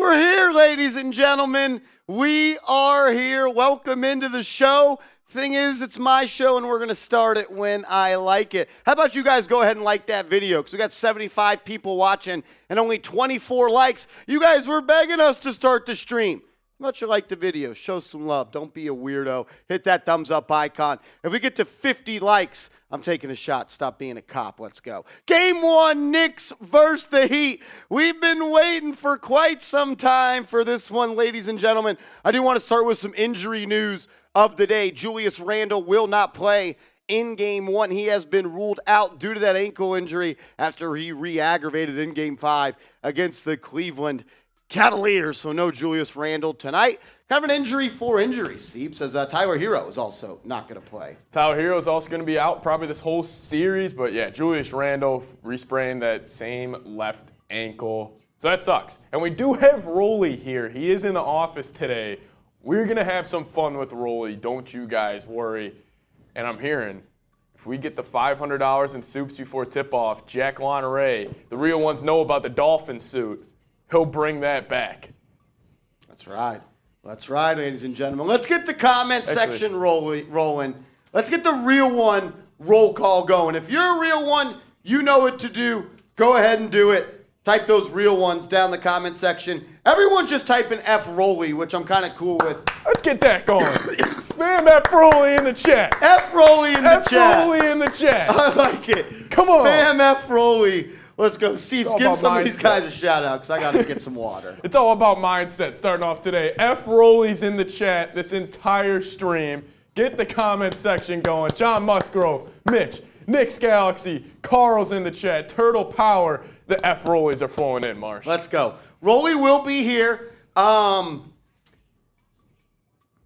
We're here, ladies and gentlemen. We are here. Welcome into the show. Thing is, it's my show, and we're going to start it when I like it. How about you guys go ahead and like that video? Because we got 75 people watching and only 24 likes. You guys were begging us to start the stream. How about you like the video? Show some love. Don't be a weirdo. Hit that thumbs up icon. If we get to 50 likes, I'm taking a shot. Stop being a cop. Let's go. Game 1, Knicks versus the Heat. We've been waiting for quite some time for this one, ladies and gentlemen. I do want to start with some injury news of the day. Julius Randle will not play in Game 1. He has been ruled out due to that ankle injury after he re-aggravated in Game 5 against the Cleveland Cavaliers. So no Julius Randle tonight. Kind of an injury for injuries, Seeps, as Tyler Hero is also not going to play. Tyler Hero is also going to be out probably this whole series. But, yeah, Julius Randle re-sprained that same left ankle. So that sucks. And we do have Rolly here. He is in the office today. We're going to have some fun with Rolly. Don't you guys worry. And I'm hearing if we get the $500 in soups before tip-off, Jack Loneray, the real ones know about the dolphin suit. He'll bring that back. That's right. That's right, ladies and gentlemen. Let's get the comment section rolling. Let's get the real one roll call going. If you're a real one, you know what to do. Go ahead and do it. Type those real ones down in the comment section. Everyone just type in F Rolly, which I'm kind of cool with. Let's get that going. Spam F Rolly in the chat. F Rolly in the chat. F Rolly in the chat. I like it. Come on. Spam F Rolly. Let's go. See, give some mindset. of these guys a shout out because I got to get some water. It's all about mindset starting off today. F Rolly's in the chat this entire stream. Get the comment section going. John Musgrove, Mitch, Knicks Galaxy, Carl's in the chat. Turtle Power. The F Rollies are flowing in, Marsh. Let's go. Rolly will be here.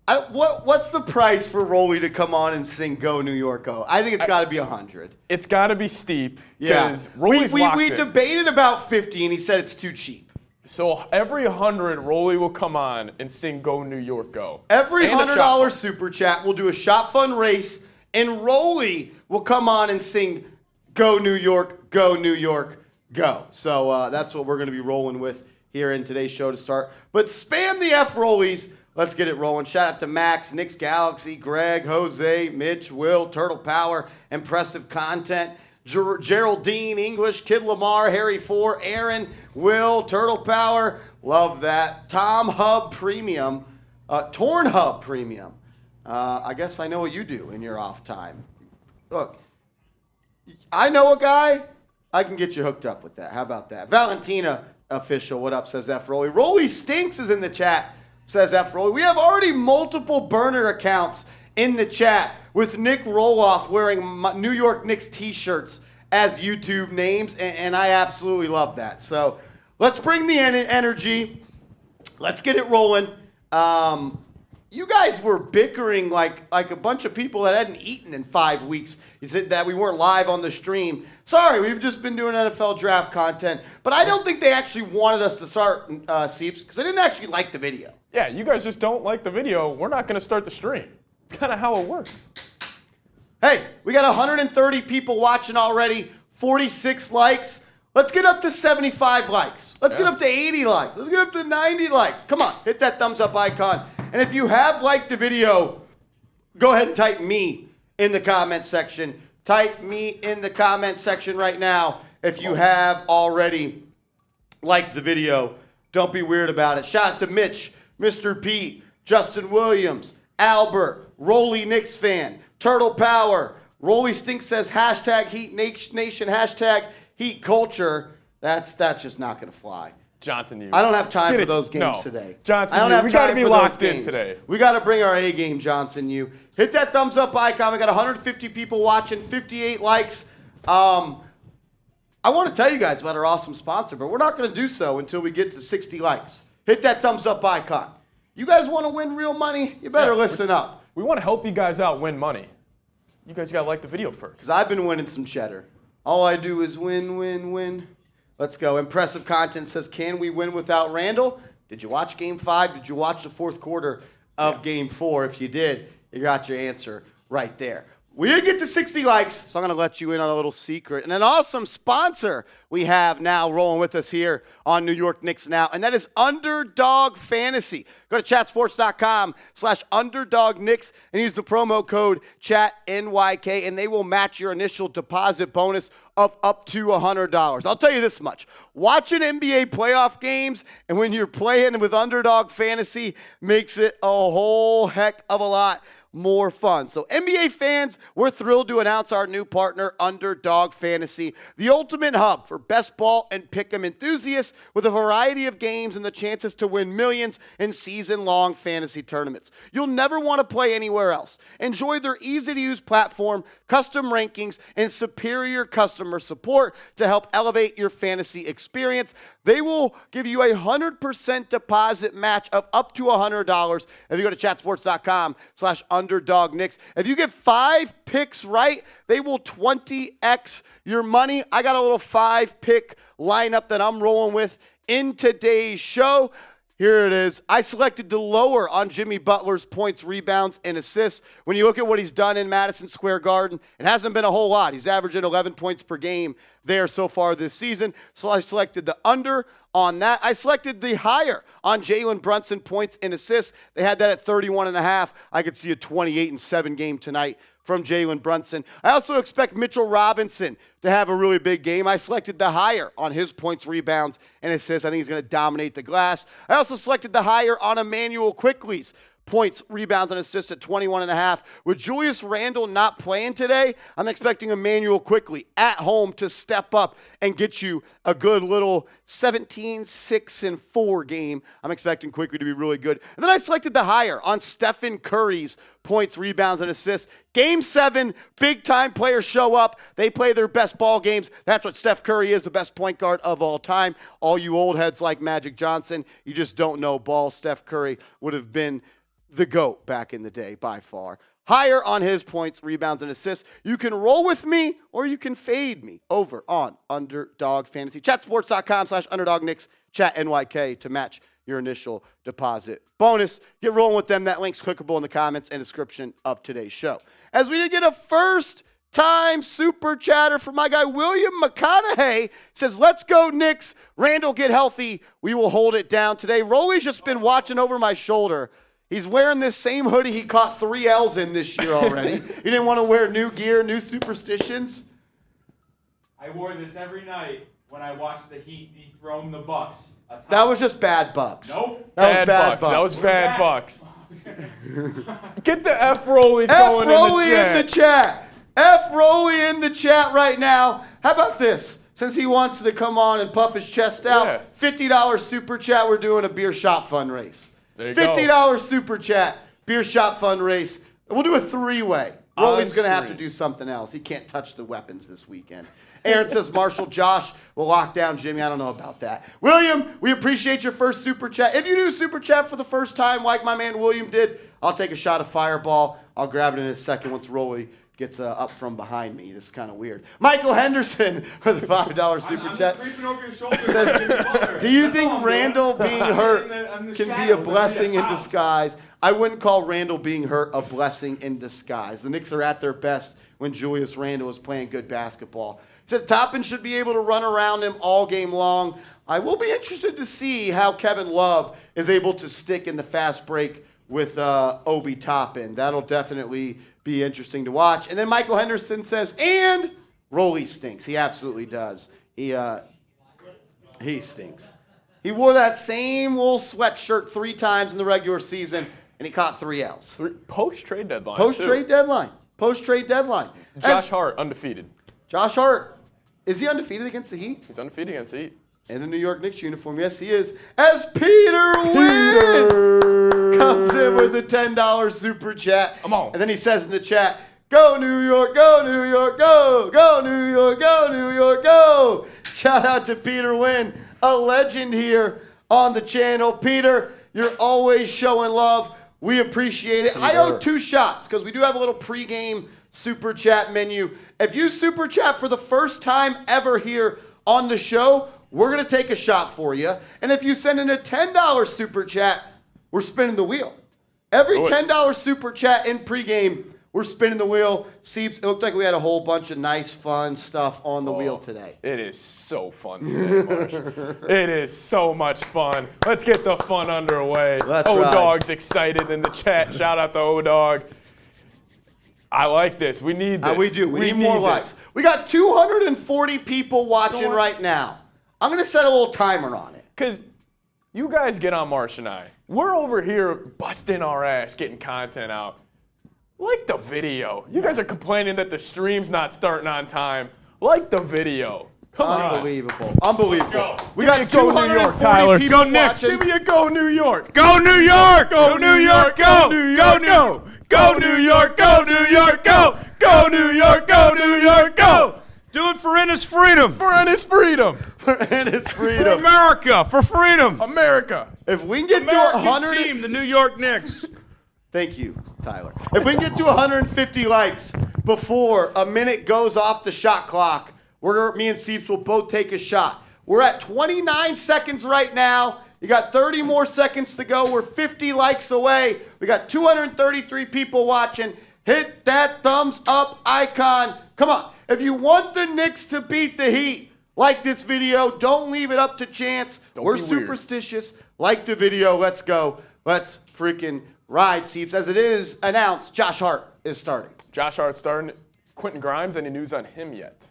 What's the price for Rolly to come on and sing "Go New York Go"? I think it's got to be 100. It's got to be steep. Yeah. Rolly's we debated about 50, and he said it's too cheap. So every 100, Rolly will come on and sing "Go New York Go." Every $100 super chat, we'll do a shot fun race, and Rolly will come on and sing "Go New York, Go New York, Go." So that's what we're going to be rolling with here in today's show to start. But spam the F Rollies. Let's get it rolling. Shout out to Max, Knicks Galaxy, Greg, Jose, Mitch, Will, Turtle Power, Impressive Content, Geraldine, English, Kid Lamar, Harry 4, Aaron, Will, Turtle Power. Love that. Tom Hub Premium, Torn Hub Premium. I guess I know what you do in your off time. Look, I know a guy. I can get you hooked up with that. How about that? Valentina Official, what up, says F. Rolly. Rolly Stinks is in the chat, says F. Rolly. We have already multiple burner accounts in the chat with Nick Roloff wearing New York Knicks t-shirts as YouTube names, and I absolutely love that. So let's bring the energy. Let's get it rolling. You guys were bickering like a bunch of people that hadn't eaten in 5 weeks. You said that we weren't live on the stream. Sorry, we've just been doing NFL draft content. But I don't think they actually wanted us to start, Seeps, because they didn't actually like the video. Yeah, you guys just don't like the video. We're not going to start the stream. It's kind of how it works. Hey, we got 130 people watching already, 46 likes. Let's get up to 75 likes. Let's get up to 80 likes. Let's get up to 90 likes. Come on, hit that thumbs up icon. And if you have liked the video, go ahead and type me in the comment section. Type me in the comment section right now if you have already liked the video. Don't be weird about it. Shout out to Mitch, Mr. Pete, Justin Williams, Albert, Rolly Knicks fan, Turtle Power. Rolly Stinks says hashtag Heat Nation, hashtag Heat Culture. That's just not going to fly. Johnson, you. I don't have time for those games today. Johnson, you. We got to be locked in today. We got to bring our A game, Johnson, you. Hit that thumbs up icon. We got 150 people watching, 58 likes. I want to tell you guys about our awesome sponsor, but we're not going to do so until we get to 60 likes. Hit that thumbs up icon. You guys want to win real money? You better listen up. We want to help you guys out win money. You guys got to like the video first. Because I've been winning some cheddar. All I do is win, win, win. Let's go. Impressive Content says, can we win without Randle? Did you watch Game 5? Did you watch the fourth quarter of Game 4? If you did, you got your answer right there. We didn't get to 60 likes, so I'm going to let you in on a little secret. And an awesome sponsor we have now rolling with us here on New York Knicks Now, and that is Underdog Fantasy. Go to chatsports.com/UnderdogKnicks and use the promo code ChatNYK, and they will match your initial deposit bonus of up to $100. I'll tell you this much. Watching NBA playoff games and when you're playing with Underdog Fantasy makes it a whole heck of a lot more fun. So NBA fans, we're thrilled to announce our new partner, Underdog Fantasy, the ultimate hub for best ball and pick'em enthusiasts with a variety of games and the chances to win millions in season-long fantasy tournaments. You'll never want to play anywhere else. Enjoy their easy-to-use platform, custom rankings, and superior customer support to help elevate your fantasy experience. They will give you a 100% deposit match of up to $100 if you go to chatsports.com/UnderdogKnicks. If you get 5 picks right, they will 20x your money. I got a little 5-pick lineup that I'm rolling with in today's show. Here it is. I selected the lower on Jimmy Butler's points, rebounds, and assists. When you look at what he's done in Madison Square Garden, it hasn't been a whole lot. He's averaging 11 points per game there so far this season. So I selected the under on that. I selected the higher on Jalen Brunson points and assists. They had that at 31.5. I could see a 28-7 game tonight from Jalen Brunson. I also expect Mitchell Robinson to have a really big game. I selected the higher on his points, rebounds, and assists. I think he's going to dominate the glass. I also selected the higher on Emmanuel Quickley's points, rebounds, and assists at 21.5. With Julius Randle not playing today, I'm expecting Emmanuel Quickley at home to step up and get you a good little 17-6-4 game. I'm expecting Quickley to be really good. And then I selected the higher on Stephen Curry's points, rebounds, and assists. Game 7, big-time players show up. They play their best ball games. That's what Steph Curry is, the best point guard of all time. All you old heads like Magic Johnson, you just don't know ball. Steph Curry would have been the GOAT back in the day by far. Higher on his points, rebounds, and assists. You can roll with me or you can fade me over on Underdog Fantasy. Chatsports.com/UnderdogKnicks, ChatNYK to match your initial deposit bonus. Get rolling with them. That link's clickable in the comments and description of today's show. As we did get a first-time super chatter from my guy William McConaughey. Says, let's go Knicks. Randall, get healthy. We will hold it down today. Rolly's just been watching over my shoulder. He's wearing this same hoodie he caught 3 L's in this year already. He didn't want to wear new gear, new superstitions. I wore this every night when I watched the Heat dethrone the Bucks. That was just bad Bucks. Nope. That was bad Bucks. That was bad Bucks. Get the F Rollies going in the chat. F Rolly in the chat right now. How about this? Since he wants to come on and puff his chest out, $50 super chat. We're doing a beer shot fun race. There you $50 go. super chat, beer shot fun race. We'll do a 3-way. Rolly's going to have to do something else. He can't touch the weapons this weekend. Aaron says Marshall Josh will lock down Jimmy. I don't know about that. William, we appreciate your first super chat. If you do super chat for the first time like my man William did, I'll take a shot of Fireball. I'll grab it in a second once Rolly gets up from behind me. This is kind of weird. Michael Henderson with a $5 super chat. Creeping over your shoulder. Says, do you think Randall being hurt can be a blessing in disguise? I wouldn't call Randall being hurt a blessing in disguise. The Knicks are at their best when Julius Randle is playing good basketball. Says Toppin should be able to run around him all game long. I will be interested to see how Kevin Love is able to stick in the fast break with Obi Toppin. That'll definitely be interesting to watch. And then Michael Henderson says, and Rolly stinks. He absolutely does. He stinks. He wore that same wool sweatshirt 3 times in the regular season, and he caught 3 L's. Post-trade deadline. Post-trade deadline. Post-trade deadline. Josh Hart, undefeated. Josh Hart. Is he undefeated against the Heat? He's undefeated against the Heat. In the New York Knicks uniform. Yes, he is. As Peter Wynn comes in with a $10 super chat. Come on. And then he says in the chat, go New York, go New York, go. Go New York, go New York, go. Shout out to Peter Wynn, a legend here on the channel. Peter, you're always showing love. We appreciate it. I owe 2 shots because we do have a little pregame super chat menu. If you super chat for the first time ever here on the show, we're going to take a shot for you. And if you send in a $10 super chat, we're spinning the wheel. Every $10 super chat in pregame, We're spinning the wheel. Seeps, it looked like we had a whole bunch of nice, fun stuff on the wheel today. It is so fun today, Marsh. It is so much fun. Let's get the fun underway. That's right. O-Dog's excited in the chat. Shout out to O-Dog. I like this. We need this. We do. We need more likes. We got 240 people watching right now. I'm going to set a little timer on it. Because you guys get on Marsh and I. We're over here busting our ass, getting content out. Like the video. You guys are complaining that the stream's not starting on time. Like the video. Come on. Unbelievable. Unbelievable. Go. We got Go New York, Tyler. Go Knicks. Give me a go New York. Go New York! Go New York! Go! Go! Go! Go New York! Go New York! Go! Go New York! Go New York! Go! Do it for Ennis freedom. For Ennis freedom. For Ennis For freedom. America. For freedom. America. If we can get to America's 100, team, the New York Knicks. Thank you, Tyler. If we can get to 150 likes before a minute goes off the shot clock, me and Seeps will both take a shot. We're at 29 seconds right now. You got 30 more seconds to go. We're 50 likes away. We got 233 people watching. Hit that thumbs up icon. Come on. If you want the Knicks to beat the Heat, like this video. Don't leave it up to chance. We're superstitious. Like the video. Let's go. Let's freaking ride, Seeps. As it is announced, Josh Hart is starting. Josh Hart starting. Quentin Grimes, any news on him yet?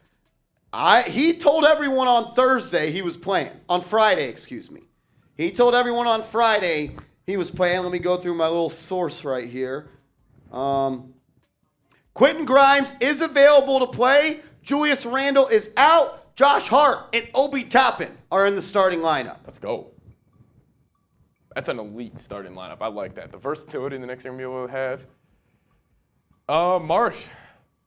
He told everyone on Thursday he was playing. On Friday, excuse me. He told everyone on Friday he was playing. Let me go through my little source right here. Quentin Grimes is available to play. Julius Randle is out. Josh Hart and Obi Toppin are in the starting lineup. Let's go. That's an elite starting lineup. I like that. The versatility the Knicks are going to be able to have. Marsh,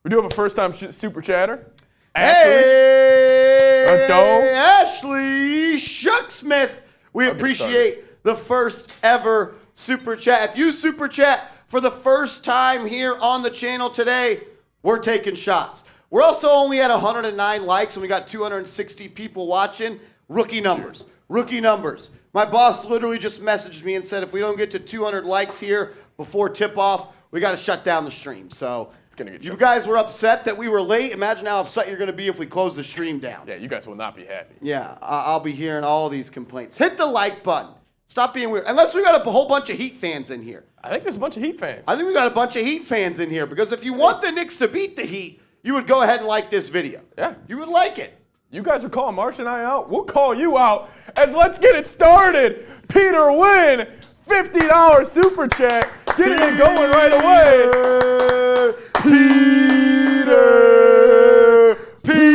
we do have a first-time super chatter. Ashley. Hey! Let's go. Ashley Shucksmith. We appreciate the first ever super chat. If you super chat for the first time here on the channel today, we're taking shots. We're also only at 109 likes and we got 260 people watching. Rookie numbers. Rookie numbers. My boss literally just messaged me and said if we don't get to 200 likes here before tip-off, we got to shut down the stream. So you guys were upset that we were late. Imagine how upset you're going to be if we close the stream down. Yeah, you guys will not be happy. Yeah, I'll be hearing all these complaints. Hit the like button. Stop being weird. Unless we got a whole bunch of Heat fans in here. I think there's a bunch of Heat fans. I think we got a bunch of Heat fans in here because if you want the Knicks to beat the Heat, you would go ahead and like this video. Yeah. You would like it. You guys are calling Marsh and I out. We'll call you out as let's get it started. Peter Wynn, $50 super chat. Getting it going right away. Peter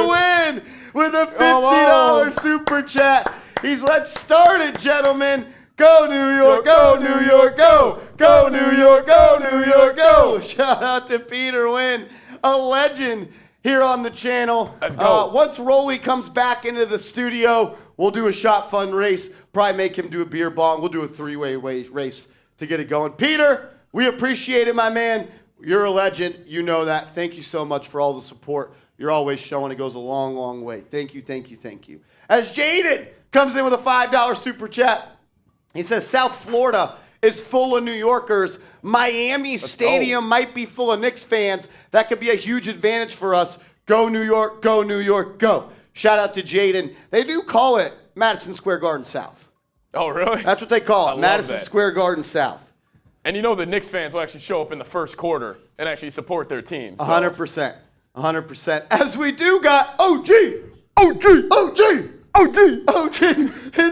Wynn with a $50 super chat. He's let's start it, gentlemen. Go New York, go New York, go. Go New York, go New York, go. Shout out to Peter Wynn, a legend here on the channel. Let's go. Once Rolly comes back into the studio, we'll do a shot fun race. Probably make him do a beer bong. We'll do a three-way race to get it going. Peter, we appreciate it, my man. You're a legend. You know that. Thank you so much for all the support. You're always showing. It goes a long, long way. Thank you, thank you, thank you. As Jaden comes in with a $5 super chat, he says, South Florida is full of New Yorkers. Miami Stadium might be full of Knicks fans. That could be a huge advantage for us. Go New York, go New York, go. Shout out to Jaden. They do call it Madison Square Garden South. Oh, really? That's what they call it, Madison that. Square Garden South. And you know the Knicks fans will actually show up in the first quarter and actually support their team. So. 100%. 100%. As we do got OG in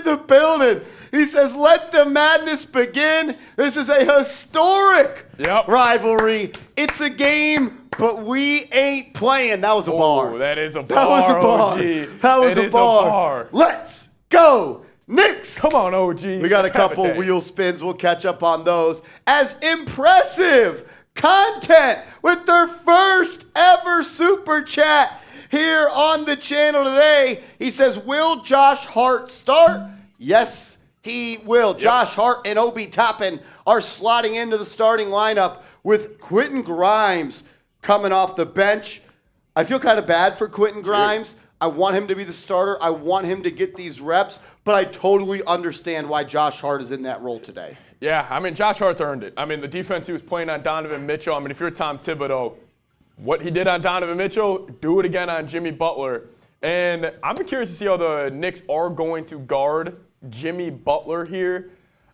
the building. He says, let the madness begin. This is a historic rivalry. It's a game, but we ain't playing. That was a bar. That is a bar. That was a bar. OG. That was a bar. Let's go, Knicks. Come on, OG. We got a couple wheel spins. We'll catch up on those. As impressive content with their first ever super chat here on the channel today. He says, will Josh Hart start? Yes, he will. Yep. Josh Hart and Obi Toppin are slotting into the starting lineup with Quentin Grimes coming off the bench. I feel kind of bad for Quentin Grimes. I want him to be the starter. I want him to get these reps, but I totally understand why Josh Hart is in that role today. Yeah, I mean, Josh Hart's earned it. I mean, the defense he was playing on Donovan Mitchell. I mean, if you're Tom Thibodeau, what he did on Donovan Mitchell, do it again on Jimmy Butler. And I'm curious to see how the Knicks are going to guard Jimmy Butler here.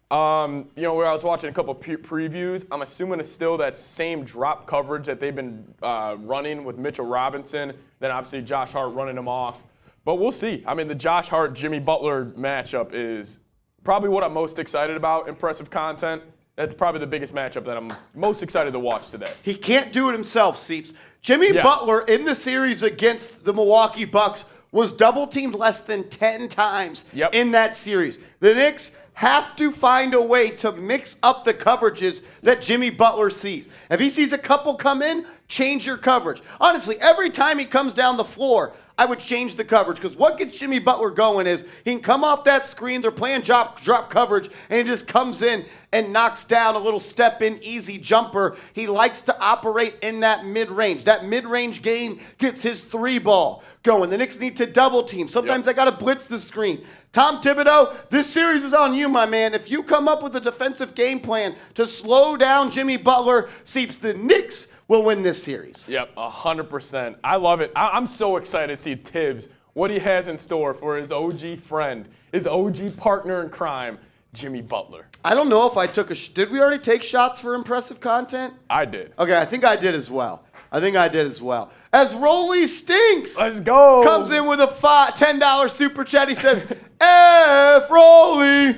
Where I was watching a couple previews, I'm assuming it's still that same drop coverage that they've been running with Mitchell Robinson. Then obviously Josh Hart running him off. But we'll see. I mean, the Josh Hart-Jimmy Butler matchup is probably what I'm most excited about. Impressive content. That's probably the biggest matchup that I'm most excited to watch today. He can't do it himself, Seeps. Jimmy Butler in the series against the Milwaukee Bucks was double-teamed less than 10 times in that series. The Knicks have to find a way to mix up the coverages that Jimmy Butler sees. If he sees a couple come in, change your coverage. Honestly, every time he comes down the floor, I would change the coverage, because what gets Jimmy Butler going is he can come off that screen, they're playing drop coverage, and he just comes in and knocks down a little step-in easy jumper. He likes to operate in that mid-range. That mid-range game gets his three ball going. The Knicks need to double team. Sometimes they got to blitz the screen. Tom Thibodeau, this series is on you, my man. If you come up with a defensive game plan to slow down Jimmy Butler, Seeps, the Knicks will win this series. Yep, 100%. I love it. I'm so excited to see Tibbs, what he has in store for his OG friend, his OG partner in crime, Jimmy Butler. I don't know if I took did we already take shots for impressive content? I did. Okay, I think I did as well. As Rolly Stinks Let's go. comes in with a $10 super chat. He says, F Rolly,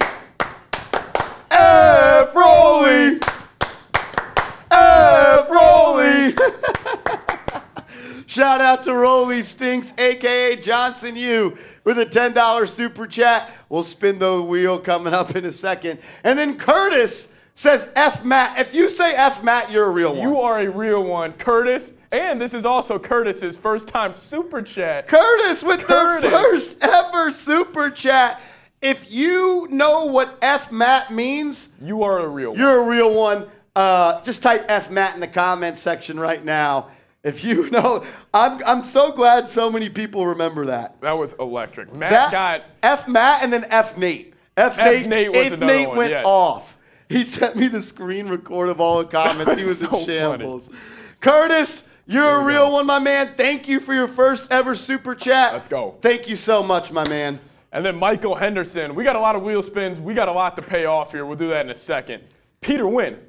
F Rolly, F Rolly. Shout out to Rolly Stinks, a.k.a. Johnson U, with a $10 super chat. We'll spin the wheel coming up in a second. And then Curtis says F Matt. If you say F Matt, you're a real one. You are a real one, Curtis. And this is also Curtis's first time super chat. Curtis with the first ever super chat. If you know what F Matt means, you are a real one. You're a real one. Just type F Matt in the comment section right now. If you know, I'm so glad so many people remember that. That was electric. Matt got F Matt and then F Nate. F Nate went off. He sent me the screen record of all the comments. He was so in shambles. Funny. Curtis, you're a real one, my man. Thank you for your first ever super chat. Let's go. Thank you so much, my man. And then Michael Henderson. We got a lot of wheel spins. We got a lot to pay off here. We'll do that in a second. Peter Wynn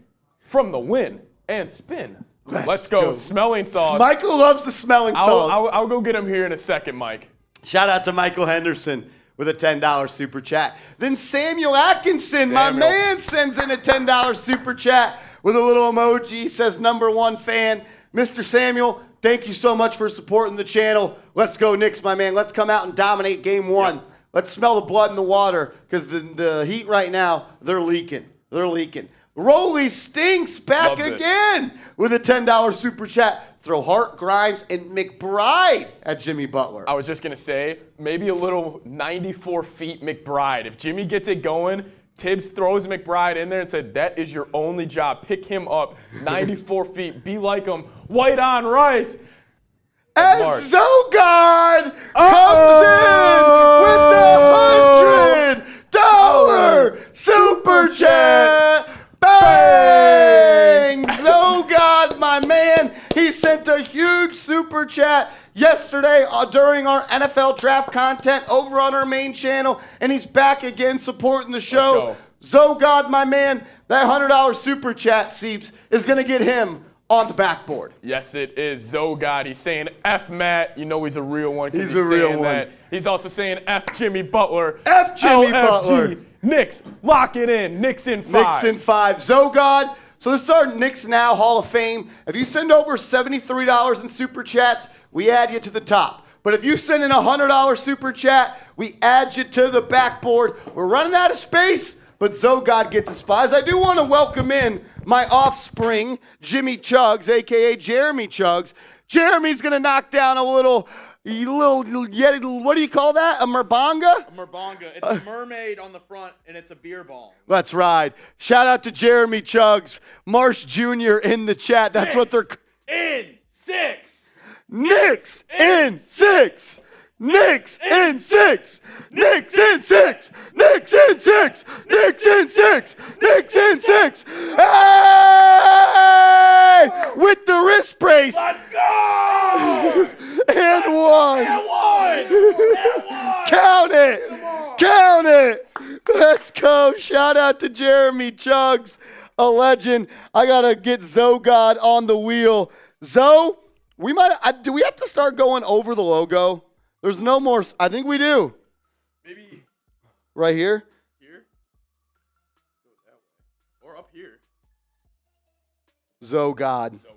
from the Win and Spin. Let's go. Smelling salts. Michael loves the smelling salts. I'll go get him here in a second, Mike. Shout out to Michael Henderson with a $10 super chat. Then Samuel Atkinson, my man, sends in a $10 super chat with a little emoji. He says, #1 fan. Mr. Samuel, thank you so much for supporting the channel. Let's go Knicks, my man. Let's come out and dominate game one. Yep. Let's smell the blood in the water, because the Heat right now, they're leaking. Rolly Stinks back again with a $10 super chat. Throw Hart, Grimes, and McBride at Jimmy Butler. I was just going to say, maybe a little 94 feet McBride. If Jimmy gets it going, Tibbs throws McBride in there and said, that is your only job. Pick him up 94 feet. Be like him. White on rice. As Zogard comes in with the $100 super chat. Bang! Zogard, my man, he sent a huge super chat yesterday during our NFL draft content over on our main channel, and he's back again supporting the show. Zogard, my man, that $100 super chat, Seeps, is going to get him on the backboard. Yes, it is. Zogard, he's saying F Matt. You know he's a real one. He's a real one. That. He's also saying F Jimmy Butler. F Jimmy Butler. Knicks, lock it in. Knicks in 5. Knicks in 5. Zogard. So this is our Knicks Now Hall of Fame. If you send over $73 in super chats, we add you to the top. But if you send in a $100 super chat, we add you to the backboard. We're running out of space, but Zogard gets a spot. I do want to welcome in my offspring, Jimmy Chugs, a.k.a. Jeremy Chugs. Jeremy's going to knock down a little Yeti, what do you call that? A merbanga? A merbanga. It's a mermaid on the front, and it's a beer ball. That's right. Shout out to Jeremy Chugs, Marsh Jr. in the chat. That's what they're... in 6. Knicks in 6. Knicks in 6. Knicks in 6. Knicks in 6. Knicks in 6. Knicks in 6. Hey! With the wrist brace. Let's go! And one. And one! And one! Count it. Count it. Let's go. Shout out to Jeremy Chuggs, a legend. I got to get Zogod on the wheel. Zo, do we have to start going over the logo? There's no more. I think we do. Maybe Right here. here? Go that way. Or up here. Zogod. Oh,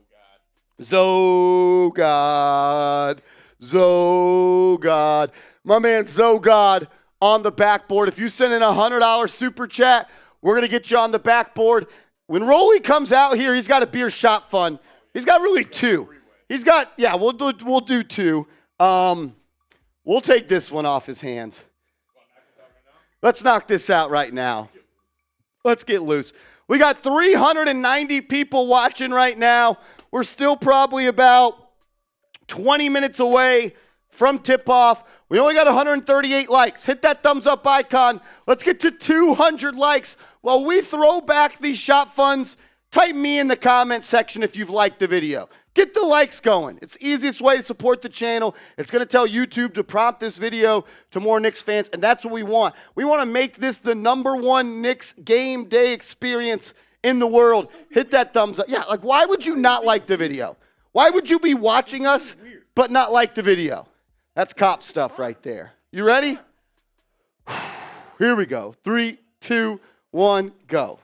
God. Zogod. Zogod. My man Zogod on the backboard. If you send in a $100 super chat, we're going to get you on the backboard. When Rolly comes out here, he's got a beer shot fun. He's got really two. He's got, yeah, we'll do two. We'll take this one off his hands. Let's knock this out right now. Let's get loose. We got 390 people watching right now. We're still probably about 20 minutes away from tip-off. We only got 138 likes. Hit that thumbs up icon. Let's get to 200 likes. While we throw back these shot funds, type me in the comment section if you've liked the video. Get the likes going. It's the easiest way to support the channel. It's going to tell YouTube to prompt this video to more Knicks fans, and that's what we want. We want to make this the #1 Knicks game day experience in the world. Hit that thumbs up. Yeah, like why would you not like the video? Why would you be watching us but not like the video? That's cop stuff right there. You ready? Here we go. 3, 2, 1, go.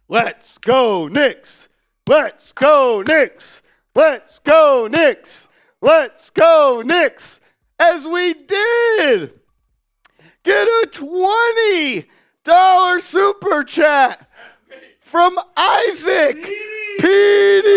Let's go Knicks. Let's go Knicks. Let's go Knicks. Let's go Knicks. As we did get a $20 super chat from Isaac Petey.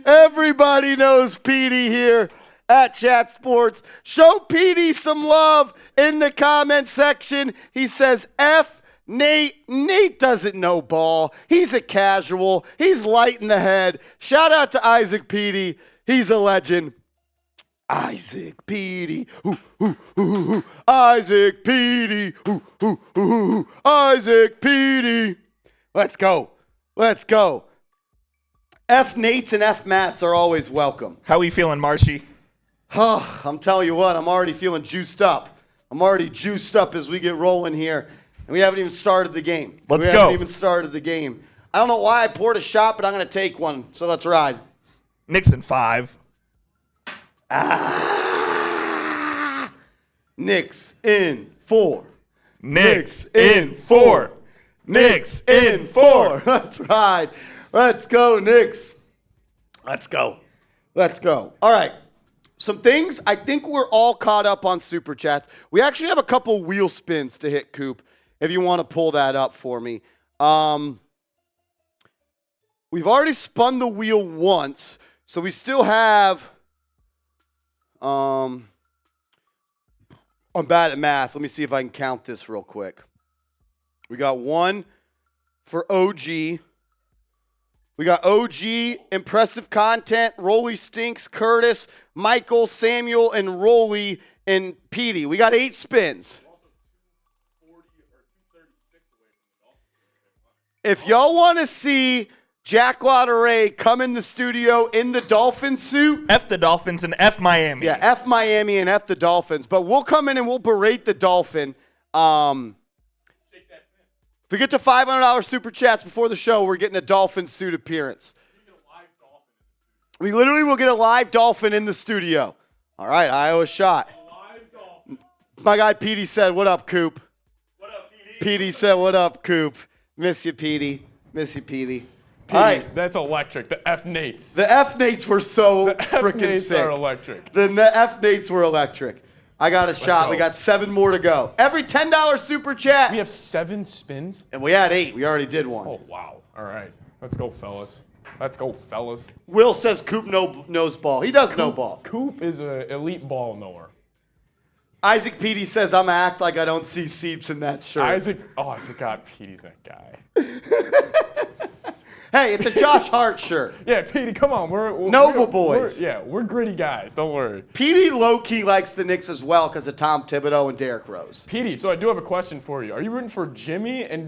Everybody knows Petey here at Chat Sports. Show Petey some love in the comment section. He says, F Nate. Nate doesn't know ball. He's a casual. He's light in the head. Shout out to Isaac Petey. He's a legend. Isaac Petey. Isaac Petey. Isaac Petey. Let's go. Let's go. F Nates and F Mats are always welcome. How we feeling, Marshy? I'm telling you what, I'm already feeling juiced up. I'm already juiced up as we get rolling here. And we haven't even started the game. Let's go. go. We haven't even started the game. I don't know why I poured a shot, but I'm going to take one. So let's ride. Knicks in 5. Knicks in 4. Knicks in 4. Knicks in 4. Let's ride. Let's go, Knicks. Let's go. Let's go. All right. Some things. I think we're all caught up on Super Chats. We actually have a couple wheel spins to hit, Coop, if you want to pull that up for me. We've already spun the wheel once, so we still have... I'm bad at math. Let me see if I can count this real quick. We got one for OG. We got OG, impressive content, Rolly Stinks, Curtis, Michael, Samuel, and Rolly, and Petey. We got 8 spins. If y'all want to see Jack Lotteray come in the studio in the Dolphin suit. F the Dolphins and F Miami. Yeah, F Miami and F the Dolphins. But we'll come in and we'll berate the Dolphin. If we get to $500 super chats before the show, we're getting a Dolphin suit appearance. We literally will get a live Dolphin in the studio. All right, Iowa shot. My guy Petey said, what up, Coop? What up, PD? Petey said, what up, Coop? Miss you, Petey. Miss you, Petey. All right. That's electric. The F Nates. The F Nates were so The F freaking Nates sick. are electric. The F Nates were electric. I got a shot. go. We got 7 more to go. Every $10 super chat. We have 7 spins. And we had 8. We already did one. Oh, wow. All right. Let's go, fellas. Let's go, fellas. Will says Coop knows ball. He does know ball. Coop is an elite ball knower. Isaac Petey says, I'm going to act like I don't see Seeps in that shirt. Isaac, oh, I forgot Petey's that guy. Hey, it's a Josh Hart shirt. Yeah, Petey, come on. We're Nova boys. We're gritty guys. Don't worry. Petey low-key likes the Knicks as well because of Tom Thibodeau and Derrick Rose. Petey, so I do have a question for you. Are you rooting for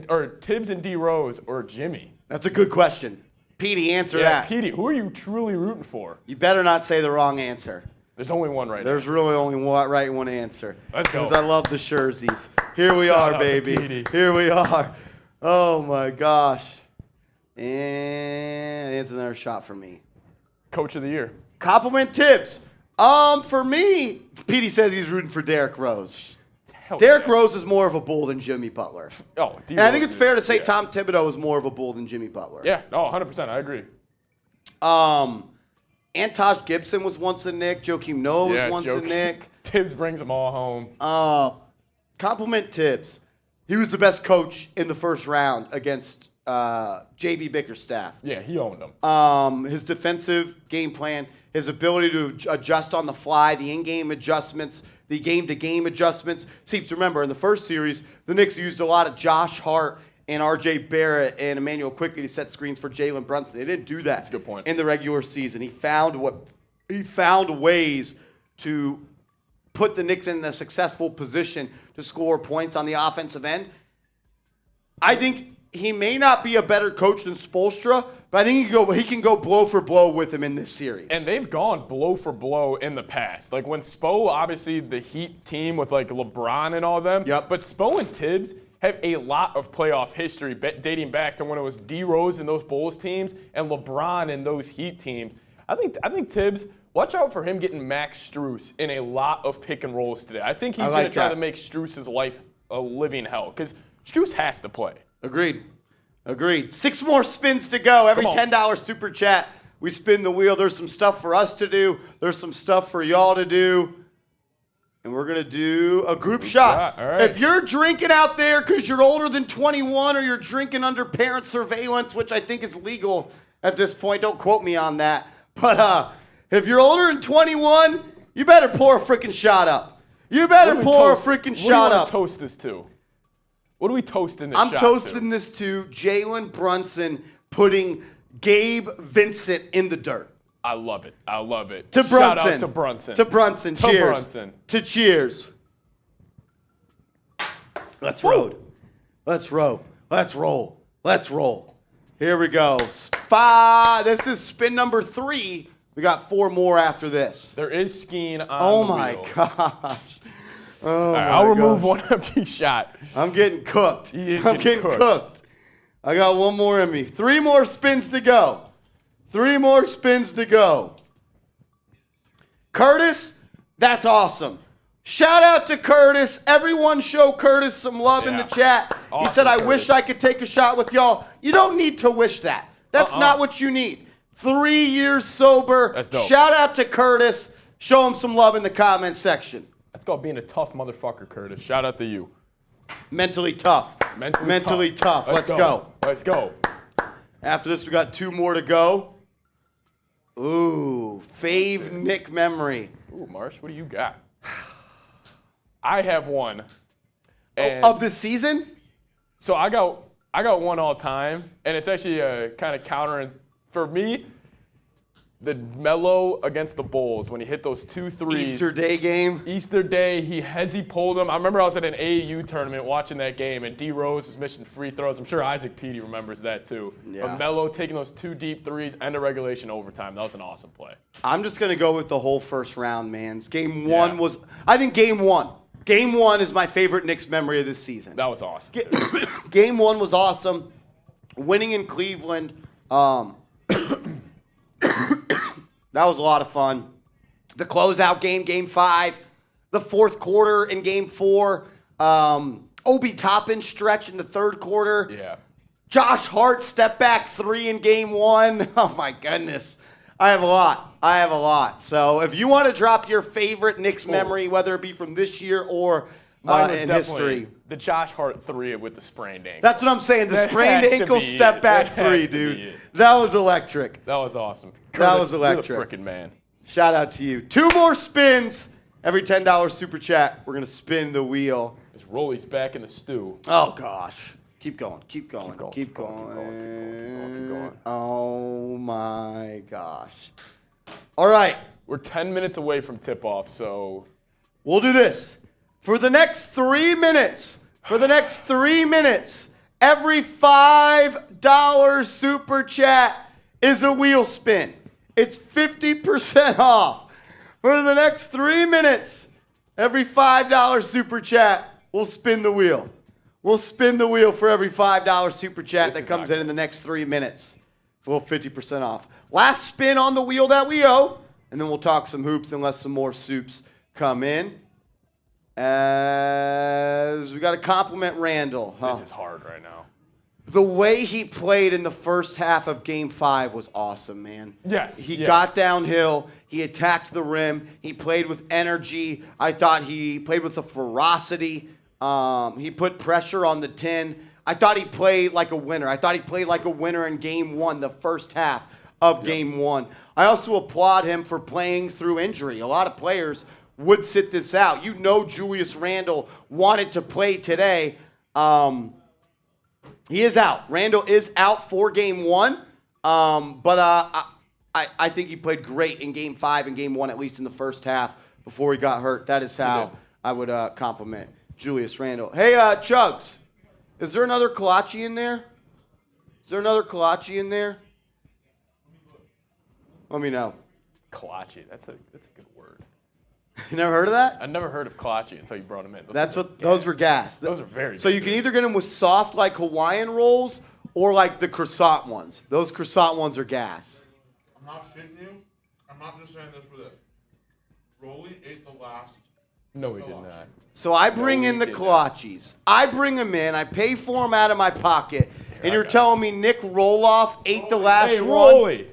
or Tibbs and D Rose or Jimmy? That's a good question. Petey, answer Yeah, that. Petey, who are you truly rooting for? You better not say the wrong answer. There's only one right There's now. really only one right one answer. Let's go. Because I love the jerseys. Here we Shout are, out to baby. Petey. Here we are. Oh, my gosh. And it's another shot for me. Coach of the year. Compliment Tibbs. For me, Petey says he's rooting for Derrick Rose. Hell Derrick yeah. Rose is more of a bull than Jimmy Butler. Oh, And I think it's fair to say yeah. Tom Thibodeau is more of a bull than Jimmy Butler. Yeah, no, 100%. I agree. Antosh Gibson was once a Knick. Joakim Noah was once a Knick. Tibbs brings them all home. Compliment Tibbs. He was the best coach in the first round against J.B. Bickerstaff. Yeah, he owned them. His defensive game plan, his ability to adjust on the fly, the in-game adjustments, the game-to-game adjustments. See, remember, in the first series, the Knicks used a lot of Josh Hart and R.J. Barrett and Emmanuel Quickly to set screens for Jalen Brunson. They didn't do that That's a good point. in the regular season. He found ways to put the Knicks in a successful position to score points on the offensive end. I think he may not be a better coach than Spoelstra, but I think he can go blow for blow with him in this series. And they've gone blow for blow in the past. Like when Spo, obviously the Heat team with like LeBron and all them. Yep. But Spo and Tibbs have a lot of playoff history dating back to when it was D Rose and those Bulls teams and LeBron and those Heat teams. I think Tibbs, watch out for him getting Max Strus in a lot of pick and rolls today. I think he's going to try to make Strus's life a living hell because Strus has to play. Agreed. 6 more spins to go. Every Come on. $10 super chat, we spin the wheel. There's some stuff for us to do. There's some stuff for y'all to do. And we're going to do a group shot. All right. If you're drinking out there because you're older than 21 or you're drinking under parent surveillance, which I think is legal at this point, don't quote me on that. But if you're older than 21, you better pour a freaking shot up. You better pour a freaking shot up. What do you want to toast this to? What are we toasting this I'm shot toasting to? this to Jalen Brunson putting Gabe Vincent in the dirt. I love it. To Brunson. Shout out to Brunson. To Brunson. To Cheers. Brunson. To cheers. Let's roll. Let's roll. Let's roll. Let's roll. Here we go. This is spin number 3. We got 4 more after this. There is skiing on Oh the my wheel. gosh. Oh All right, my I'll remove gosh. one empty shot. I'm getting cooked. He is I'm getting getting cooked. cooked. I got one more in me. 3 more spins to go. 3 more spins to go. Curtis, that's awesome. Shout out to Curtis. Everyone show Curtis some love in the Yeah. chat. He Awesome, said, I Curtis. wish I could take a shot with y'all. You don't need to wish that. That's not what you need. 3 years sober. That's dope. Shout out to Curtis. Show him some love in the comment section. That's called being a tough motherfucker, Curtis. Shout out to you. Mentally tough. Mentally tough. Let's go. Let's go. After this, we got 2 more to go. Ooh, fave Nick memory. Ooh, Marsh, what do you got? I have one. And Of the season? so I got one all time, and it's actually a kind of counter. For me, the Melo against the Bulls when he hit those 2 threes. Easter Day game. Easter Day, he pulled them. I remember I was at an AAU tournament watching that game, and D Rose was missing free throws. I'm sure Isaac Petey remembers that too. Yeah. But Melo taking those 2 deep threes, end of regulation, overtime. That was an awesome play. I'm just going to go with the whole first round, man. Game 1 Yeah. was, I think game 1. Game 1 is my favorite Knicks memory of this season. That was awesome. Game 1 was awesome. Winning in Cleveland. That was a lot of fun. The closeout game, game 5. The fourth quarter in game 4. Obi Toppin stretch in the third quarter. Yeah. Josh Hart step back 3 in game 1. Oh my goodness. I have a lot. So if you want to drop your favorite Knicks memory, whether it be from this year or Mine was in definitely history. the Josh Hart 3 with the sprained ankle. That's what I'm saying. The That sprained has to ankle be step it. back That has 3, to be dude. it. That was electric. That was awesome. That was Curtis, electric. You're the frickin' man. Shout out to you. 2 more spins, Every $10 super chat, we're going to spin the wheel. This Rolly's back in the stew. Oh, gosh. Keep going. Keep going. Oh, my gosh. All right. We're 10 minutes away from tip-off, so... We'll do this. For the next 3 minutes, every $5 super chat is a wheel spin. It's 50% off. For the next 3 minutes, every $5 super chat, we'll spin the wheel. We'll spin the wheel for every $5 super chat that comes in the next 3 minutes. We'll 50% off. Last spin on the wheel that we owe, and then we'll talk some hoops unless some more soups come in. As we got to compliment Randall. This is hard right now. The way he played in the first half of Game 5 was awesome, man. Yes. He got downhill. He attacked the rim. He played with energy. I thought he played with a ferocity. He put pressure on the 10. I thought he played like a winner. I thought he played like a winner in Game 1, the first half of Game 1. I also applaud him for playing through injury. A lot of players would sit this out. You know Julius Randle wanted to play today. He is out. Randle is out for Game 1. But I think he played great in Game 5 and Game 1, at least in the first half before he got hurt. That is how I would compliment Julius Randle. Hey, Chugs, is there another Kalachi in there? Let me know. Kalachi, that's a good word. You never heard of that? I never heard of Kalachi until you brought him in. Those were gas. Those are very So you can either get them with soft like Hawaiian rolls or like the croissant ones. Those croissant ones are gas. I'm not shitting you. I'm not just saying this for this. Rolly ate the last. No, he did not. So I bring in the Kalachis. I bring them in. I pay for them out of my pocket. And you're telling me Nick Roloff ate the last Hey, one?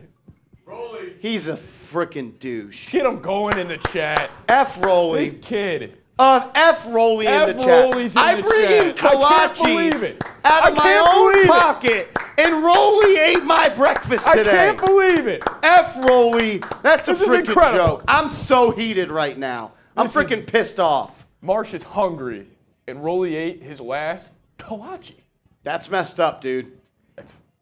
Rolly. He's a freaking douche. Get him going in the chat. F Rolly. This kid. F Rolly in the chat. Rolly's in I the bring in chat. I can't believe Kalachis it. out of I my can't own believe it. pocket. And Rolly ate my breakfast today. I can't believe it. F Rolly. That's This a is freaking incredible. joke. I'm so heated right now. I'm This is- freaking pissed off. Marsh is hungry, and Rolly ate his last Kalachi. That's messed up, dude.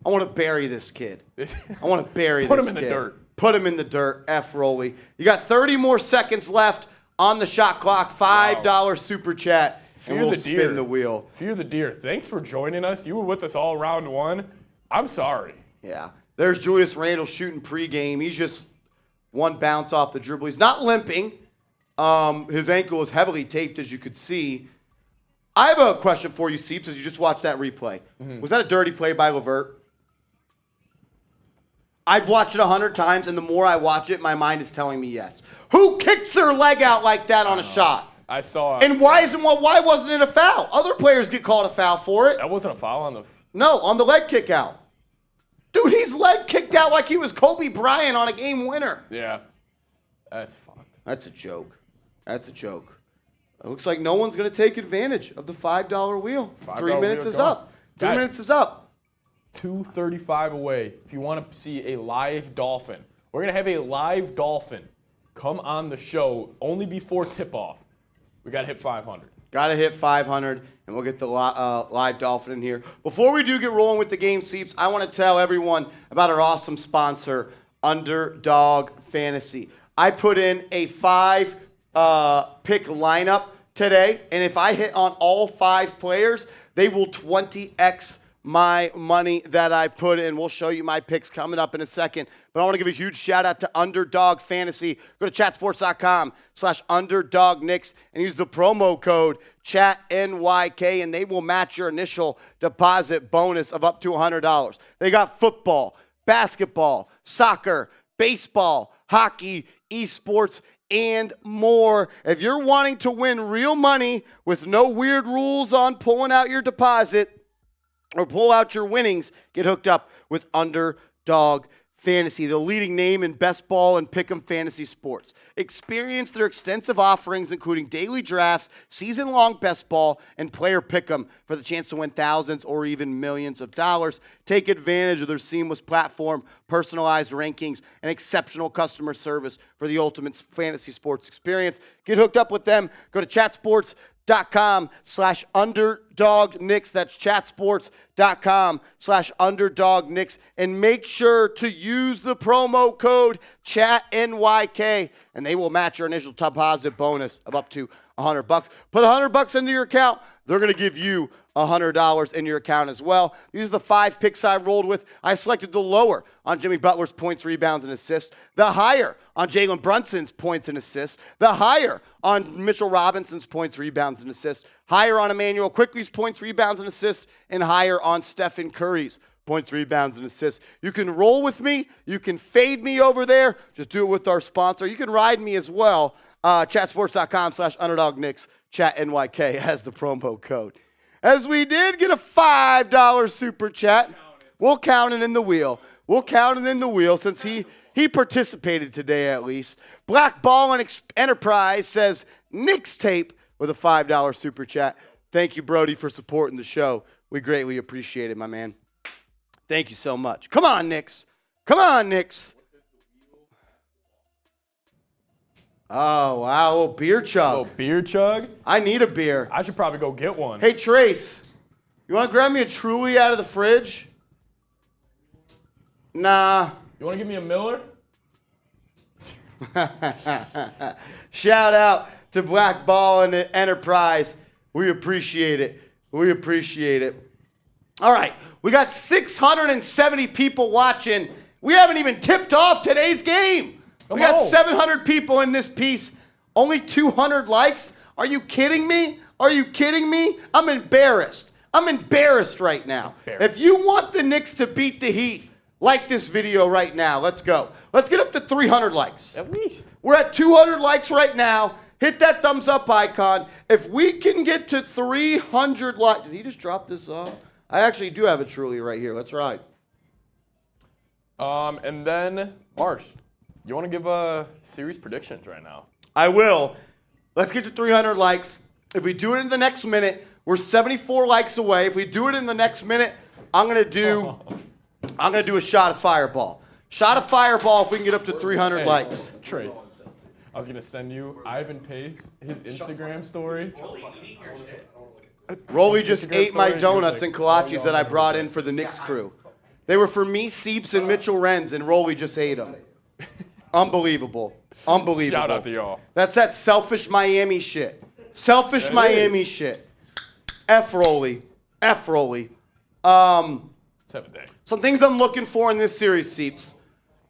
I want to bury this kid. I want to bury Put this him in the kid. dirt. Put him in the dirt. F Rolly. You got 30 more seconds left on the shot clock. $5 super chat. Fear and we'll the spin deer. the wheel. Fear the deer. Thanks for joining us. You were with us all round one. I'm sorry. Yeah. There's Julius Randle shooting pregame. He's just one bounce off the dribble. He's not limping. His ankle is heavily taped, as you could see. I have a question for you, Seeps, as you just watched that replay. Was that a dirty play by LeVert? I've watched it 100 times, and the more I watch it, my mind is telling me yes. Who kicks their leg out like that on a shot? I saw. And why wasn't it a foul? Other players get called a foul for it. That wasn't a foul on the. No, on the leg kick out. Dude, he's leg kicked out like he was Kobe Bryant on a game winner. Yeah. That's fucked. That's a joke. It looks like no one's going to take advantage of the $5 wheel. $5 3 minutes wheel is gone. up. 3 Guys. minutes is up. 2:35 away. If you want to see a live dolphin, we're going to have a live dolphin come on the show only before tip-off. We got to hit 500. Got to hit 500, and we'll get the live dolphin in here. Before we do get rolling with the game, Seeps, I want to tell everyone about our awesome sponsor, Underdog Fantasy. I put in a 5-pick lineup today, and if I hit on all 5 players, they will 20x my money that I put in. We'll show you my picks coming up in a second. But I want to give a huge shout out to Underdog Fantasy. Go to chatsports.com/UnderdogKnicks and use the promo code ChatNYK, and they will match your initial deposit bonus of up to $100. They got football, basketball, soccer, baseball, hockey, esports, and more. If you're wanting to win real money with no weird rules on pulling out your deposit or pull out your winnings, get hooked up with Underdog Fantasy, the leading name in best ball and pick'em fantasy sports. Experience their extensive offerings, including daily drafts, season-long best ball, and player pick'em for the chance to win thousands or even millions of dollars. Take advantage of their seamless platform, personalized rankings, and exceptional customer service for the ultimate fantasy sports experience. Get hooked up with them. Go to chatsports.com/underdog-Knicks. That's chatsports.com/underdog-Knicks. And make sure to use the promo code ChatNYK, and they will match your initial deposit bonus of up to $100. Put $100 into your account. They're going to give you $100 in your account as well. These are the 5 picks I rolled with. I selected the lower on Jimmy Butler's points, rebounds, and assists, the higher on Jalen Brunson's points and assists, the higher on Mitchell Robinson's points, rebounds, and assists, higher on Emmanuel Quickley's points, rebounds, and assists, and higher on Stephen Curry's points, rebounds, and assists. You can roll with me. You can fade me over there. Just do it with our sponsor. You can ride me as well. Chatsports.com/underdog-Knicks. ChatNYK has the promo code. As we did get a $5 super chat, we'll count it in the wheel. We'll count it in the wheel since he participated today at least. Black Ball and Enterprise says Knicks tape with a $5 super chat. Thank you, Brody, for supporting the show. We greatly appreciate it, my man. Thank you so much. Come on, Knicks. Come on, Knicks. Oh, wow, a little beer chug. A little beer chug? I need a beer. I should probably go get one. Hey, Trace, you want to grab me a Truly out of the fridge? Nah. You want to give me a Miller? Shout out to Black Ball and the Enterprise. We appreciate it. We appreciate it. All right, we got 670 people watching. We haven't even tipped off today's game. We got 700 people in this piece. Only 200 likes? Are you kidding me? Are you kidding me? I'm embarrassed. I'm embarrassed right now. If you want the Knicks to beat the Heat, like this video right now. Let's go. Let's get up to 300 likes. At least. We're at 200 likes right now. Hit that thumbs up icon. If we can get to 300 likes. Did he just drop this off? I actually do have a Truly right here. Let's ride. And then, Marsh. You want to give series predictions right now? I will. Let's get to 300 likes. If we do it in the next minute, we're 74 likes away. If we do it in the next minute, I'm gonna do a shot of Fireball. Shot of Fireball if we can get up to 300 likes. Trace, I was gonna send you Ivan Pace, his Instagram story. Rolly just ate my donuts and kolaches that I brought in for the Knicks crew. They were for me, Seeps, and Mitchell Renz, and Rolly just ate them. Unbelievable. Unbelievable. Shout out to y'all. That's that selfish Miami shit. Selfish Miami shit. F Rolly. F Rolly. Let's have a day. Some things I'm looking for in this series, Seeps.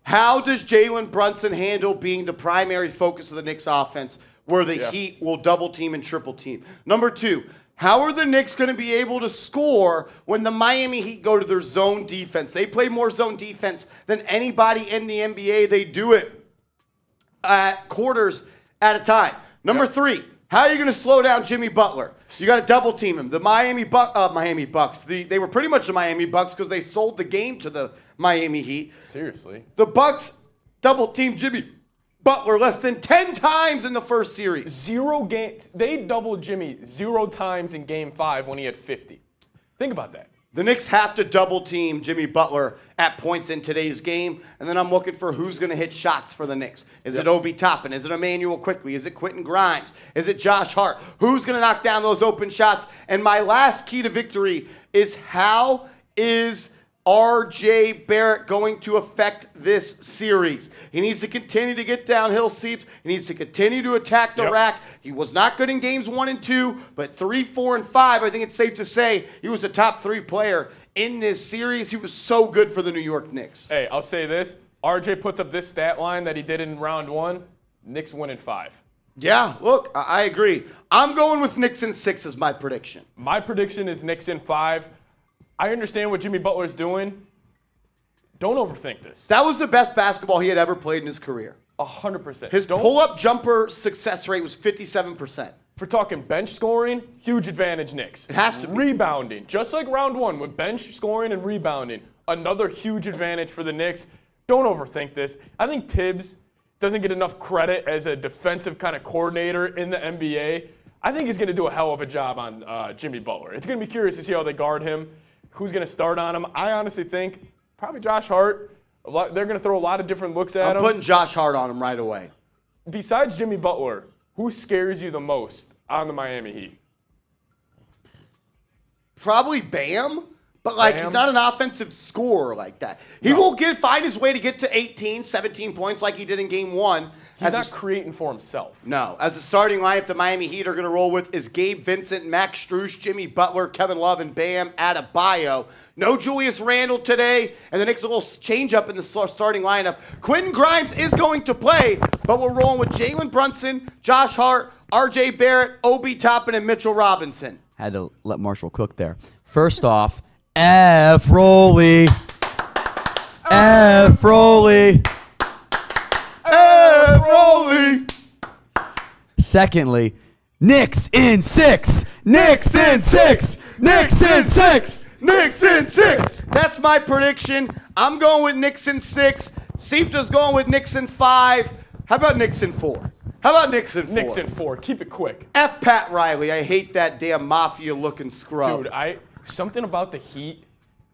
How does Jalen Brunson handle being the primary focus of the Knicks offense where the Heat will double team and triple team? Number 2, how are the Knicks going to be able to score when the Miami Heat go to their zone defense? They play more zone defense than anybody in the NBA. They do it at quarters at a time. Number 3, how are you going to slow down Jimmy Butler? You got to double team him. The Miami Bucks. They were pretty much the Miami Bucks because they sold the game to the Miami Heat. Seriously. The Bucks double team Jimmy Butler less than 10 times in the first series. 0 games. They doubled Jimmy 0 times in Game 5 when he had 50. Think about that. The Knicks have to double team Jimmy Butler at points in today's game, and then I'm looking for who's going to hit shots for the Knicks. Is it Obi Toppin? Is it Emmanuel Quickley? Is it Quentin Grimes? Is it Josh Hart? Who's going to knock down those open shots? And my last key to victory is how is RJ Barrett going to affect this series? He needs to continue to get downhill Seeps. He needs to continue to attack the rack. He was not good in games 1 and 2, but 3, 4, and 5, I think it's safe to say he was the top 3 player in this series. He was so good for the New York Knicks. Hey, I'll say this. RJ puts up this stat line that he did in round 1. Knicks win in 5. Yeah, look, I agree. I'm going with Knicks in 6 as my prediction. My prediction is Knicks in 5. I understand what Jimmy Butler's doing. Don't overthink this. That was the best basketball he had ever played in his career. 100%. His pull-up jumper success rate was 57%. If we're talking bench scoring, huge advantage Knicks. It has to be. Rebounding, just like round 1 with bench scoring and rebounding, another huge advantage for the Knicks. Don't overthink this. I think Tibbs doesn't get enough credit as a defensive kind of coordinator in the NBA. I think he's going to do a hell of a job on Jimmy Butler. It's going to be curious to see how they guard him. Who's going to start on him? I honestly think probably Josh Hart. They're going to throw a lot of different looks at I'm him. putting Josh Hart on him right away. Besides Jimmy Butler, who scares you the most on the Miami Heat? Probably Bam, but like Bam? he's not an offensive scorer like that. He will find his way to get to 18, 17 points like he did in game 1. He's not creating for himself. No. As the starting lineup, the Miami Heat are going to roll with is Gabe Vincent, Max Strus, Jimmy Butler, Kevin Love, and Bam Adebayo. No Julius Randle today, and the Knicks a little change up in the starting lineup. Quentin Grimes is going to play, but we're rolling with Jalen Brunson, Josh Hart, R.J. Barrett, Obi Toppin, and Mitchell Robinson. Had to let Marshall cook there. First off, F. Roley. F. Roley. Hey, Rolly! Secondly, Knicks in 6. Knicks in 6. Knicks in 6. Knicks in 6. That's my prediction. I'm going with Knicks in 6. Seepta's going with Knicks in 5. How about Knicks in 4? How about Knicks in 4? Knicks in 4. Keep it quick. F. Pat Riley. I hate that damn mafia-looking scrub. Dude, something about the Heat,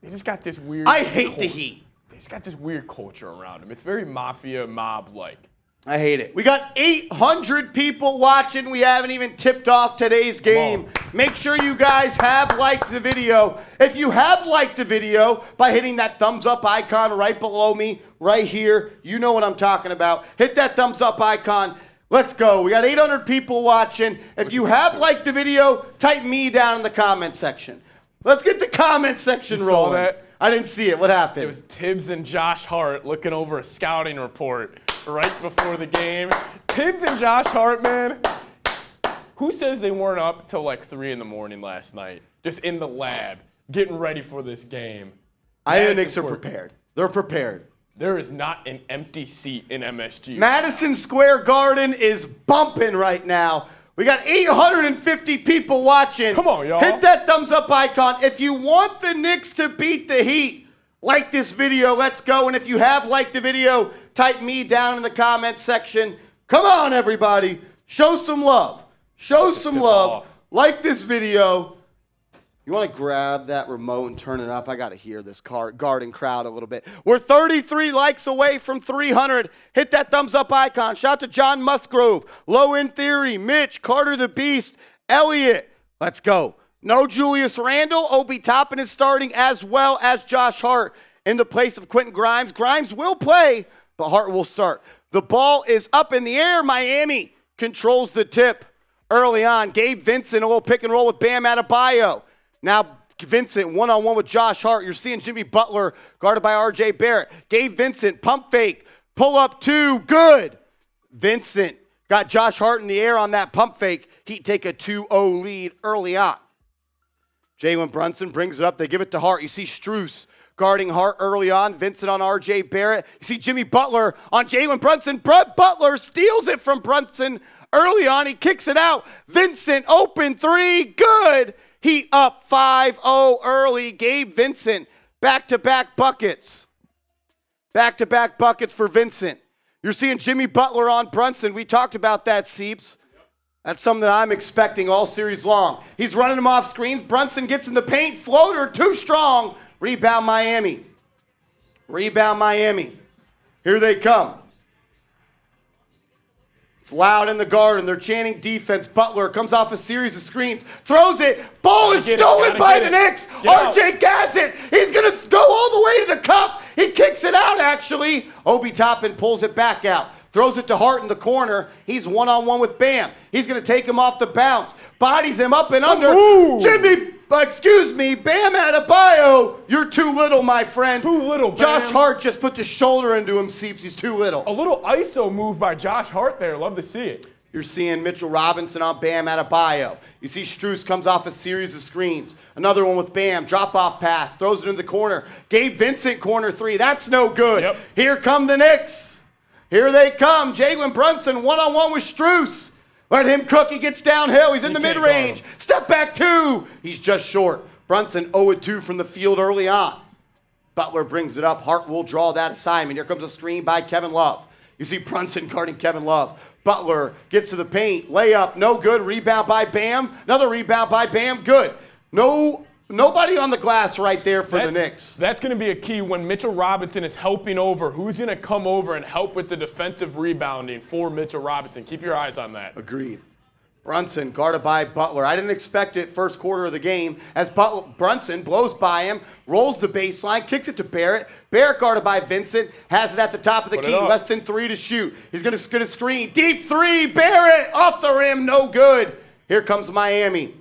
they just got this weird I hate the Heat. They just got this weird culture around them. It's very mafia mob-like. I hate it. We got 800 people watching. We haven't even tipped off today's game. Make sure you guys have liked the video. If you have liked the video by hitting that thumbs up icon right below me, right here, you know what I'm talking about. Hit that thumbs up icon. Let's go. We got 800 people watching. If you have liked the video, type me down in the comment section. Let's get the comment section You rolling. saw that? I didn't see it. What happened? It was Tibbs and Josh Hart looking over a scouting report right before the game. Tibbs and Josh Hart, man. Who says they weren't up till like 3 in the morning last night, just in the lab, getting ready for this game? I think the Knicks are prepared. They're prepared. There is not an empty seat in MSG. Madison Square Garden is bumping right now. We got 850 people watching. Come on, y'all. Hit that thumbs up icon. If you want the Knicks to beat the Heat, like this video. Let's go. And if you have liked the video, type me down in the comment section. Come on, everybody. Show some love. Show some love. Like this video. You want to grab that remote and turn it up? I got to hear this garden crowd a little bit. We're 33 likes away from 300. Hit that thumbs up icon. Shout out to John Musgrove, Low in Theory, Mitch, Carter the Beast, Elliot. Let's go. No Julius Randle. Obi Toppin is starting as well as Josh Hart in the place of Quentin Grimes. Grimes will play, but Hart will start. The ball is up in the air. Miami controls the tip early on. Gabe Vincent, a little pick and roll with Bam Adebayo. Now, Vincent, one-on-one with Josh Hart. You're seeing Jimmy Butler guarded by R.J. Barrett. Gabe Vincent, pump fake, pull up 2, good. Vincent got Josh Hart in the air on that pump fake. Heat take a 2-0 lead early on. Jalen Brunson brings it up. They give it to Hart. You see Strus guarding Hart early on. Vincent on R.J. Barrett. You see Jimmy Butler on Jalen Brunson. Butler steals it from Brunson early on. He kicks it out. Vincent, open 3, good. Heat up 5-0 early. Gabe Vincent, back-to-back buckets. Back-to-back buckets for Vincent. You're seeing Jimmy Butler on Brunson. We talked about that, Seeps. That's something that I'm expecting all series long. He's running him off screens. Brunson gets in the paint. Floater, too strong. Rebound Miami. Rebound Miami. Here they come. It's loud in the garden. They're chanting defense. Butler comes off a series of screens. Throws it. Ball is stolen by the Knicks. RJ has it. He's going to go all the way to the cup. He kicks it out, actually. Obi Toppin pulls it back out. Throws it to Hart in the corner. He's one-on-one with Bam. He's going to take him off the bounce. Bodies him up and under. Bam Adebayo. You're too little, my friend. Too little, Bam. Josh Hart just put the shoulder into him, Seeps. He's too little. A little ISO move by Josh Hart there. Love to see it. You're seeing Mitchell Robinson on Bam Adebayo. You see Strus comes off a series of screens. Another one with Bam. Drop-off pass. Throws it in the corner. Gabe Vincent, corner 3. That's no good. Yep. Here come the Knicks. Here they come. Jalen Brunson one-on-one with Strus. Let him cook. He gets downhill. He's in the mid-range. Step back 2. He's just short. Brunson 0-2 from the field early on. Butler brings it up. Hart will draw that assignment. Here comes a screen by Kevin Love. You see Brunson guarding Kevin Love. Butler gets to the paint. Layup, no good. Rebound by Bam. Another rebound by Bam, good. No Nobody on the glass right there for the Knicks. That's going to be a key when Mitchell Robinson is helping over. Who's going to come over and help with the defensive rebounding for Mitchell Robinson? Keep your eyes on that. Agreed. Brunson guarded by Butler. I didn't expect it first quarter of the game as Brunson blows by him, rolls the baseline, kicks it to Barrett. Barrett guarded by Vincent, has it at the top of the key, less than 3 to shoot. He's going to screen. Deep three, Barrett off the rim, no good. Here comes Miami.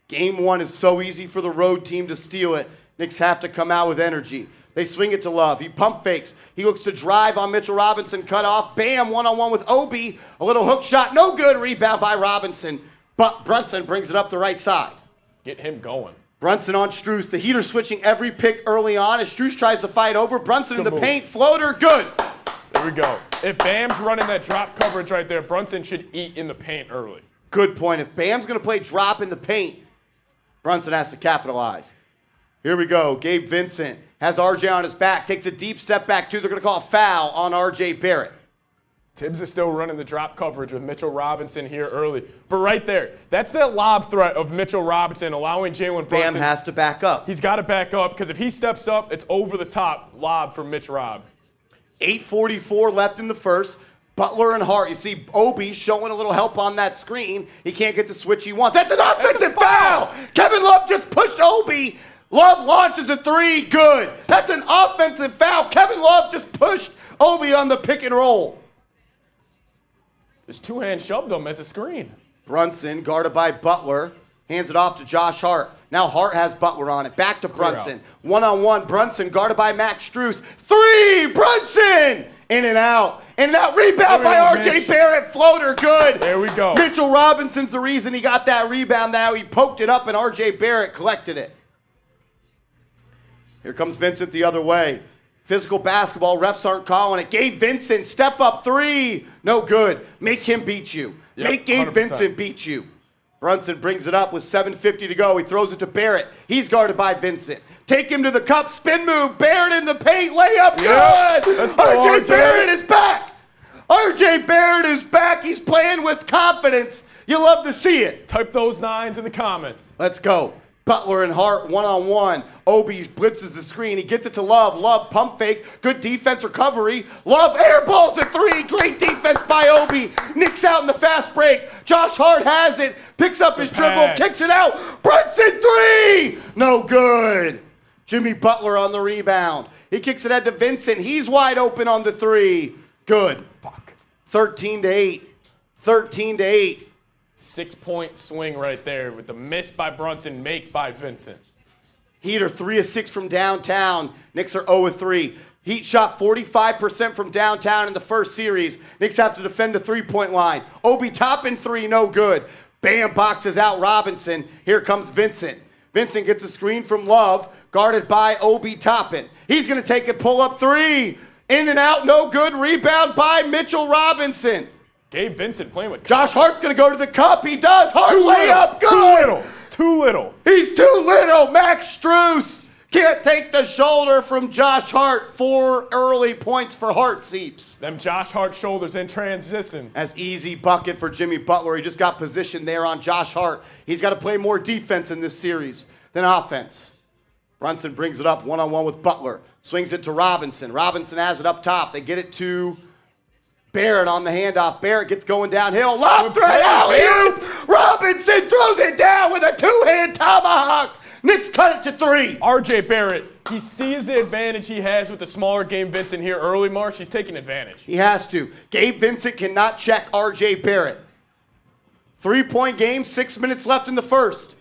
Game 1 is so easy for the road team to steal it. Knicks have to come out with energy. They swing it to Love. He pump fakes. He looks to drive on Mitchell Robinson. Cut off. Bam, one-on-one with Obi. A little hook shot. No good. Rebound by Robinson. But Brunson brings it up the right side. Get him going. Brunson on Strus. The Heaters switching every pick early on as Strus tries to fight over. Brunson in the paint. Floater. Good. There we go. If Bam's running that drop coverage right there, Brunson should eat in the paint early. Good point. If Bam's going to play drop in the paint, Brunson has to capitalize. Here we go. Gabe Vincent has RJ on his back, takes a deep step back, too. They're going to call a foul on RJ Barrett. Tibbs is still running the drop coverage with Mitchell Robinson here early. But right there, that's that lob threat of Mitchell Robinson allowing Jalen Brunson. Bam has to back up. He's got to back up because if he steps up, it's over the top lob from Mitch Rob. 8:44 left in the first. Butler and Hart. You see Obi showing a little help on that screen. He can't get the switch he wants. That's an offensive foul. Kevin Love just pushed Obi. Love launches a 3. Good. That's an offensive foul. Kevin Love just pushed Obi on the pick and roll. Just two-hand shoved him as a screen. Brunson, guarded by Butler, hands it off to Josh Hart. Now Hart has Butler on it. Back to Brunson. One-on-one. Brunson, guarded by Max Strus. 3. Brunson! In and out. And that rebound by R.J. Barrett. Floater. Good. There we go. Mitchell Robinson's the reason he got that rebound. Now he poked it up and R.J. Barrett collected it. Here comes Vincent the other way. Physical basketball. Refs aren't calling it. Gabe Vincent, step up 3. No good. Make him beat you. Yep, Make Gabe 100%. Vincent beat you. Brunson brings it up with 7:50 to go. He throws it to Barrett. He's guarded by Vincent. Take him to the cup. Spin move. Barrett in the paint. Layup. Yep. Good. Let's go, R.J. RJ. Barrett is back. R.J. Barrett is back. He's playing with confidence. You love to see it. Type those 9s in the comments. Let's go. Butler and Hart one-on-one. Obi blitzes the screen. He gets it to Love. Love pump fake. Good defense recovery. Love airballs the 3. Great defense by Obi. Knicks out in the fast break. Josh Hart has it. Picks up his dribble. pass. Kicks it out. Brunson 3. No good. Jimmy Butler on the rebound. He kicks it out to Vincent. He's wide open on the 3. Good. Fuck. 13-8. 13-8. 6-point swing right there with the miss by Brunson, make by Vincent. Heater 3 of 6 from downtown. Knicks are 0 of 3. Heat shot 45% from downtown in the first series. Knicks have to defend the 3-point line. Obi Toppin 3, no good. Bam boxes out Robinson. Here comes Vincent. Vincent gets a screen from Love, guarded by Obi Toppin. He's going to take it, pull up 3. In and out, no good. Rebound by Mitchell Robinson. Gabe Vincent playing with Josh Hart's going to go to the cup. He does. Hart layup. Good. Too little. Too little. He's too little. Max Strus can't take the shoulder from Josh Hart. 4 early points for Hart Seeps. Them Josh Hart shoulders in transition. As easy bucket for Jimmy Butler. He just got positioned there on Josh Hart. He's got to play more defense in this series than offense. Brunson brings it up one-on-one with Butler. Swings it to Robinson. Robinson has it up top. They get it to Barrett on the handoff. Barrett gets going downhill. Lob threat, alley-oop. Robinson throws it down with a 2-hand tomahawk. Knicks cut it to 3. RJ Barrett, he sees the advantage he has with the smaller Gabe Vincent here early, Marsh. He's taking advantage. He has to. Gabe Vincent cannot check RJ Barrett. 3-point game, 6 minutes left in the first.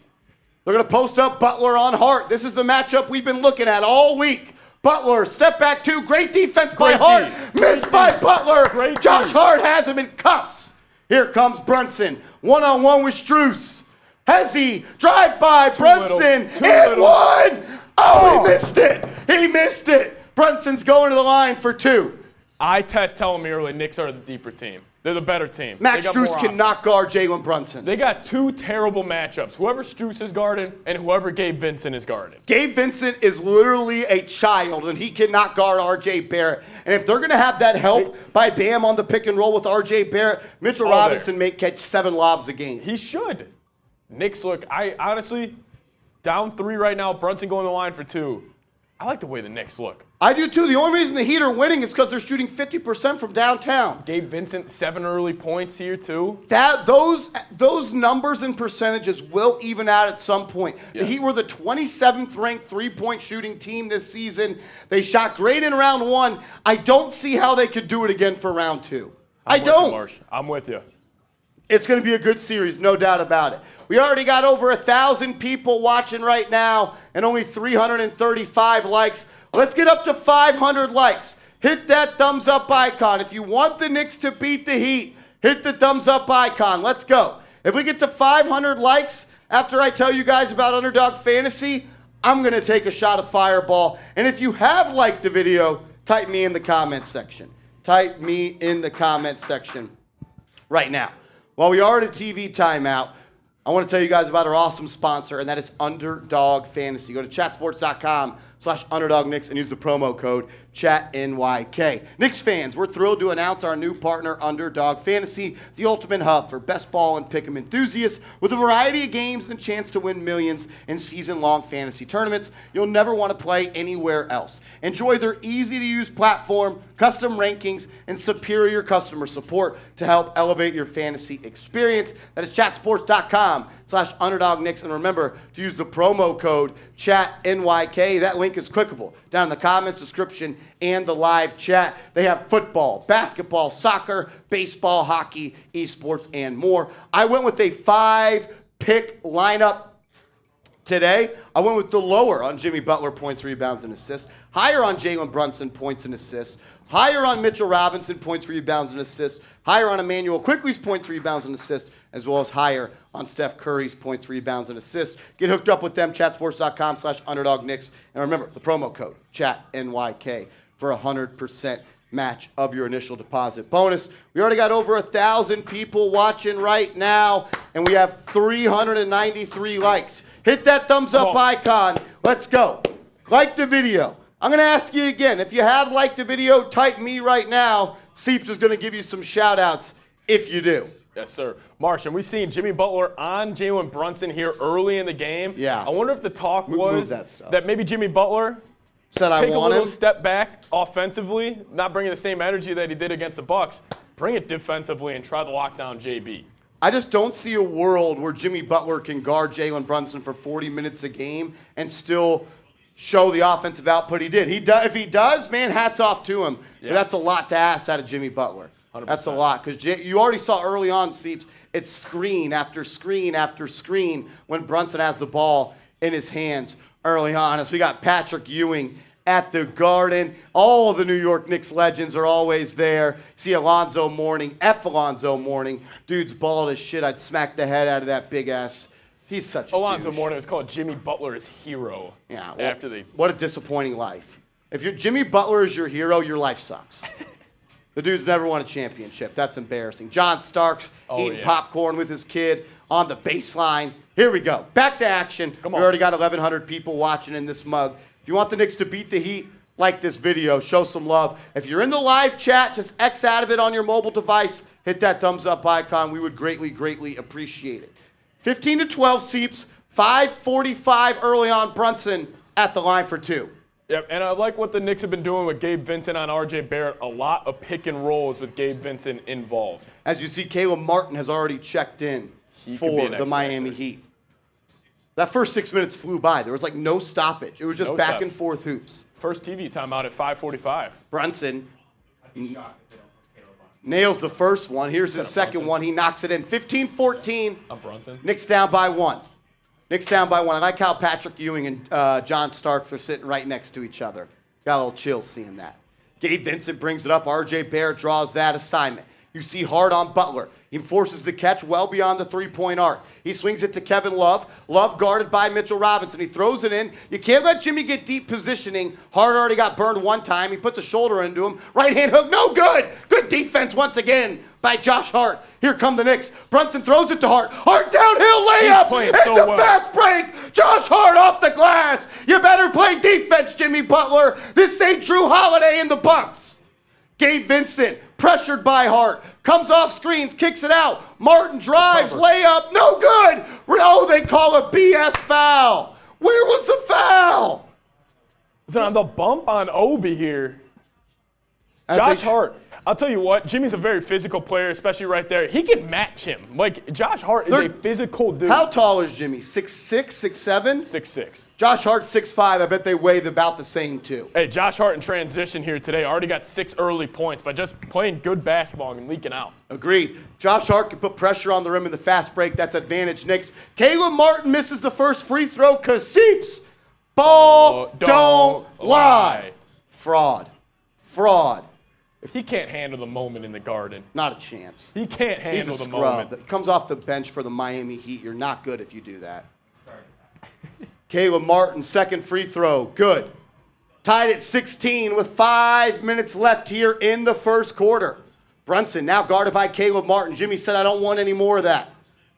They're going to post up Butler on Hart. This is the matchup we've been looking at all week. Butler, step back 2. Great defense by Hart. Missed by Butler. Great Josh D. Hart has him in cuffs. Here comes Brunson. One-on-one with Strus. Has he? Drive by Brunson. Too And little. 1. Oh, he missed it. He missed it. Brunson's going to the line for 2. Eye test telling me early Knicks are the deeper team. They're the better team. Max They got more Strus offense. cannot guard Jalen Brunson. They got 2 terrible matchups. Whoever Strus is guarding and whoever Gabe Vincent is guarding. Gabe Vincent is literally a child, and he cannot guard R.J. Barrett. And if they're going to have that help by Bam on the pick and roll with R.J. Barrett, Mitchell Robinson may catch 7 lobs a game. He should. Knicks look, I honestly, Down 3 right now. Brunson going to the line for 2. I like the way the Knicks look. I do too. The only reason the Heat are winning is because they're shooting 50% from downtown. Gabe Vincent, 7 early points here too. Those numbers and percentages will even out at some point. Yes. The Heat were the 27th ranked three-point shooting team this season. They shot great in round 1. I don't see how they could do it again for round 2. I don't. I'm with you. It's going to be a good series, no doubt about it. We already got over 1,000 people watching right now and only 335 likes. Let's get up to 500 likes. Hit that thumbs up icon. If you want the Knicks to beat the Heat, hit the thumbs up icon. Let's go. If we get to 500 likes after I tell you guys about Underdog Fantasy, I'm going to take a shot of Fireball. And if you have liked the video, type me in the comments section. Type me in the comments section right now. While we are at a TV timeout, I want to tell you guys about our awesome sponsor, and that is Underdog Fantasy. Go to chatsports.com/UnderdogKnicks and use the promo code ChatNYK. Knicks fans, we're thrilled to announce our new partner, Underdog Fantasy, the ultimate hub for best ball and pick'em enthusiasts. With a variety of games and a chance to win millions in season-long fantasy tournaments, you'll never want to play anywhere else. Enjoy their easy-to-use platform, custom rankings, and superior customer support to help elevate your fantasy experience. That is chatsports.com/UnderdogKnicks. And remember to use the promo code ChatNYK. That link is clickable down in the comments, description, and the live chat. They have football, basketball, soccer, baseball, hockey, esports, and more. I went with a 5-pick lineup today. I went with the lower on Jimmy Butler points, rebounds, and assists, higher on Jalen Brunson points and assists, higher on Mitchell Robinson points, rebounds, and assists, higher on Emmanuel Quickley's points, rebounds, and assists, as well as higher on Steph Curry's points, rebounds, and assists. Get hooked up with them, chatsports.com/UnderdogKnicks. And remember, the promo code, ChatNYK, for 100% match of your initial deposit bonus. We already got over 1,000 people watching right now, and we have 393 likes. Hit that thumbs up icon. Let's go. Like the video. I'm going to ask you again. If you have liked the video, type me right now. Seeps is going to give you some shout-outs if you do. Yes, sir. Martian, we've seen Jimmy Butler on Jalen Brunson here early in the game. Yeah. I wonder if the talk was that maybe Jimmy Butler said I take a want little him. step back offensively, not bringing the same energy that he did against the Bucks. Bring it defensively and try to lock down JB. I just don't see a world where Jimmy Butler can guard Jalen Brunson for 40 minutes a game and still show the offensive output he did. If he does, man, hats off to him. Yeah. But that's a lot to ask out of Jimmy Butler. 100%. That's a lot because you already saw early on, Seeps, it's screen after screen after screen when Brunson has the ball in his hands early on. As we got Patrick Ewing at the Garden. All of the New York Knicks legends are always there. See Alonzo Mourning, Alonzo Mourning. Dude's bald as shit. I'd smack the head out of that big ass. He's such a Alonzo douche. Mourning was called Jimmy Butler's hero. Yeah. What a disappointing life. If you're Jimmy Butler is your hero, your life sucks. The dude's never won a championship. That's embarrassing. John Starks eating popcorn with his kid on the baseline. Here we go. Back to action. We already got 1,100 people watching in this mug. If you want the Knicks to beat the Heat, like this video. Show some love. If you're in the live chat, just X out of it on your mobile device. Hit that thumbs up icon. We would greatly, greatly appreciate it. 15-12 Seeps. 5:45 early on Brunson at the line for 2. Yep, and I like what the Knicks have been doing with Gabe Vincent on R.J. Barrett. A lot of pick and rolls with Gabe Vincent involved. As you see, Caleb Martin has already checked in for the Miami Heat. That first 6 minutes flew by. There was like no stoppage. It was just back and forth hoops. First TV timeout at 5:45. Brunson nails the first one. Here's his second one. He knocks it in. 15-14. Brunson. Knicks down by 1. Knicks down by 1. I like how Patrick Ewing and John Starks are sitting right next to each other. Got a little chill seeing that. Gabe Vincent brings it up. R.J. Barrett draws that assignment. You see hard on Butler. He forces the catch well beyond the three-point arc. He swings it to Kevin Love. Love guarded by Mitchell Robinson. He throws it in. You can't let Jimmy get deep positioning. Hart already got burned one time. He puts a shoulder into him. Right-hand hook. No good. Good defense once again by Josh Hart. Here come the Knicks. Brunson throws it to Hart. Hart downhill layup. It's a fast break. Josh Hart off the glass. You better play defense, Jimmy Butler. This ain't Drew Holiday in the Bucks. Gabe Vincent, pressured by Hart, comes off screens, kicks it out. Martin drives, layup, no good. Oh, they call a BS foul. Where was the foul? Is it on the bump on Obi here? As Josh they- Hart. I'll tell you what, Jimmy's a very physical player, especially right there. He can match him. Like, Josh Hart is a physical dude. How tall is Jimmy? 6'6", 6'7"? 6'6". Josh Hart's 6'5". I bet they weigh about the same too. Hey, Josh Hart in transition here today already got 6 early points by just playing good basketball and leaking out. Agreed. Josh Hart can put pressure on the rim in the fast break. That's advantage Knicks. Caleb Martin misses the first free throw. Kaseeps. Ball don't lie. Fraud. He can't handle the moment in the Garden. Not a chance. He can't He's handle a the scrub. moment. Comes off the bench for the Miami Heat. You're not good if you do that. Caleb Martin, second free throw. Good. Tied at 16 with 5 minutes left here in the first quarter. Brunson now guarded by Caleb Martin. Jimmy said, I don't want any more of that.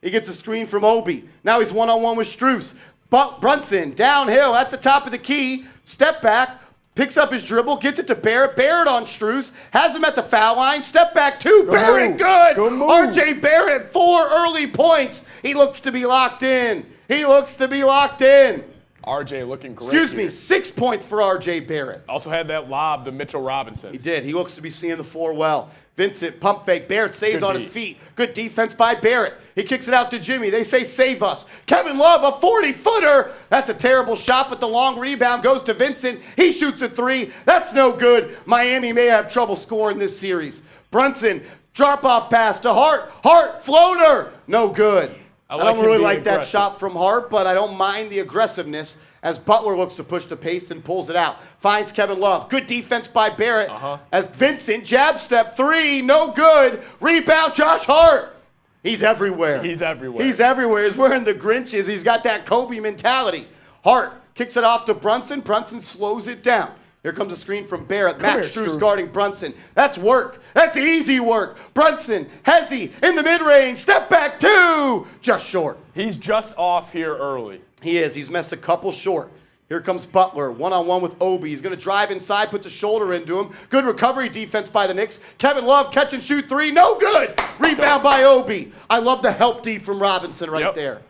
He gets a screen from Obi. Now he's one-on-one with Strus. But Brunson downhill at the top of the key. Step back. Picks up his dribble, gets it to Barrett. Barrett on Strus, has him at the foul line. Step back two. Barrett, move. good. Good move. R.J. Barrett, 4 early points. He looks to be locked in. RJ looking great. Excuse me, here. 6 points for R.J. Barrett. Also had that lob to Mitchell Robinson. He did. He looks to be seeing the floor well. Vincent, pump fake. Barrett stays Good on beat. his feet. Good defense by Barrett. He kicks it out to Jimmy. They say save us. Kevin Love, a 40-footer. That's a terrible shot, but the long rebound goes to Vincent. He shoots a 3. That's no good. Miami may have trouble scoring this series. Brunson, drop-off pass to Hart. Hart, floater. No good. I like don't him really being like that aggressive. shot from Hart, but I don't mind the aggressiveness as Butler looks to push the pace and pulls it out. Finds Kevin Love. Good defense by Barrett. As Vincent, jab step 3, no good. Rebound, Josh Hart. He's everywhere. He's everywhere. He's everywhere. He's wearing the Grinches. He's got that Kobe mentality. Hart kicks it off to Brunson. Brunson slows it down. Here comes a screen from Barrett. Max here, Strus Strus. guarding Brunson. That's work. That's easy work. Brunson, Hezzy in the mid-range. Step back 2. Just short. He's just off here early. He is. He's missed a couple short. Here comes Butler, one-on-one with Obi. He's going to drive inside, put the shoulder into him. Good recovery defense by the Knicks. Kevin Love, catch and shoot 3. No good. Rebound by Obi. I love the help D from Robinson right Yep. there.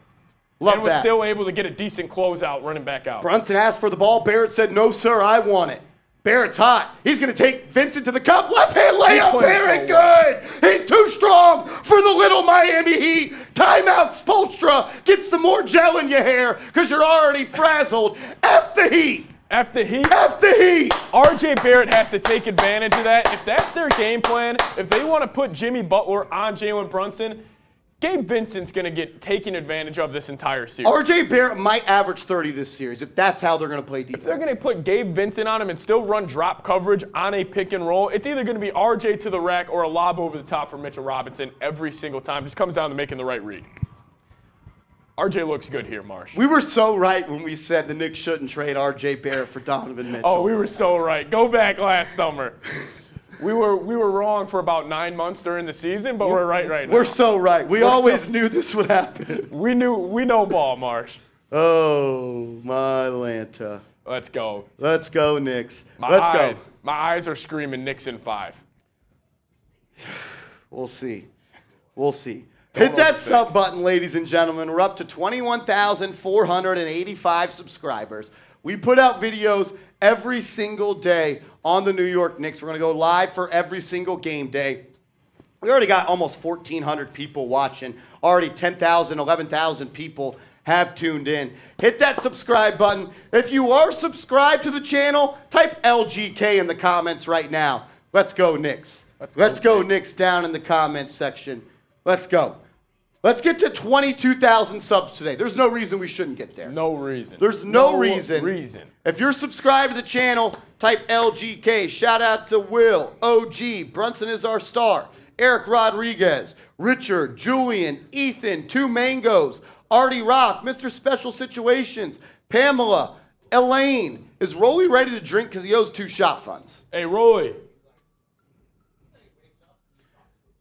Love And was that. still able to get a decent closeout running back out. Brunson asked for the ball. Barrett said, no, sir, I want it. Barrett's hot. He's going to take Vincent to the cup. Left-hand layup. playing Barrett, so well. good. He's too strong for the little Miami Heat. Timeout, Spoelstra. Get some more gel in your hair because you're already frazzled. F the Heat. F the Heat. F the Heat. RJ Barrett has to take advantage of that. If that's their game plan, if they want to put Jimmy Butler on Jalen Brunson, Gabe Vincent's going to get taken advantage of this entire series. R.J. Barrett might average 30 this series if that's how they're going to play defense. They're going to put Gabe Vincent on him and still run drop coverage on a pick and roll. It's either going to be RJ to the rack or a lob over the top for Mitchell Robinson every single time. Just comes down to making the right read. RJ looks good here, Marsh. We were so right when we said the Knicks shouldn't trade R.J. Barrett for Donovan Mitchell. Oh, we were so right. Go back last summer. We were wrong for about 9 months during the season, but we're right now. We're so right. We always knew this would happen. We know ball, Marsh. Oh, my Lanta. Let's go. Let's go, Knicks. My eyes are screaming Knicks in 5. We'll see. Hit that sub button, ladies and gentlemen. We're up to 21,485 subscribers. We put out videos every single day on the New York Knicks. We're going to go live for every single game day. We already got almost 1,400 people watching. Already 10,000, 11,000 people have tuned in. Hit that subscribe button. If you are subscribed to the channel, type LGK in the comments right now. Let's go, Knicks. Let's go, Knicks, down in the comments section. Let's go. Let's get to 22,000 subs today. There's no reason we shouldn't get there. No reason. There's no reason. If you're subscribed to the channel, type LGK. Shout out to Will, OG, Brunson is our star, Eric Rodriguez, Richard, Julian, Ethan, Two Mangoes, Artie Rock, Mr. Special Situations, Pamela, Elaine. Is Rolly ready to drink because he owes 2 shot funds? Hey, Rolly.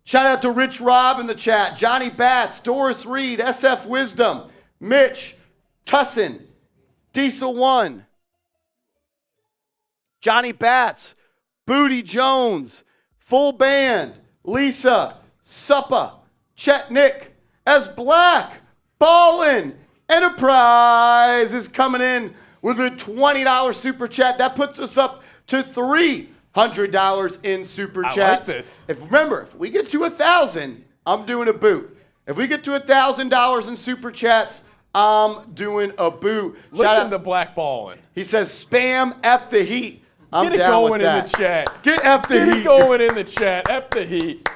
Shout out to Rich Rob in the chat, Johnny Batts, Doris Reed, SF Wisdom, Mitch, Tussin, Diesel One, Johnny Batts, Booty Jones, Full Band, Lisa, Suppa, Chet Nick, As Black, Ballin, Enterprise is coming in with a $20 super chat. That puts us up to $300 in super chats. I like this. Remember, if we get to 1,000, I'm doing a boot. If we get to $1,000 in super chats, I'm doing a boot. Listen to blackballing. He says, spam F the Heat. I'm Get it down going with in that. the chat. Get F the Get Heat. it going in the chat. F the Heat.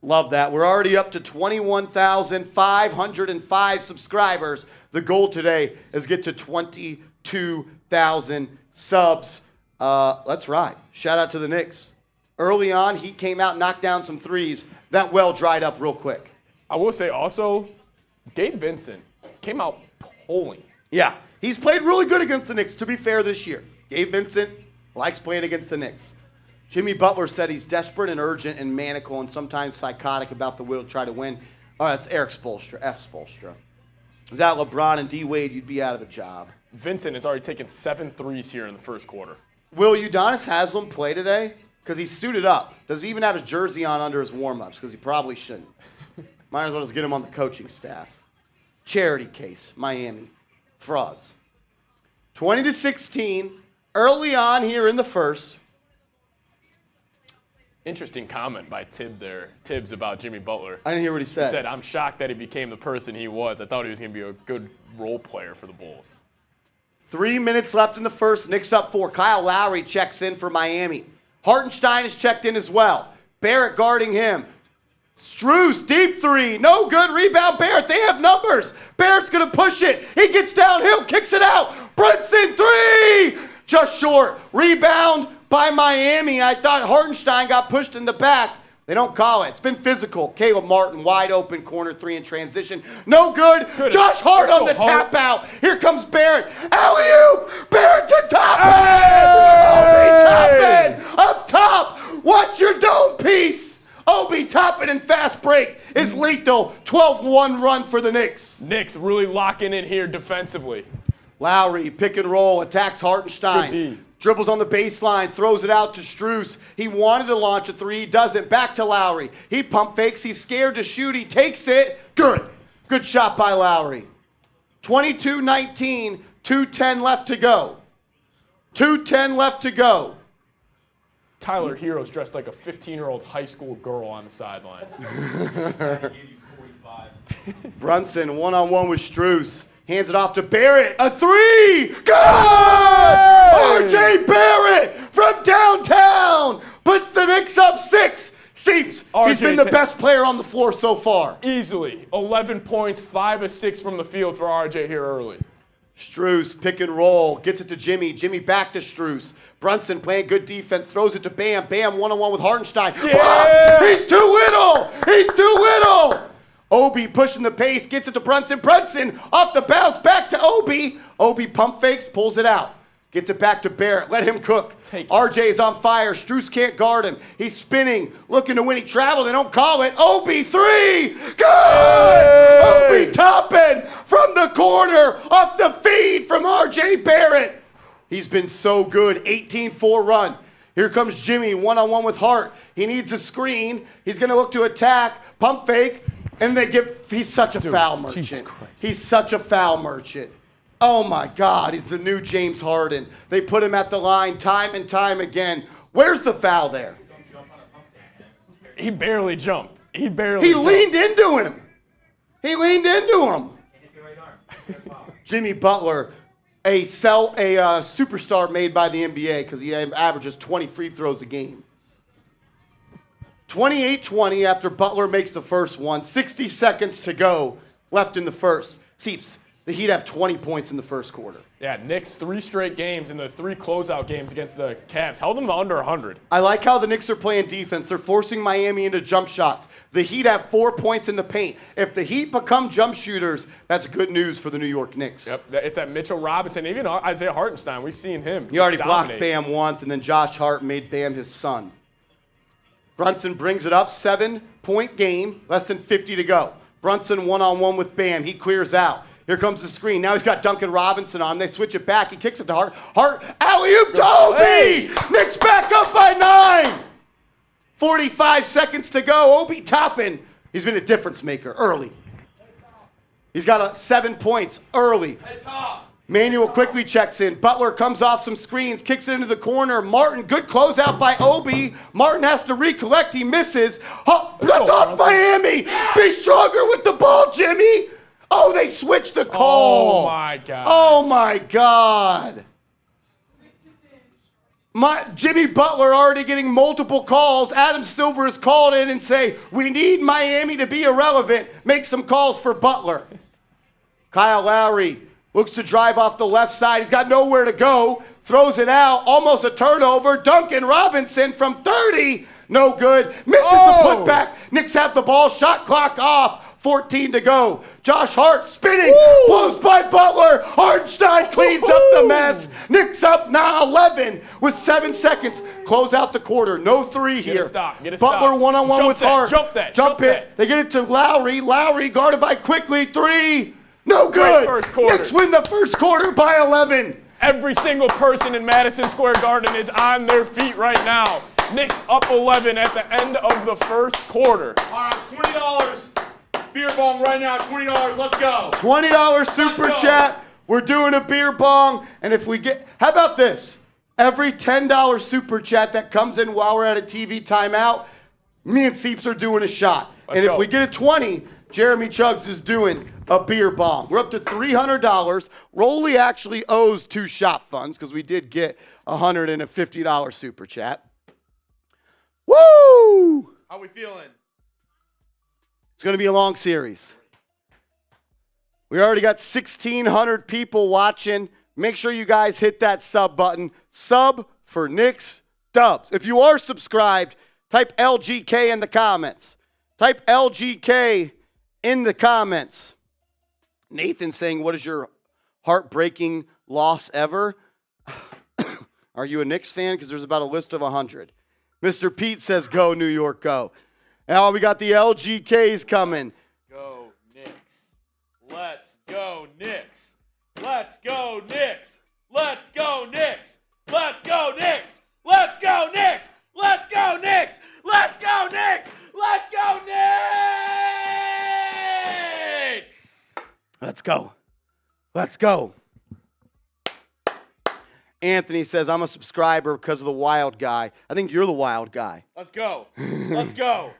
Love that. We're already up to 21,505 subscribers. The goal today is get to 22,000 subs. Let's ride. Shout out to the Knicks. Early on, Heat came out, knocked down some threes. That well dried up real quick. I will say also, Gabe Vincent came out pulling. Yeah, he's played really good against the Knicks, to be fair, this year. Gabe Vincent likes playing against the Knicks. Jimmy Butler said he's desperate and urgent and maniacal and sometimes psychotic about the will to try to win. Oh, that's Eric Spoelstra, F. Spoelstra. Without LeBron and D-Wade, you'd be out of a job. Vincent has already taken 7 threes here in the first quarter. Will Udonis Haslem play today? Because he's suited up. Does he even have his jersey on under his warm-ups? Because he probably shouldn't. Might as well just get him on the coaching staff. Charity case, Miami. Frauds. 20-16, early on here in the first. Interesting comment by Tibbs about Jimmy Butler. I didn't hear what he He said. said, I'm shocked that he became the person he was. I thought he was going to be a good role player for the Bulls. 3 minutes left in the first. Knicks up 4. Kyle Lowry checks in for Miami. Hartenstein is checked in as well. Barrett guarding him. Strus, deep three. No good. Rebound, Barrett. They have numbers. Barrett's going to push it. He gets downhill, kicks it out. Brunson, 3. Just short. Rebound by Miami. I thought Hartenstein got pushed in the back. They don't call it. It's been physical. Caleb Martin, wide open, corner 3 in transition. No good. Josh Hart on the tap out. Here comes Barrett. Alley-oop. Barrett to Toppin. Obi Toppin up top. Watch your dome piece. Obi Toppin in fast break is lethal. 12-1 run for the Knicks. Knicks really locking in here defensively. Lowry, pick and roll, attacks Hartenstein. Good D. Dribbles on the baseline, throws it out to Strus. He wanted to launch a 3, doesn't. Back to Lowry. He pump fakes. He's scared to shoot. He takes it. Good. Good shot by Lowry. 22-19, 2:10 left to go. 2:10 left to go. Tyler Hero's dressed like a 15-year-old high school girl on the sidelines. Brunson, one-on-one with Strus. Hands it off to Barrett. A 3! Good! R.J. Barrett from downtown puts the Knicks up 6. Seems he's been the best player on the floor so far. Easily. 11 points, 5 of 6 from the field for RJ here early. Strus, pick and roll, gets it to Jimmy. Jimmy back to Strus. Brunson playing good defense, throws it to Bam. Bam one-on-one with Hartenstein. Yeah! He's too little! He's too little! Obi pushing the pace, gets it to Brunson. Brunson off the bounce, back to Obi. Obi pump fakes, pulls it out. Gets it back to Barrett. Let him cook. RJ's on fire. Strus can't guard him. He's spinning, looking to win. He traveled. They don't call it. Obi 3. Good! Hey! Obi Toppin from the corner off the feed from RJ Barrett. He's been so good. 18-4 run. Here comes Jimmy, one-on-one with Hart. He needs a screen. He's going to look to attack. Pump fake. And they give, he's such a foul merchant. Jesus Christ. He's such a foul merchant. Oh my God, he's the new James Harden. They put him at the line time and time again. Where's the foul there? He barely jumped. He leaned into him. He leaned into him. Jimmy Butler, a superstar made by the NBA because he averages 20 free throws a game. 28-20 after Butler makes the first one. 60 seconds to go left in the first. Seeps, the Heat have 20 points in the first quarter. Yeah, Knicks 3 straight games in the 3 closeout games against the Cavs. Held them to under 100. I like how the Knicks are playing defense. They're forcing Miami into jump shots. The Heat have 4 points in the paint. If the Heat become jump shooters, that's good news for the New York Knicks. Yep, it's that Mitchell Robinson, even Isaiah Hartenstein. We've seen him. He already dominate. blocked Bam once, and then Josh Hart made Bam his son. Brunson brings it up, 7-point game, less than 50 to go. Brunson one-on-one with Bam. He clears out. Here comes the screen. Now he's got Duncan Robinson on. They switch it back. He kicks it to Hart. Hart, alley-oop to Obi! Hey! Knicks back up by 9. 45 seconds to go. Obi Toppin. He's been a difference maker early. He's got 7 points early. Manuel quickly checks in. Butler comes off some screens, kicks it into the corner. Martin, good closeout by Obi. Martin has to recollect. He misses. Oh, that's off Miami. Be stronger with the ball, Jimmy. Oh, they switched the call. Oh, my God. Oh, my God. Jimmy Butler already getting multiple calls. Adam Silver has called in and say, we need Miami to be irrelevant. Make some calls for Butler. Kyle Lowry looks to drive off the left side. He's got nowhere to go. Throws it out. Almost a turnover. Duncan Robinson from 30. No good. Misses the putback. Knicks have the ball. Shot clock off. 14 to go. Josh Hart spinning. Blows by Butler. Hartenstein cleans up the mess. Knicks up now 11 with 7 seconds. Close out the quarter. No three here. Get a stop. Butler one-on-one with Hart. Jump it. They get it to Lowry. Lowry guarded by Quickly. 3. No good. First quarter. Knicks win the first quarter by 11. Every single person in Madison Square Garden is on their feet right now. Knicks up 11 at the end of the first quarter. All right, $20. Beer bong right now, $20. Let's go. $20 super chat. We're doing a beer bong. And if we get, how about this? Every $10 super chat that comes in while we're at a TV timeout, me and Seeps are doing a shot. Let's go. If we get a 20, Jeremy Chugs is doing a beer bong. We're up to $300. Rolly actually owes 2 shop funds because we did get $150 super chat. Woo! How we feeling? It's going to be a long series. We already got 1,600 people watching. Make sure you guys hit that sub button. Sub for Knicks Dubs. If you are subscribed, type LGK in the comments. Type LGK in the comments. Nathan saying, what is your heartbreaking loss ever? Are you a Knicks fan? Because there's about a list of 100. Mr. Pete says, go, New York, go. Now we got the LGKs coming. Go Knicks. Let's go Knicks. Let's go Knicks. Let's go Knicks. Let's go Knicks. Let's go Knicks. Let's go Knicks. Let's go Knicks. Let's go Knicks. Let's go. Let's go. Anthony says, I'm a subscriber because of the wild guy. I think you're the wild guy. Let's go. Let's go.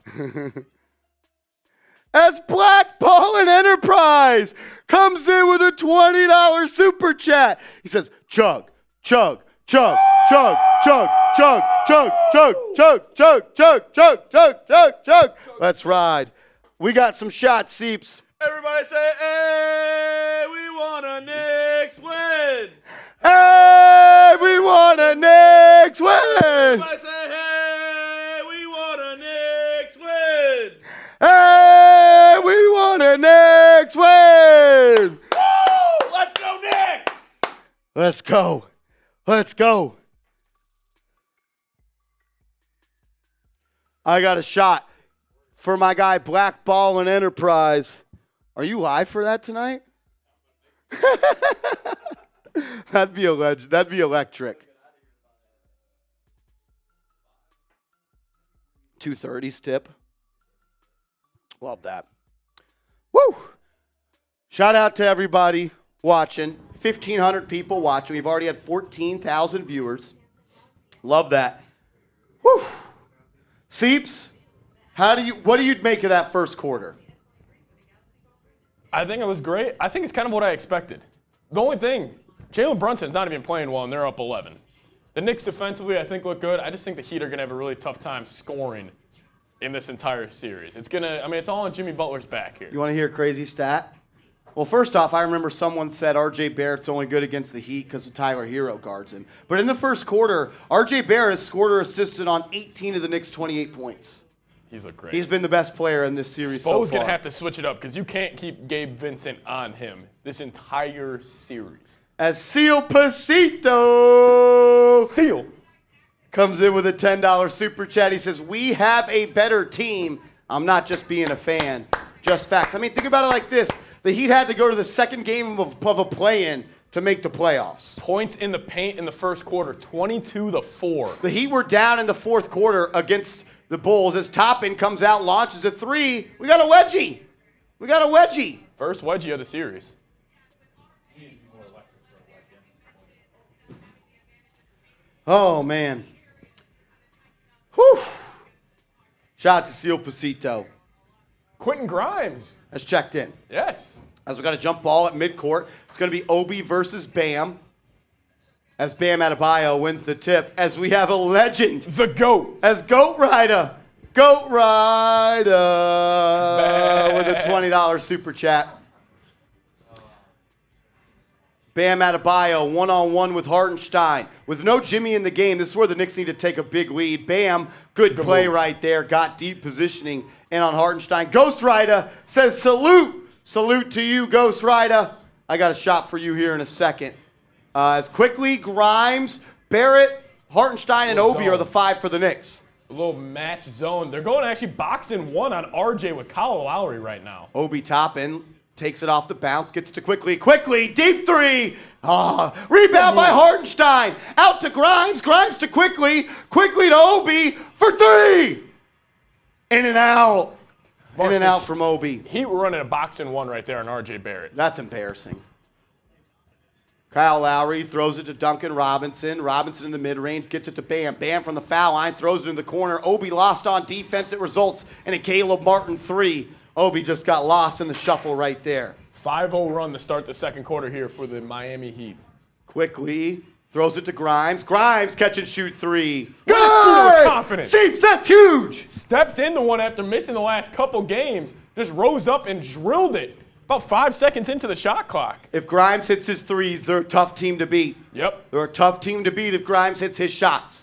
As Black Ball and Enterprise comes in with a $20 super chat. He says, chug, chug, chug, chug, chug, chug, chug, chug, chug, chug, chug, chug, chug, chug, chug. Let's ride. We got some shots, Seeps. Everybody say, hey, we want a Knicks win. Hey, we want a Knicks win. Everybody say, hey, we want a Knicks win. Hey, we want a Knicks win. Woo! Let's go Knicks. Let's go. Let's go. I got a shot for my guy Black Ball and Enterprise. Are you live for that tonight? That'd be electric. 2:30's tip. Love that. Woo! Shout out to everybody watching. 1,500 people watching. We've already had 14,000 viewers. Love that. Woo! Seeps, what do you make of that first quarter? I think it was great. I think it's kind of what I expected. The only thing, Jalen Brunson's not even playing well, and they're up 11. The Knicks defensively, I think, look good. I just think the Heat are going to have a really tough time scoring in this entire series. It's it's all on Jimmy Butler's back here. You want to hear a crazy stat? Well, first off, I remember someone said R.J. Barrett's only good against the Heat because of Tyler Hero guards him. But in the first quarter, R.J. Barrett has scored or assisted on 18 of the Knicks' 28 points. He's looked great. He's been the best player in this series so far. Spo's going to have to switch it up because you can't keep Gabe Vincent on him this entire series. As Seal Pasito comes in with a $10 super chat. He says, we have a better team. I'm not just being a fan, just facts. I mean, think about it like this. The Heat had to go to the second game of a play-in to make the playoffs. Points in the paint in the first quarter, 22-4. The Heat were down in the fourth quarter against the Bulls as Toppin comes out, launches a three. We got a wedgie. First wedgie of the series. Oh, man. Whew. Shout out to Seal Pasito. Quentin Grimes. That's checked in. Yes. As we got a jump ball at midcourt. It's going to be Obi versus Bam. As Bam Adebayo wins the tip. As we have a legend. The GOAT. As Goat Rider. Goat Rider. With a $20 super chat. Bam Adebayo, one-on-one with Hartenstein. With no Jimmy in the game, this is where the Knicks need to take a big lead. Bam, good play move. right there. Got deep positioning in on Hartenstein. Ghost Rider says salute. Salute to you, Ghost Rider. I got a shot for you here in a second. As quickly, Grimes, Barrett, Hartenstein, and Obi are the 5 for the Knicks. A little match zone. They're going actually boxing one on RJ with Kyle Lowry right now. Obi Toppin takes it off the bounce, gets to Quickly, deep 3. Rebound by Hartenstein. Out to Grimes to Quickly to Obi for 3. In and out. In and out from Obi. He running a boxing one right there on RJ Barrett. That's embarrassing. Kyle Lowry throws it to Duncan Robinson. Robinson in the mid-range, gets it to Bam. Bam from the foul line, throws it in the corner. Obi lost on defense. It results in a Caleb Martin 3. Obi just got lost in the shuffle right there. 5-0 run to start the second quarter here for the Miami Heat. Quickly throws it to Grimes. Grimes catch and shoot 3. What a shooter with confidence. Seeps, that's huge. Steps into one after missing the last couple games. Just rose up and drilled it. About 5 seconds into the shot clock. If Grimes hits his threes, they're a tough team to beat. Yep. They're a tough team to beat if Grimes hits his shots.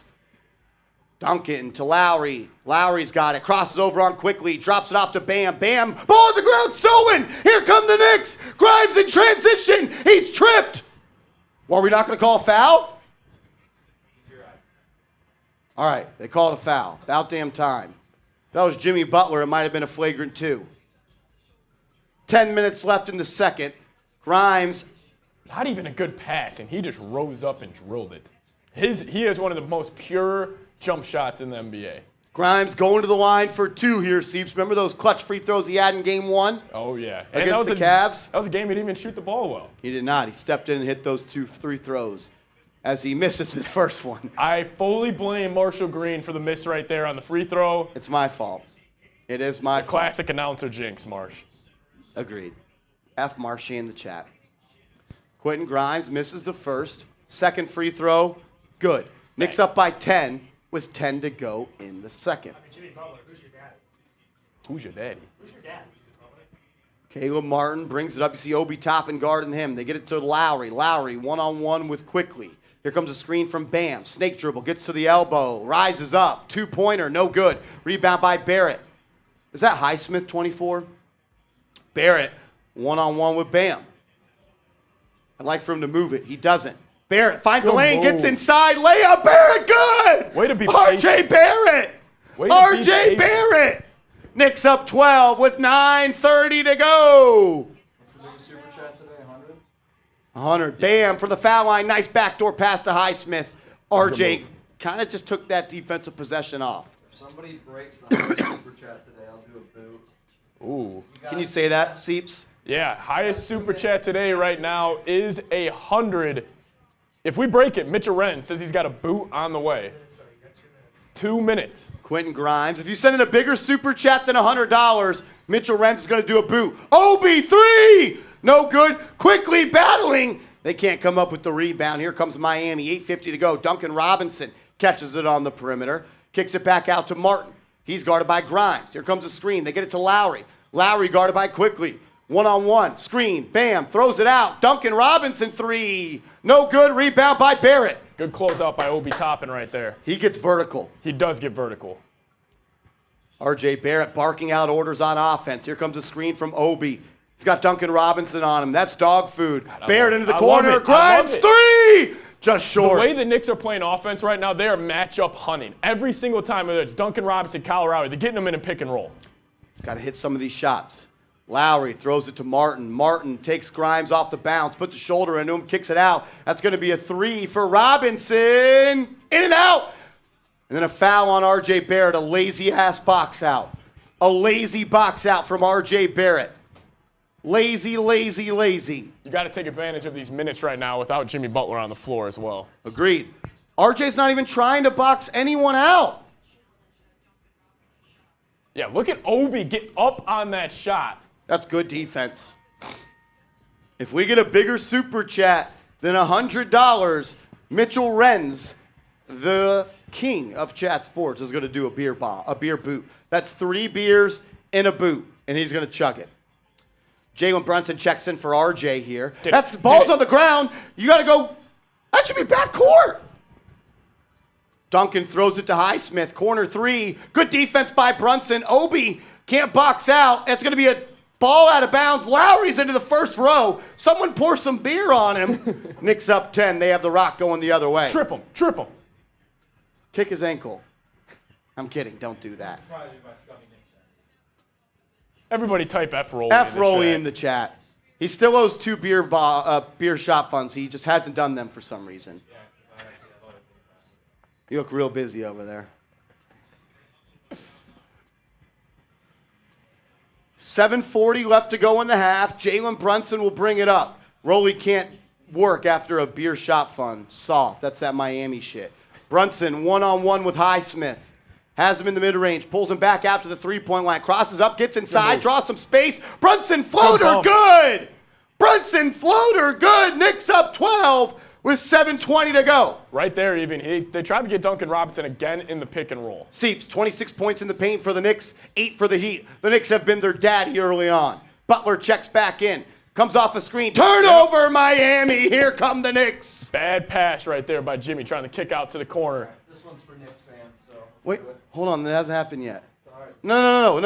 Duncan to Lowry. Lowry's got it. Crosses over on Quickly. Drops it off to Bam. Bam. Ball on the ground. Stolen. Here come the Knicks. Grimes in transition. He's tripped. Well, are we not going to call a foul? All right. They called a foul. About damn time. If that was Jimmy Butler, it might have been a flagrant 2. 10 minutes left in the second. Grimes. Not even a good pass, and he just rose up and drilled it. He is one of the most pure jump shots in the NBA. Grimes going to the line for 2 here, Seeps. Remember those clutch free throws he had in game 1? Oh, yeah. Against the Cavs? That was a game he didn't even shoot the ball well. He did not. He stepped in and hit those 3 throws as he misses his first one. I fully blame Marshall Green for the miss right there on the free throw. It's my fault. It is my fault. Classic announcer jinx, Marsh. Agreed. F. Marshy in the chat. Quentin Grimes misses the first. Second free throw, good. Knicks up by 10 with 10 to go in the second. Jimmy Butler, who's your dad? Who's your daddy? Who's your dad? Caleb Martin brings it up. You see Obi Toppin guarding him. They get it to Lowry. Lowry one-on-one with Quickly. Here comes a screen from Bam. Snake dribble, gets to the elbow, rises up. 2-pointer, no good. Rebound by Barrett. Is that Highsmith 24? Barrett, one-on-one with Bam. I'd like for him to move it. He doesn't. Barrett finds the lane, gets inside, layup. Barrett, good! Way to be RJ patient. Barrett! Way to be RJ patient. Barrett! Knicks up 12 with 9:30 to go. What's the biggest super chat today? 100? 100. Bam from the foul line. Nice backdoor pass to Highsmith. RJ move. kind of just took that defensive possession off. If somebody breaks the highest super chat today, I'll do a boot. Ooh. Can you say that, Seeps? Yeah, highest super chat today right now is 100. If we break it, Mitchell Wren says he's got a boot on the way. 2 minutes. Quentin Grimes. If you send in a bigger super chat than $100, Mitchell Renz is going to do a boot. Obi 3! No good. Quickly battling. They can't come up with the rebound. Here comes Miami. 8:50 to go. Duncan Robinson catches it on the perimeter. Kicks it back out to Martin. He's guarded by Grimes. Here comes a screen. They get it to Lowry. Lowry guarded by Quickly. One-on-one. Screen. Bam. Throws it out. Duncan Robinson 3. No good. Rebound by Barrett. Good closeout by Obi Toppin right there. He gets vertical. He does get vertical. RJ Barrett barking out orders on offense. Here comes a screen from Obi. He's got Duncan Robinson on him. That's dog food. Barrett into the corner. Grimes 3! Just short. The way the Knicks are playing offense right now, they are matchup hunting. Every single time, whether it's Duncan Robinson, Kyle Lowry, they're getting them in a pick and roll. Got to hit some of these shots. Lowry throws it to Martin. Martin takes Grimes off the bounce, puts the shoulder into him, kicks it out. That's going to be a 3 for Robinson. In and out. And then a foul on RJ Barrett, a lazy-ass box out. A lazy box out from RJ Barrett. Lazy, lazy, lazy. You got to take advantage of these minutes right now without Jimmy Butler on the floor as well. Agreed. RJ's not even trying to box anyone out. Yeah, look at Obi get up on that shot. That's good defense. If we get a bigger super chat than $100, Mitchell Renz, the king of chat sports, is going to do a beer boot. That's 3 beers in a boot, and he's going to chug it. Jalen Brunson checks in for RJ here. That's balls on the ground. You got to go. That should be backcourt. Duncan throws it to Highsmith. Corner 3. Good defense by Brunson. Obi can't box out. It's going to be a ball out of bounds. Lowry's into the first row. Someone pour some beer on him. Knicks up 10. They have the rock going the other way. Trip him. Kick his ankle. I'm kidding. Don't do that. Everybody type F Rolly. F Rolly in the chat. He still owes 2 beer shot funds. He just hasn't done them for some reason. You look real busy over there. 7:40 left to go in the half. Jalen Brunson will bring it up. Rolly can't work after a beer shot fund. Soft. That's that Miami shit. Brunson one-on-one with Highsmith. Has him in the mid-range. Pulls him back out to the three-point line. Crosses up. Gets inside. Draws some space. Brunson floater. Good. Brunson floater. Good. Knicks up 12 with 7:20 to go. Right there even. They tried to get Duncan Robinson again in the pick and roll. Seeps, 26 points in the paint for the Knicks, 8 for the Heat. The Knicks have been their daddy early on. Butler checks back in. Comes off a screen. Turnover, Miami. Here come the Knicks. Bad pass right there by Jimmy trying to kick out to the corner. This one's for Knicks fans, so. Wait, hold on. That hasn't happened yet. No.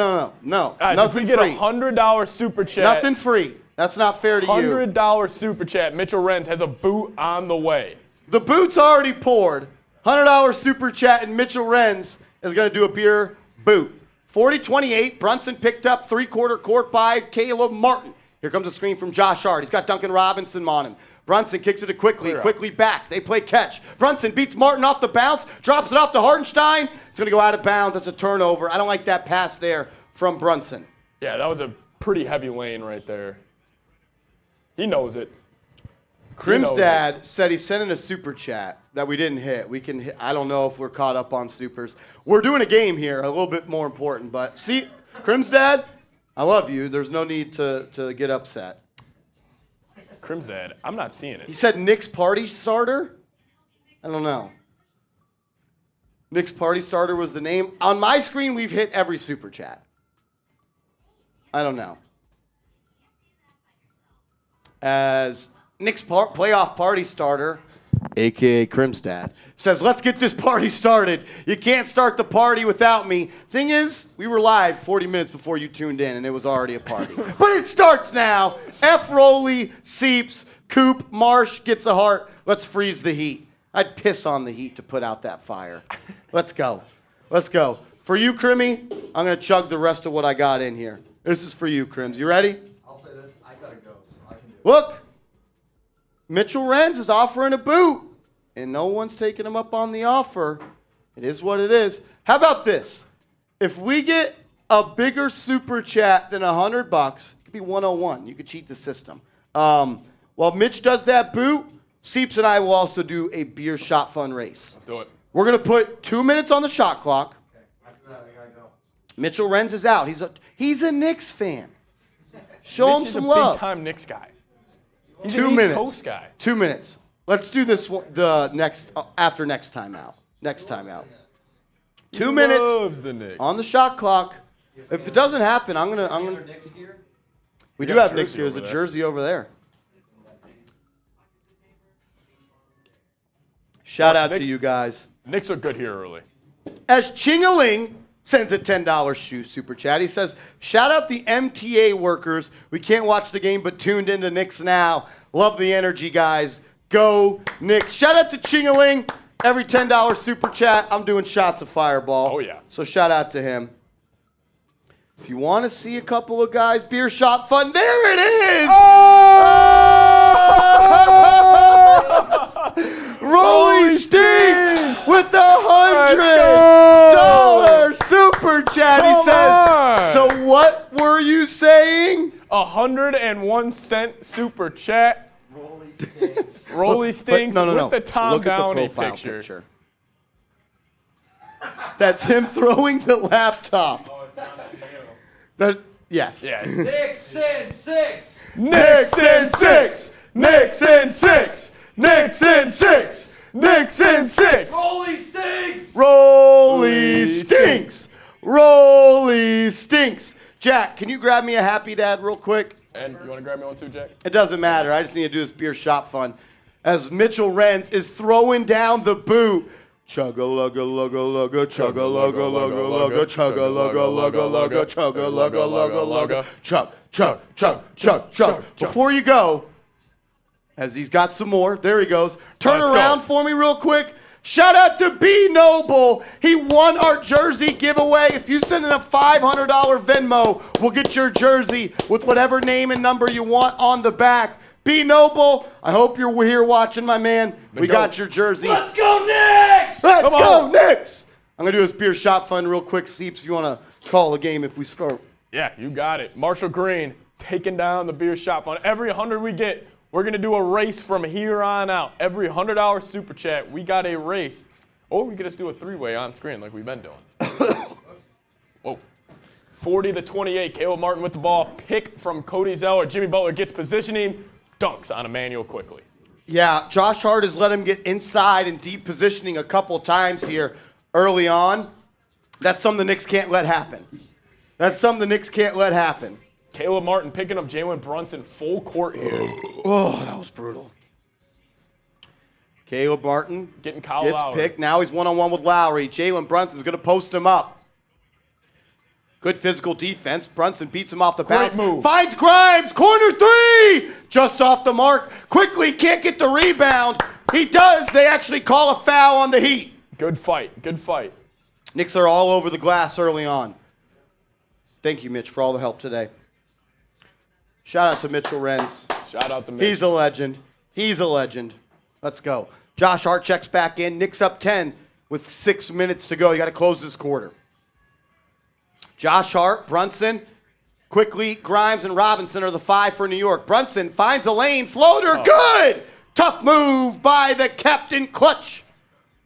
Guys, Nothing if we get free. a $100 super chat. Nothing free. That's not fair to you. $100 super chat. Mitchell Renz has a boot on the way. The boot's already poured. $100 super chat, and Mitchell Renz is going to do a beer boot. 40-28. Brunson picked up 3/4 court by Caleb Martin. Here comes a screen from Josh Hart. He's got Duncan Robinson on him. Brunson kicks it to quickly back. They play catch. Brunson beats Martin off the bounce, drops it off to Hartenstein. It's going to go out of bounds. That's a turnover. I don't like that pass there from Brunson. Yeah, that was a pretty heavy lane right there. He knows it. Crim's dad said he sent in a super chat that we didn't hit. We can hit. I don't know if we're caught up on supers. We're doing a game here, a little bit more important. But see, Crim's dad, I love you. There's no need to get upset. Crim's dad, I'm not seeing it. He said Knicks party starter. I don't know. Knicks party starter was the name. On my screen, we've hit every super chat. I don't know. As Knicks playoff party starter, a.k.a. Crim's dad, says, let's get this party started. You can't start the party without me. Thing is, we were live 40 minutes before you tuned in, and it was already a party. But it starts now. F. Rolly, Seeps, Coop, Marsh gets a heart. Let's freeze the heat. I'd piss on the heat to put out that fire. Let's go. Let's go. For you, Crimmy, I'm going to chug the rest of what I got in here. This is for you, Crims. You ready? I'll say this, I gotta go, so I can do it. Look, Mitchell Renz is offering a boot, and no one's taking him up on the offer. It is what it is. How about this? If we get a bigger super chat than $100, it could be 101. You could cheat the system. While Mitch does that boot, Seeps and I will also do a beer shot fun race. Let's do it. We're going to put 2 minutes on the shot clock. Okay, after that, I gotta go. Mitchell Renz is out. He's a Knicks fan. Show him some love. He's a big-time Knicks guy. He's 2 an minutes. East Coast guy. 2 minutes. Let's do this after next time out. Next time out. 2 minutes Loves the Knicks. on the shot clock. If it doesn't happen, I'm gonna. Other Knicks here? We got do have a Knicks jersey here. There's a over there. jersey over there. Shout out to Knicks- you guys. Knicks are good here early. As Chingaling sends a $10 shoe super chat, he says, shout out the MTA workers. We can't watch the game, but tuned into Knicks now. Love the energy, guys. Go Knicks. Shout out to Chingaling. Every $10 super chat, I'm doing shots of Fireball. Oh, yeah. So shout out to him. If you want to see a couple of guys beer shot fun, there it is! Rolly Stinks with the $100 super chat. He says, so what were are you saying? 101 cent super chat. Rolly stinks. Rolly Stinks No. with the Tom Look Downey at the profile picture. That's him throwing the laptop. Oh, it's not you. Yes. Yeah. Knicks in 6. Knicks in 6. Knicks in 6. Knicks in 6. Knicks in 6. Rolly stinks. Rolly stinks. Rolly stinks. Jack, can you grab me a happy dad real quick? And you want to grab me one too, Jack? It doesn't matter. I just need to do this beer shot fun. As Mitchell Renz is throwing down the boot. Chug-a-lugga-lugga-lugga, chug-a-lugga-lugga-lugga, chug-a-lugga-lugga-lugga, chug-a-lugga-lugga-lugga, chug, chug, chug, chug, chug. Before you go, as he's got some more, there he goes. Turn Let's around go. for me real quick. Shout out to B Noble. He won our jersey giveaway. If you send in a $500 Venmo, we'll get your jersey with whatever name and number you want on the back. B Noble, I hope you're here watching, my man. We got your jersey. Let's go Knicks. Let's Come go, on. Knicks! I'm going to do this beer shot fun real quick. Seeps, if you want to call the game if we start. Yeah, you got it. Marshall Green taking down the beer shot fund. Every 100 we get, we're going to do a race from here on out. Every $100 super chat, we got a race. Or we could just do a three-way on screen like we've been doing. Whoa. 40-28, Caleb Martin with the ball. Pick from Cody Zeller. Jimmy Butler gets positioning, dunks on Emmanuel quickly. Yeah, Josh Hart has let him get inside and deep positioning a couple times here early on. That's something the Knicks can't let happen. That's something the Knicks can't let happen. Caleb Martin picking up Jalen Brunson full court here. Oh, that was brutal. Caleb Martin Getting Kyle gets Lowry. picked. Now he's one-on-one with Lowry. Jalen Brunson's going to post him up. Good physical defense. Brunson beats him off the Great bounce. move. Finds Grimes. Corner three. Just off the mark. Quickly can't get the rebound. He does. They actually call a foul on the Heat. Good fight. Good fight. Knicks are all over the glass early on. Thank you, Mitch, for all the help today. Shout out to Mitchell Renz. Shout out to Mitch. He's a legend. He's a legend. Let's go. Josh Hart checks back in. Knicks up 10 with 6 minutes to go. You got to close this quarter. Josh Hart, Brunson, quickly, Grimes and Robinson are the 5 for New York. Brunson finds a lane, floater, good! Tough move by the captain, Clutch.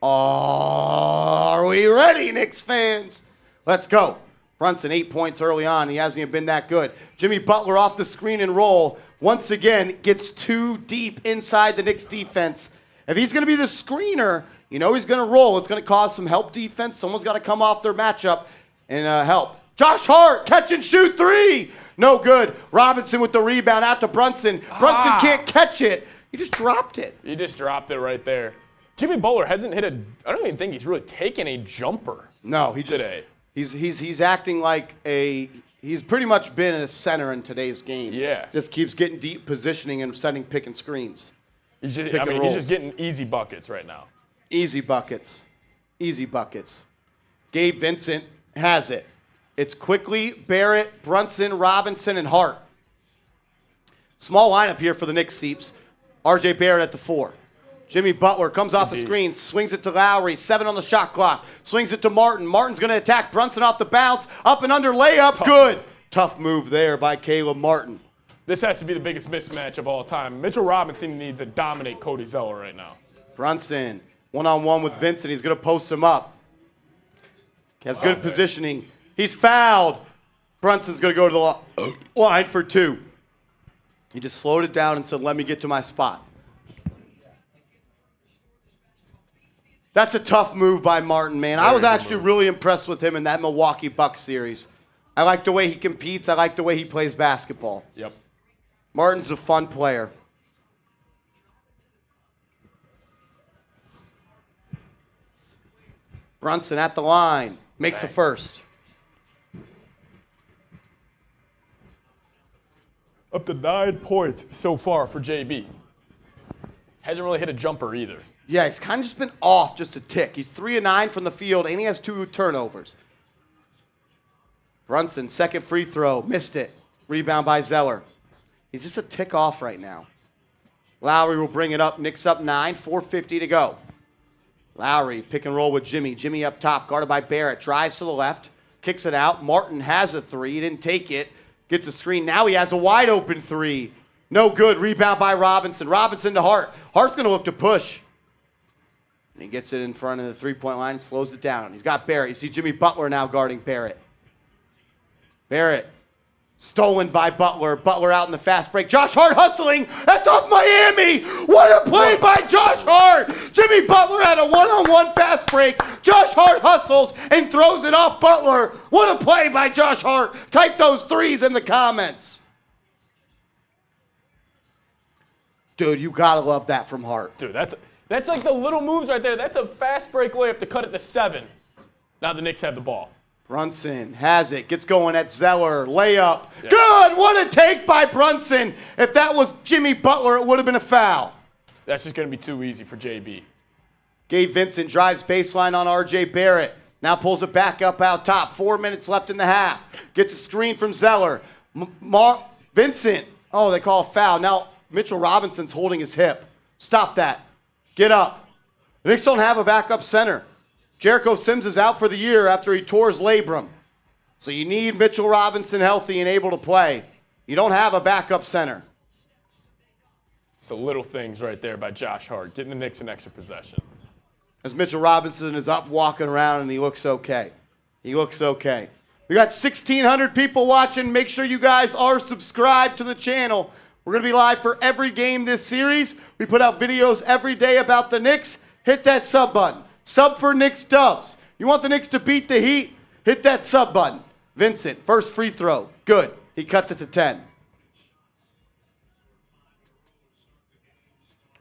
Are we ready, Knicks fans? Let's go. Brunson, 8 points early on. He hasn't even been that good. Jimmy Butler off the screen and roll. Once again, gets too deep inside the Knicks defense. If he's going to be the screener, you know he's going to roll. It's going to cause some help defense. Someone's got to come off their matchup and help. Josh Hart, catch and shoot 3. No good. Robinson with the rebound out to Brunson. Brunson can't catch it. He just dropped it. He just dropped it right there. Jimmy Butler hasn't hit I don't even think he's really taken a jumper. No, he just today. He's acting like he's pretty much been a center in today's game. Yeah. Just keeps getting deep positioning and setting pick and screens. He's just, Pick and he's rolls. just getting easy buckets right now. Easy buckets. Easy buckets. Gabe Vincent has it. It's quickly Barrett, Brunson, Robinson, and Hart. Small lineup here for the Knicks, Seeps. RJ Barrett at the 4. Jimmy Butler comes off the screen, swings it to Lowry, 7 on the shot clock, swings it to Martin. Martin's going to attack Brunson off the bounce, up and under layup, good. Tough move there by Caleb Martin. This has to be the biggest mismatch of all time. Mitchell Robinson needs to dominate Cody Zeller right now. Brunson, one-on-one with Vincent. He's going to post him up. Has good positioning. He's fouled. Brunson's going to go to the line for 2. He just slowed it down and said, let me get to my spot. That's a tough move by Martin, man. I was actually really impressed with him in that Milwaukee Bucks series. I like the way he competes. I like the way he plays basketball. Yep. Martin's a fun player. Brunson at the line. Makes the first. Up to 9 points so far for JB. Hasn't really hit a jumper either. Yeah, he's kind of just been off just a tick. He's 3 of 9 from the field, and he has 2 turnovers. Brunson, second free throw, missed it. Rebound by Zeller. He's just a tick off right now. Lowry will bring it up. Knicks up 9, 4:50 to go. Lowry, pick and roll with Jimmy. Jimmy up top, guarded by Barrett. Drives to the left, kicks it out. Martin has a 3. He didn't take it. Gets a screen. Now he has a wide open three. No good. Rebound by Robinson. Robinson to Hart. Hart's going to look to push. And he gets it in front of the three-point line and slows it down. He's got Barrett. You see Jimmy Butler now guarding Barrett. Barrett. Stolen by Butler. Butler out in the fast break. Josh Hart hustling. That's off Miami. What a play by Josh Hart. Jimmy Butler had a one-on-one fast break. Josh Hart hustles and throws it off Butler. What a play by Josh Hart. Type those threes in the comments. Dude, you got to love that from Hart. Dude, that's like the little moves right there. That's a fast break layup to cut it to 7. Now the Knicks have the ball. Brunson has it, gets going at Zeller, layup. Yeah. Good, what a take by Brunson. If that was Jimmy Butler, it would have been a foul. That's just going to be too easy for JB. Gabe Vincent drives baseline on RJ Barrett. Now pulls it back up out top. 4 minutes left in the half. Gets a screen from Zeller. Vincent, oh, they call a foul. Now Mitchell Robinson's holding his hip. Stop that. Get up. The Knicks don't have a backup center. Jericho Sims is out for the year after he tore his labrum. So you need Mitchell Robinson healthy and able to play. You don't have a backup center. It's the little things right there by Josh Hart, getting the Knicks an extra possession. As Mitchell Robinson is up walking around and he looks okay. He looks okay. We got 1,600 people watching. Make sure you guys are subscribed to the channel. We're going to be live for every game this series. We put out videos every day about the Knicks. Hit that sub button. Sub for Knicks Dubs. You want the Knicks to beat the Heat? Hit that sub button. Vincent, first free throw. Good. He cuts it to 10.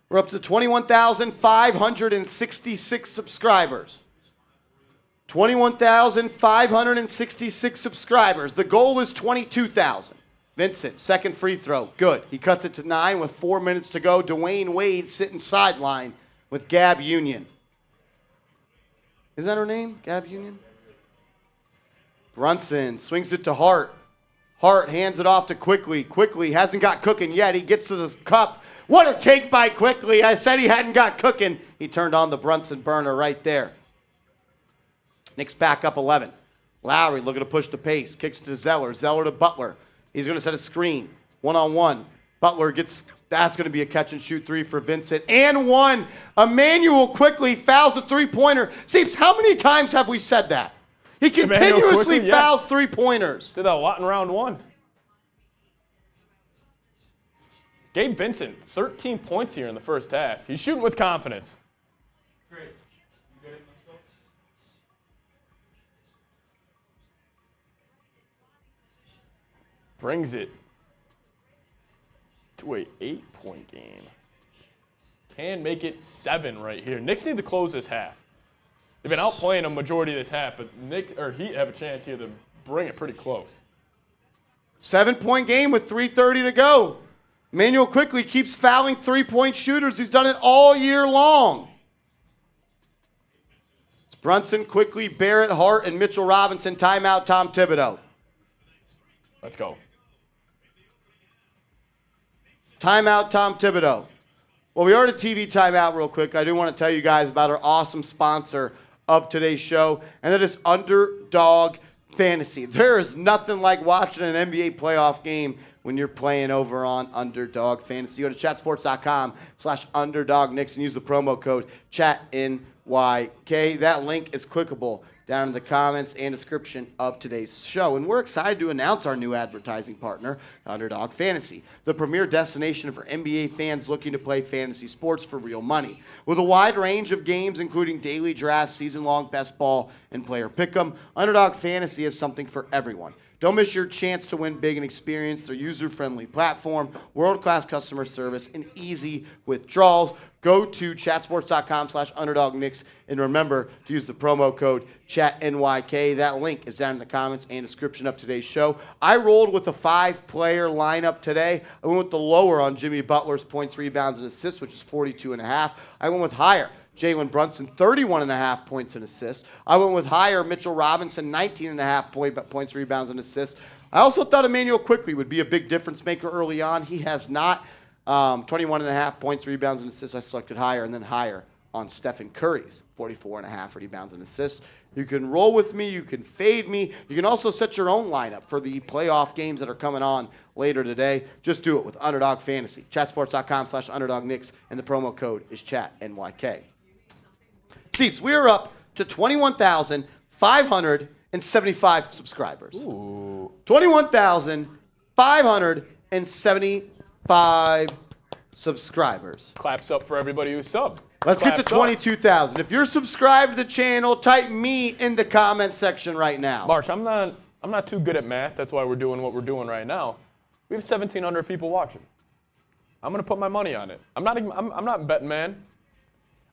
We're up to 21,566 subscribers. 21,566 subscribers. The goal is 22,000. Vincent, second free throw. Good. He cuts it to 9 with 4 minutes to go. Dwayne Wade sitting sideline with Gab Union. Is that her name? Gab Union? Brunson swings it to Hart. Hart hands it off to Quickly. Quickly hasn't got cooking yet. He gets to the cup. What a take by Quickly. I said he hadn't got cooking. He turned on the Brunson burner right there. Knicks back up 11. Lowry looking to push the pace. Kicks to Zeller. Zeller to Butler. He's going to set a screen. One-on-one. Butler gets... That's going to be a catch-and-shoot three for Vincent. And one. Emmanuel Quickly fouls the three-pointer. Seems, how many times have we said that? He continuously fouls three-pointers. Did that a lot in round 1. Gabe Vincent, 13 points here in the first half. He's shooting with confidence. Chris, you good at this go? Brings it to a 8-point game. Can make it 7 right here. Knicks need to close this half. They've been outplaying a majority of this half, but Heat have a chance here to bring it pretty close. 7-point game with 3:30 to go. Emmanuel Quickly keeps fouling three-point shooters. He's done it all year long. It's Brunson, Quickly, Barrett, Hart, and Mitchell Robinson. Timeout, Tom Thibodeau. Let's go. Timeout, Tom Thibodeau. Well, we are at a TV timeout real quick. I do want to tell you guys about our awesome sponsor of today's show, and that is Underdog Fantasy. There is nothing like watching an NBA playoff game when you're playing over on Underdog Fantasy. Go to chatsports.com/UnderdogKnicks and use the promo code ChatNYK. That link is clickable down in the comments and description of today's show. And we're excited to announce our new advertising partner, Underdog Fantasy, the premier destination for NBA fans looking to play fantasy sports for real money. With a wide range of games, including daily drafts, season-long best ball, and player pick'em, Underdog Fantasy is something for everyone. Don't miss your chance to win big and experience their user-friendly platform, world-class customer service, and easy withdrawals. Go to chatsports.com/UnderdogKnicks and remember to use the promo code ChatNYK. That link is down in the comments and description of today's show. I rolled with a 5-player lineup today. I went with the lower on Jimmy Butler's points, rebounds, and assists, which is 42.5. I went with higher. Jalen Brunson, 31.5 points and assists. I went with higher Mitchell Robinson, 19.5 points, rebounds, and assists. I also thought Emmanuel Quickly would be a big difference maker early on. He has not. 21.5 points, rebounds, and assists. I selected higher, and then higher on Stephen Curry's 44.5 rebounds and assists. You can roll with me. You can fade me. You can also set your own lineup for the playoff games that are coming on later today. Just do it with Underdog Fantasy. Chatsports.com/UnderdogKnicks, and the promo code is ChatNYK. Seeps, we are up to 21,575 subscribers. Ooh. 21,575 subscribers. Claps up for everybody who subbed. Let's get to Claps up. 22,000. If you're subscribed to the channel, type me in the comment section right now. March, I'm not too good at math. That's why we're doing what we're doing right now. We have 1,700 people watching. I'm gonna put my money on it. I'm not a betting man.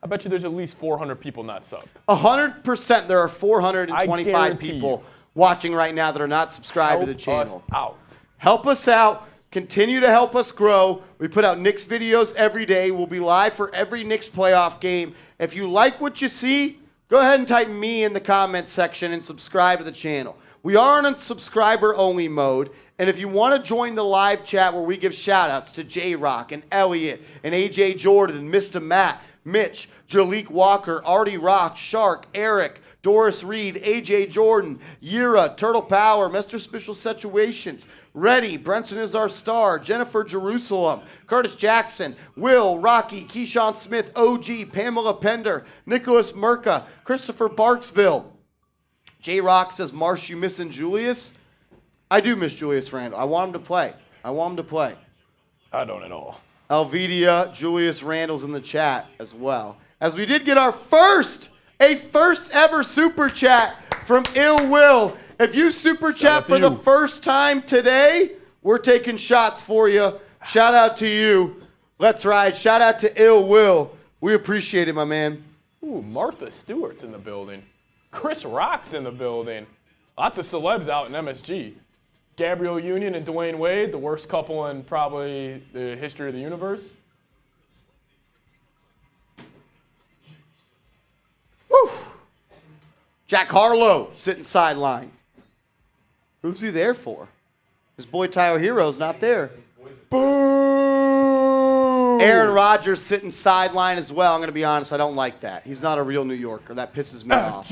I bet you there's at least 400 people not subbed. 100%. There are 425 guarantee people watching right now that are not subscribed to the channel. Help us out. Help us out. Continue to help us grow. We put out Knicks videos every day. We'll be live for every Knicks playoff game. If you like what you see, go ahead and type me in the comments section and subscribe to the channel. We are in subscriber-only mode, and if you want to join the live chat where we give shout-outs to J-Rock and Elliot and AJ Jordan and Mr. Matt, Mitch, Jalik Walker, Artie Rock, Shark, Eric, Doris Reed, AJ Jordan, Yira, Turtle Power, Mr. Special Situations, Reddy, Brenton is our star, Jennifer Jerusalem, Curtis Jackson, Will, Rocky, Keyshawn Smith, OG, Pamela Pender, Nicholas Merca, Christopher Barksville. J-Rock says, Marsh, you missing Julius? I do miss Julius Randle. I want him to play. I don't at all. Elvidia, Julius Randle's in the chat as well. As we did get our first ever super chat from Ill Will. If you super chat for the first time today, we're taking shots for you. Shout out to you. Let's ride. Shout out to Ill Will. We appreciate it, my man. Ooh, Martha Stewart's in the building. Chris Rock's in the building. Lots of celebs out in MSG. Gabrielle Union and Dwayne Wade, the worst couple in probably the history of the universe. Woo. Jack Harlow sitting sideline. Who's he there for? His boy Tyler Hero's not there. Boo! Aaron Rodgers sitting sideline as well. I'm going to be honest, I don't like that. He's not a real New Yorker. That pisses me off.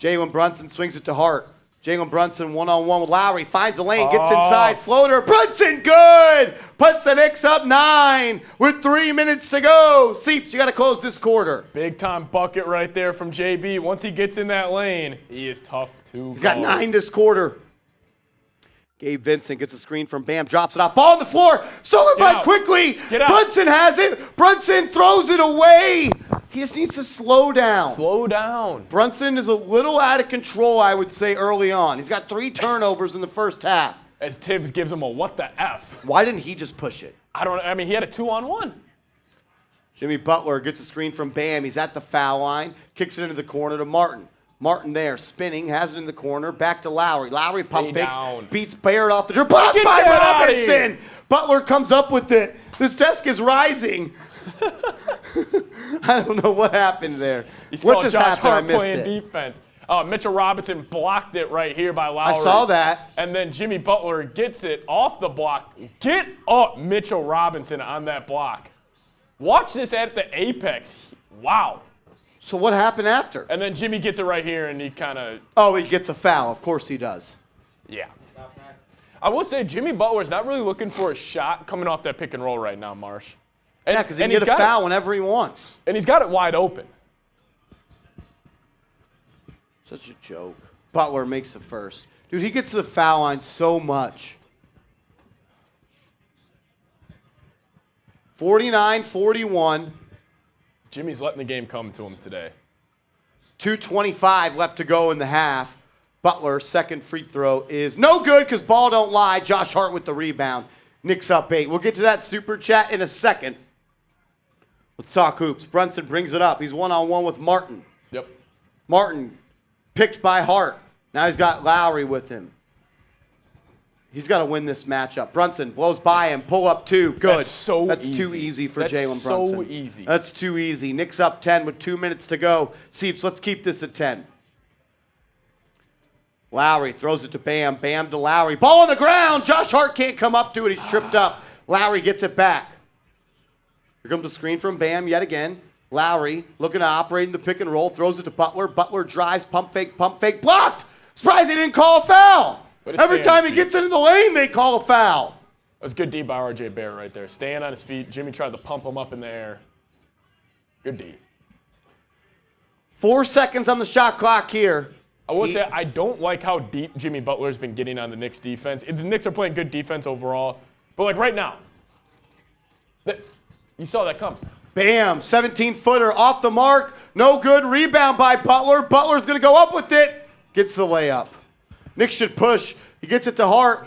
Jalen Brunson swings it to Hart. Jalen Brunson one-on-one with Lowry. Finds the lane, gets inside, floater. Brunson, good! Puts the Knicks up 9 with 3 minutes to go. Seeps, you got to close this quarter. Big-time bucket right there from JB. Once he gets in that lane, he is tough to He's got 9 this quarter. Gabe Vincent gets a screen from Bam, drops it off. Ball on the floor, stolen by Quickly. Get out. Brunson has it. Brunson throws it away. He just needs to slow down. Slow down. Brunson is a little out of control, I would say, early on. He's got 3 turnovers in the first half. As Tibbs gives him a what the F. Why didn't he just push it? I mean, he had a 2-on-1. Jimmy Butler gets a screen from Bam. He's at the foul line. Kicks it into the corner to Martin. Martin there, spinning, has it in the corner. Back to Lowry. Lowry pump fakes, beats Baird off the dribble. Blocked by Robinson. Butler comes up with it. This desk is rising. I don't know what happened there. What just happened? I missed it. Defense. Mitchell Robinson blocked it right here by Lowry. I saw that. And then Jimmy Butler gets it off the block. Get up, Mitchell Robinson, on that block. Watch this at the apex. Wow. So what happened after? And then Jimmy gets it right here, and he kind of... Oh, he gets a foul. Of course he does. Yeah. I will say Jimmy Butler's not really looking for a shot coming off that pick and roll right now, Marsh. And, yeah, because he can get a foul whenever he wants. And he's got it wide open. Such a joke. Butler makes the first. Dude, he gets to the foul line so much. 49-41. Jimmy's letting the game come to him today. 2:25 left to go in the half. Butler, second free throw is no good because ball don't lie. Josh Hart with the rebound. Knicks up 8. We'll get to that super chat in a second. Let's talk hoops. Brunson brings it up. He's one-on-one with Martin. Yep. Martin picked by Hart. Now he's got Lowry with him. He's got to win this matchup. Brunson blows by him. Pull up 2. Good. That's too easy for Jalen Brunson. So easy. That's too easy. Knicks up 10 with 2 minutes to go. Seeps, let's keep this at 10. Lowry throws it to Bam. Bam to Lowry. Ball on the ground. Josh Hart can't come up to it. He's tripped up. Lowry gets it back. Here comes the screen from Bam yet again. Lowry looking to operate in the pick and roll, throws it to Butler. Butler drives, pump fake, blocked. Surprised they didn't call a foul. Every time he gets into the lane, they call a foul. That was good D by R.J. Barrett right there. Staying on his feet. Jimmy tried to pump him up in the air. Good D. 4 seconds on the shot clock here. I will say, I don't like how deep Jimmy Butler's been getting on the Knicks defense. The Knicks are playing good defense overall. But, like, right now, you saw that come. Bam, 17-footer off the mark. No good. Rebound by Butler. Butler's going to go up with it. Gets the layup. Knicks should push. He gets it to Hart.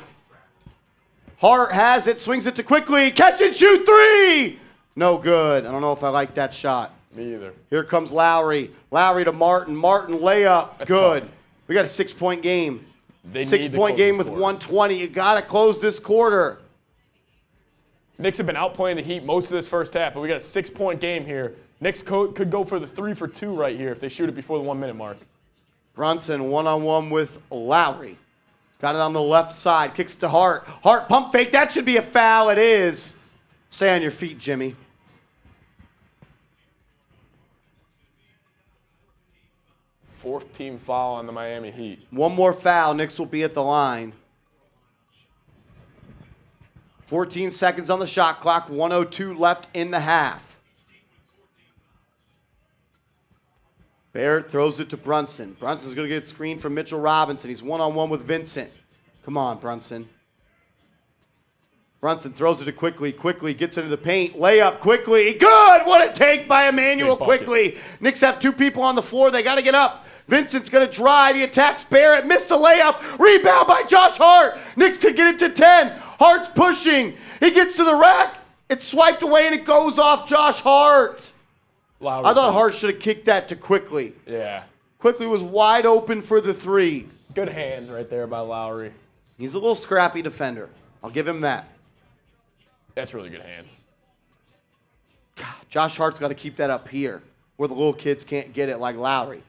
Hart has it, swings it to Quickly. Catch and shoot three. No good. I don't know if I like that shot. Me either. Here comes Lowry. Lowry to Martin. Martin layup. That's good. tough. We got a 6-point game. They need to 6-point close game this with quarter. 120. You got to close this quarter. Knicks have been outplaying the Heat most of this first half, but we got a 6-point game here. Knicks could go for the 3 for 2 right here if they shoot it before the 1-minute mark. Brunson one-on-one with Lowry. Got it on the left side. Kicks to Hart. Hart pump fake. That should be a foul. It is. Stay on your feet, Jimmy. Fourth team foul on the Miami Heat. One more foul. Knicks will be at the line. 14 seconds on the shot clock. 1:02 left in the half. Barrett throws it to Brunson. Brunson's going to get a screen from Mitchell Robinson. He's one-on-one with Vincent. Come on, Brunson. Brunson throws it to Quickly. Quickly gets into the paint. Layup, Quickly. Good! What a take by Emmanuel Quickly. Knicks have 2 people on the floor. They got to get up. Vincent's going to drive. He attacks Barrett. Missed the layup. Rebound by Josh Hart. Knicks can get it to 10. Hart's pushing. He gets to the rack. It's swiped away, and it goes off Josh Hart. Lowry. I thought Hart should have kicked that to Quickly. Yeah. Quickly was wide open for the 3. Good hands right there by Lowry. He's a little scrappy defender. I'll give him that. That's really good hands. God, Josh Hart's got to keep that up here where the little kids can't get it like Lowry.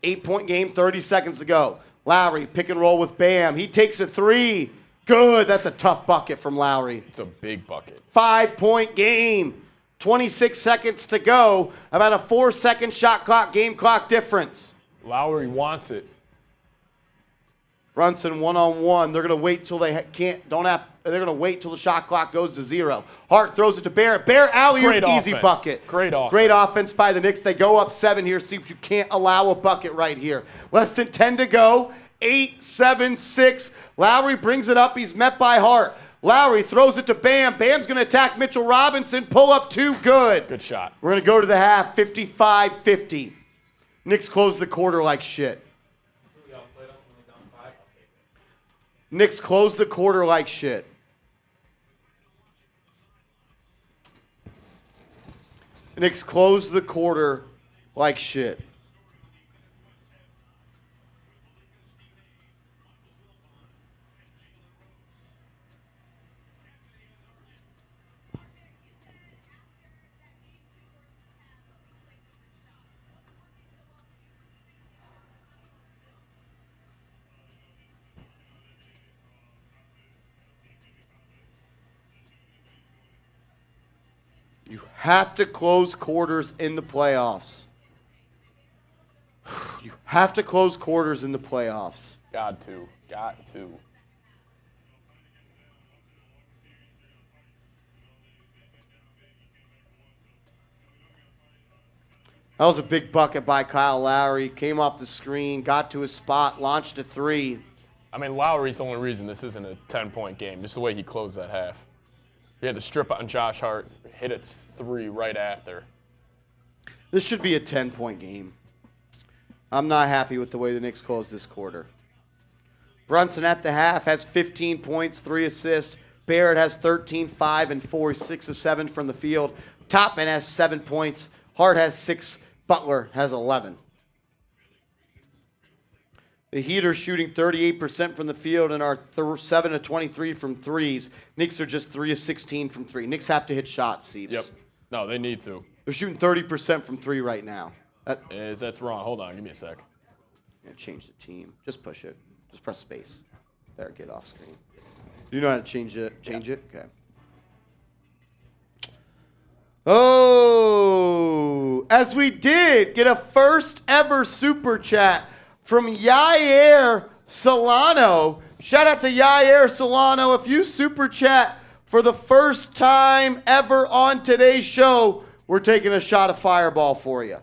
8-point game, 30 seconds to go. Lowry, pick and roll with Bam. He takes a 3. Good. That's a tough bucket from Lowry. It's a big bucket. 5-point game. 26 seconds to go. About a 4-second shot clock, game clock difference. Lowry wants it. Brunson one-on-one. They're going to wait till they can't. They're going to wait till the shot clock goes to 0. Hart throws it to Barrett. Barrett alley-oop, easy offense. bucket. Great offense. Great offense by the Knicks. They go up 7 here. Seems you can't allow a bucket right here. Less than 10 to go. 8, 7, 6. Lowry brings it up. He's met by Hart. Lowry throws it to Bam. Bam's going to attack Mitchell Robinson. Pull up 2. Good. Good shot. We're going to go to the half. 55-50. Knicks close the quarter like shit. Knicks close the quarter like shit. Knicks close the quarter like shit. You have to close quarters in the playoffs. You have to close quarters in the playoffs. Got to. That was a big bucket by Kyle Lowry. Came off the screen, got to his spot, launched a 3. I mean, Lowry's the only reason this isn't a 10-point game, just the way he closed that half. He had the strip on Josh Hart, hit it 3 right after. This should be a 10-point game. I'm not happy with the way the Knicks closed this quarter. Brunson at the half has 15 points, 3 assists. Barrett has 13, 5, and 4, 6 of 7 from the field. Topman has 7 points. Hart has 6. Butler has 11. The Heat are shooting 38% from the field and are 7 of 23 from threes. Knicks are just 3 of 16 from 3. Knicks have to hit shots, Seeps. Yep. No, they need to. They're shooting 30% from 3 right now. That's wrong. Hold on. Give me a sec. Change the team. Just push it. Just press space. There, get off screen. Do you know how to change it? Change it? Okay. Oh, as we did get a first ever super chat from Yair Solano. Shout out to Yair Solano. If you super chat for the first time ever on today's show, we're taking a shot of Fireball for you.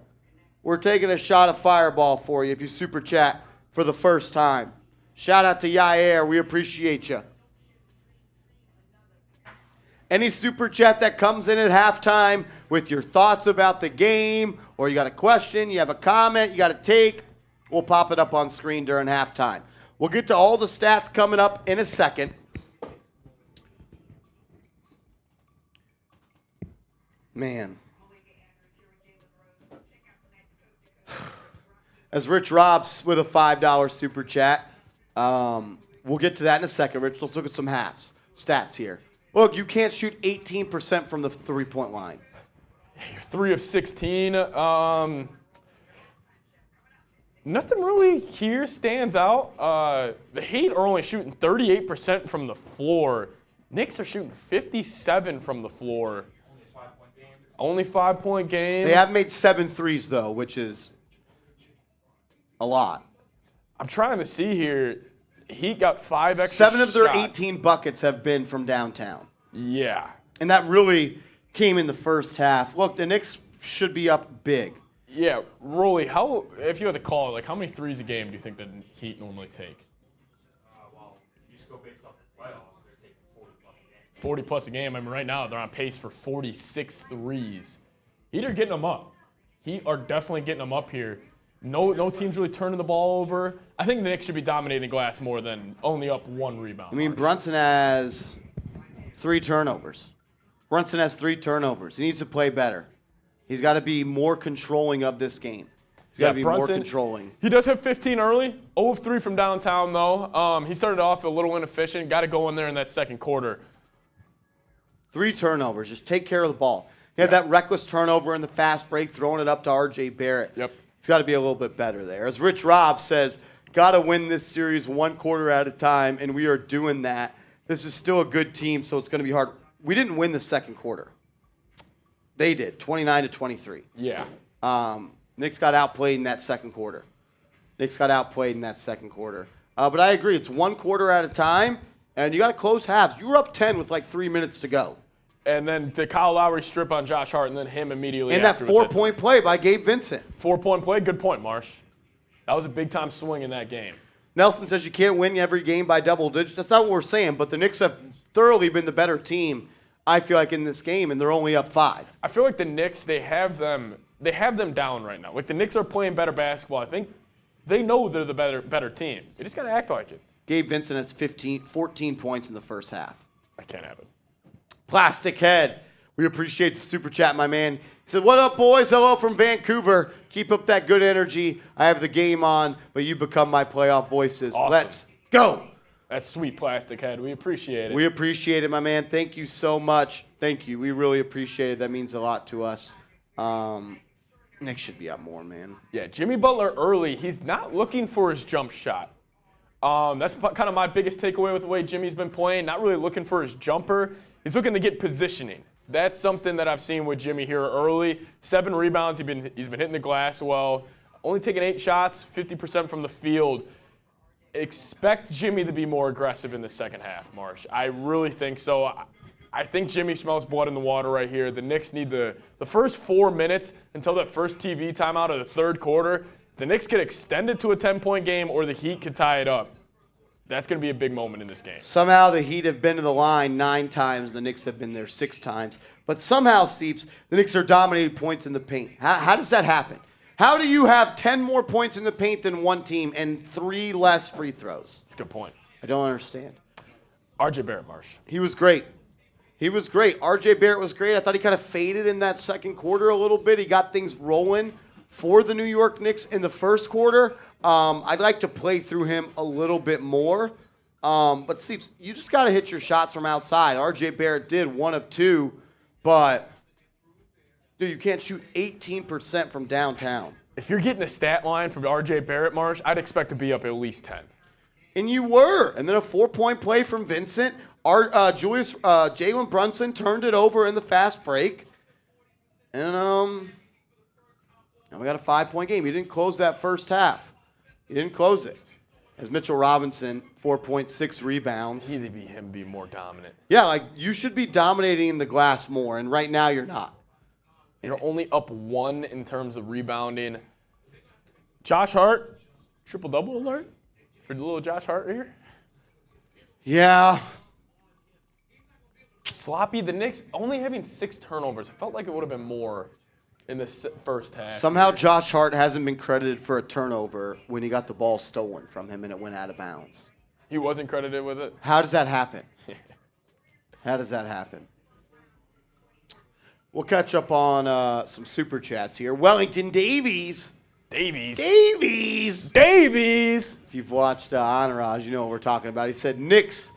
We're taking a shot of Fireball for you if you super chat for the first time. Shout out to Yair. We appreciate you. Any super chat that comes in at halftime with your thoughts about the game, or you got a question, you have a comment, you got a take, we'll pop it up on screen during halftime. We'll get to all the stats coming up in a second. Man. As Rich Robs with a $5 super chat. We'll get to that in a second, Rich. Let's look at some stats here. Look, you can't shoot 18% from the three-point line. You're 3 of 16. Nothing really here stands out. The Heat are only shooting 38% from the floor. Knicks are shooting 57 from the floor. Only 5-point game. They have made 7 threes, though, which is a lot. I'm trying to see here. Heat got 5 extra 7 of their shots. 18 buckets have been from downtown. Yeah. And that really came in the first half. Look, the Knicks should be up big. Yeah, Rolly, if you had to call it, like, how many threes a game do you think the Heat normally take? Well, you just go based off the playoffs. They're taking 40-plus a game. 40 plus a game. I mean, right now they're on pace for 46 threes. Heat are getting them up. Heat are definitely getting them up here. No team's really turning the ball over. I think the Knicks should be dominating the glass more than only up 1 rebound. I mean, Brunson has 3 turnovers. He needs to play better. He's got to be more controlling of this game. He's got to be more controlling. He does have 15 early. 0 of 3 from downtown, though. He started off a little inefficient. Got to go in there in that second quarter. 3 turnovers. Just take care of the ball. He had that reckless turnover in the fast break, throwing it up to R.J. Barrett. Yep. He's got to be a little bit better there. As Rich Robb says, got to win this series 1 quarter at a time, and we are doing that. This is still a good team, so it's going to be hard. We didn't win the second quarter. They did, 29-23. Yeah. Knicks got outplayed in that second quarter. But I agree, it's 1 quarter at a time, and you got to close halves. You were up 10 with like 3 minutes to go. And then the Kyle Lowry strip on Josh Hart, and then him immediately And that after. 4-point play by Gabe Vincent. 4-point play, good point, Marsh. That was a big-time swing in that game. Nelson says you can't win every game by double digits. That's not what we're saying, but the Knicks have thoroughly been the better team, I feel like, in this game, and they're only up 5. I feel like the Knicks, they have them down right now. Like, the Knicks are playing better basketball. I think they know they're the better team. They just got to act like it. Gabe Vincent has 14 points in the first half. I can't have it. Plastic Head, we appreciate the super chat, my man. He said, what up, boys? Hello from Vancouver. Keep up that good energy. I have the game on, but you become my playoff voices. Awesome. Let's go. That's sweet, Plastic Head. We appreciate it. We appreciate it, my man. Thank you so much. Thank you. We really appreciate it. That means a lot to us. Nick should be up more, man. Yeah, Jimmy Butler early, he's not looking for his jump shot. That's kind of my biggest takeaway with the way Jimmy's been playing. Not really looking for his jumper. He's looking to get positioning. That's something that I've seen with Jimmy here early. 7 rebounds. He's been hitting the glass well. Only taking 8 shots, 50% from the field. Expect Jimmy to be more aggressive in the second half, Marsh. I really think so. I think Jimmy smells blood in the water right here. The Knicks need the first 4 minutes until that first TV timeout of the third quarter. If the Knicks get extended to a 10-point game or the Heat could tie it up, that's going to be a big moment in this game. Somehow the Heat have been to the line 9 times. The Knicks have been there 6 times. But somehow, Seeps, the Knicks are dominating points in the paint. How does that happen? How do you have 10 more points in the paint than one team and 3 less free throws? That's a good point. I don't understand. R.J. Barrett, Marsh. He was great. R.J. Barrett was great. I thought he kind of faded in that second quarter a little bit. He got things rolling for the New York Knicks in the first quarter. I'd like to play through him a little bit more. But, Steve, you just got to hit your shots from outside. R.J. Barrett did 1 of 2, but, dude, you can't shoot 18% from downtown. If you're getting a stat line from R.J. Barrett, Marsh, I'd expect to be up at least 10. And you were. And then a 4-point play from Vincent. Jalen Brunson turned it over in the fast break. And And we got a 5-point game. He didn't close that first half. He didn't close it. As Mitchell Robinson, 4.6 rebounds. Need to be him be more dominant. Yeah, like you should be dominating the glass more, and right now you're not. You're only up 1 in terms of rebounding. Josh Hart, triple-double alert for the little Josh Hart here. Yeah. Sloppy, the Knicks only having 6 turnovers. It felt like it would have been more in the first half. Somehow Josh Hart hasn't been credited for a turnover when he got the ball stolen from him and it went out of bounds. He wasn't credited with it. How does that happen? How does that happen? We'll catch up on some super chats here. Wellington Davies. Davies. If you've watched Entourage, you know what we're talking about. He said, Knicks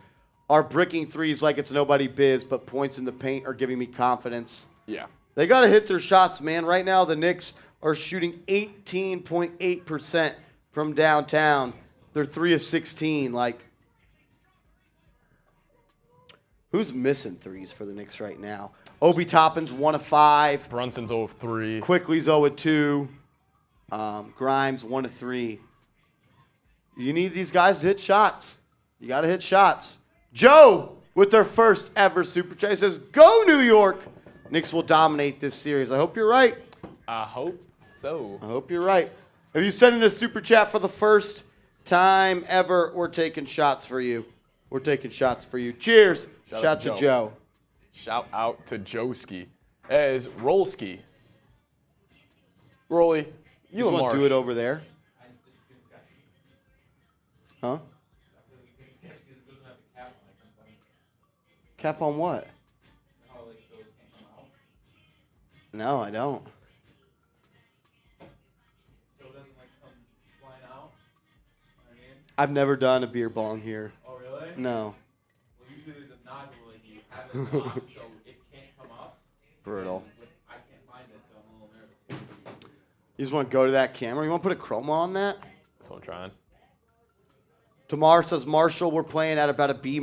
are bricking threes like it's nobody biz, but points in the paint are giving me confidence. Yeah. They got to hit their shots, man. Right now, the Knicks are shooting 18.8% from downtown. They're 3 of 16. Like, who's missing threes for the Knicks right now? Obi Toppin's 1 of 5. Brunson's 0 of 3. Quickly's 0 of 2. Grimes 1 of 3. You need these guys to hit shots. You got to hit shots. Joe with their first ever super chat says, "Go New York! Knicks will dominate this series." I hope you're right. I hope so. I hope you're right. If you send in a super chat for the first time ever, we're taking shots for you. We're taking shots for you. Cheers. Shout out to Joe. Shout out to Joeski. As Rolski. Rolly, you and want Marsh. to do it over there? Huh? Cap on what? No, I don't. I've never done a beer bong here. Oh, really? No. Well, usually there's a nozzle and you have it locked so it can't come up. Brutal. I can't find it, so I'm a little nervous. You just want to go to that camera? You want to put a chroma on that? That's what I'm trying. Tamar says, Marshall, we're playing at about a B-.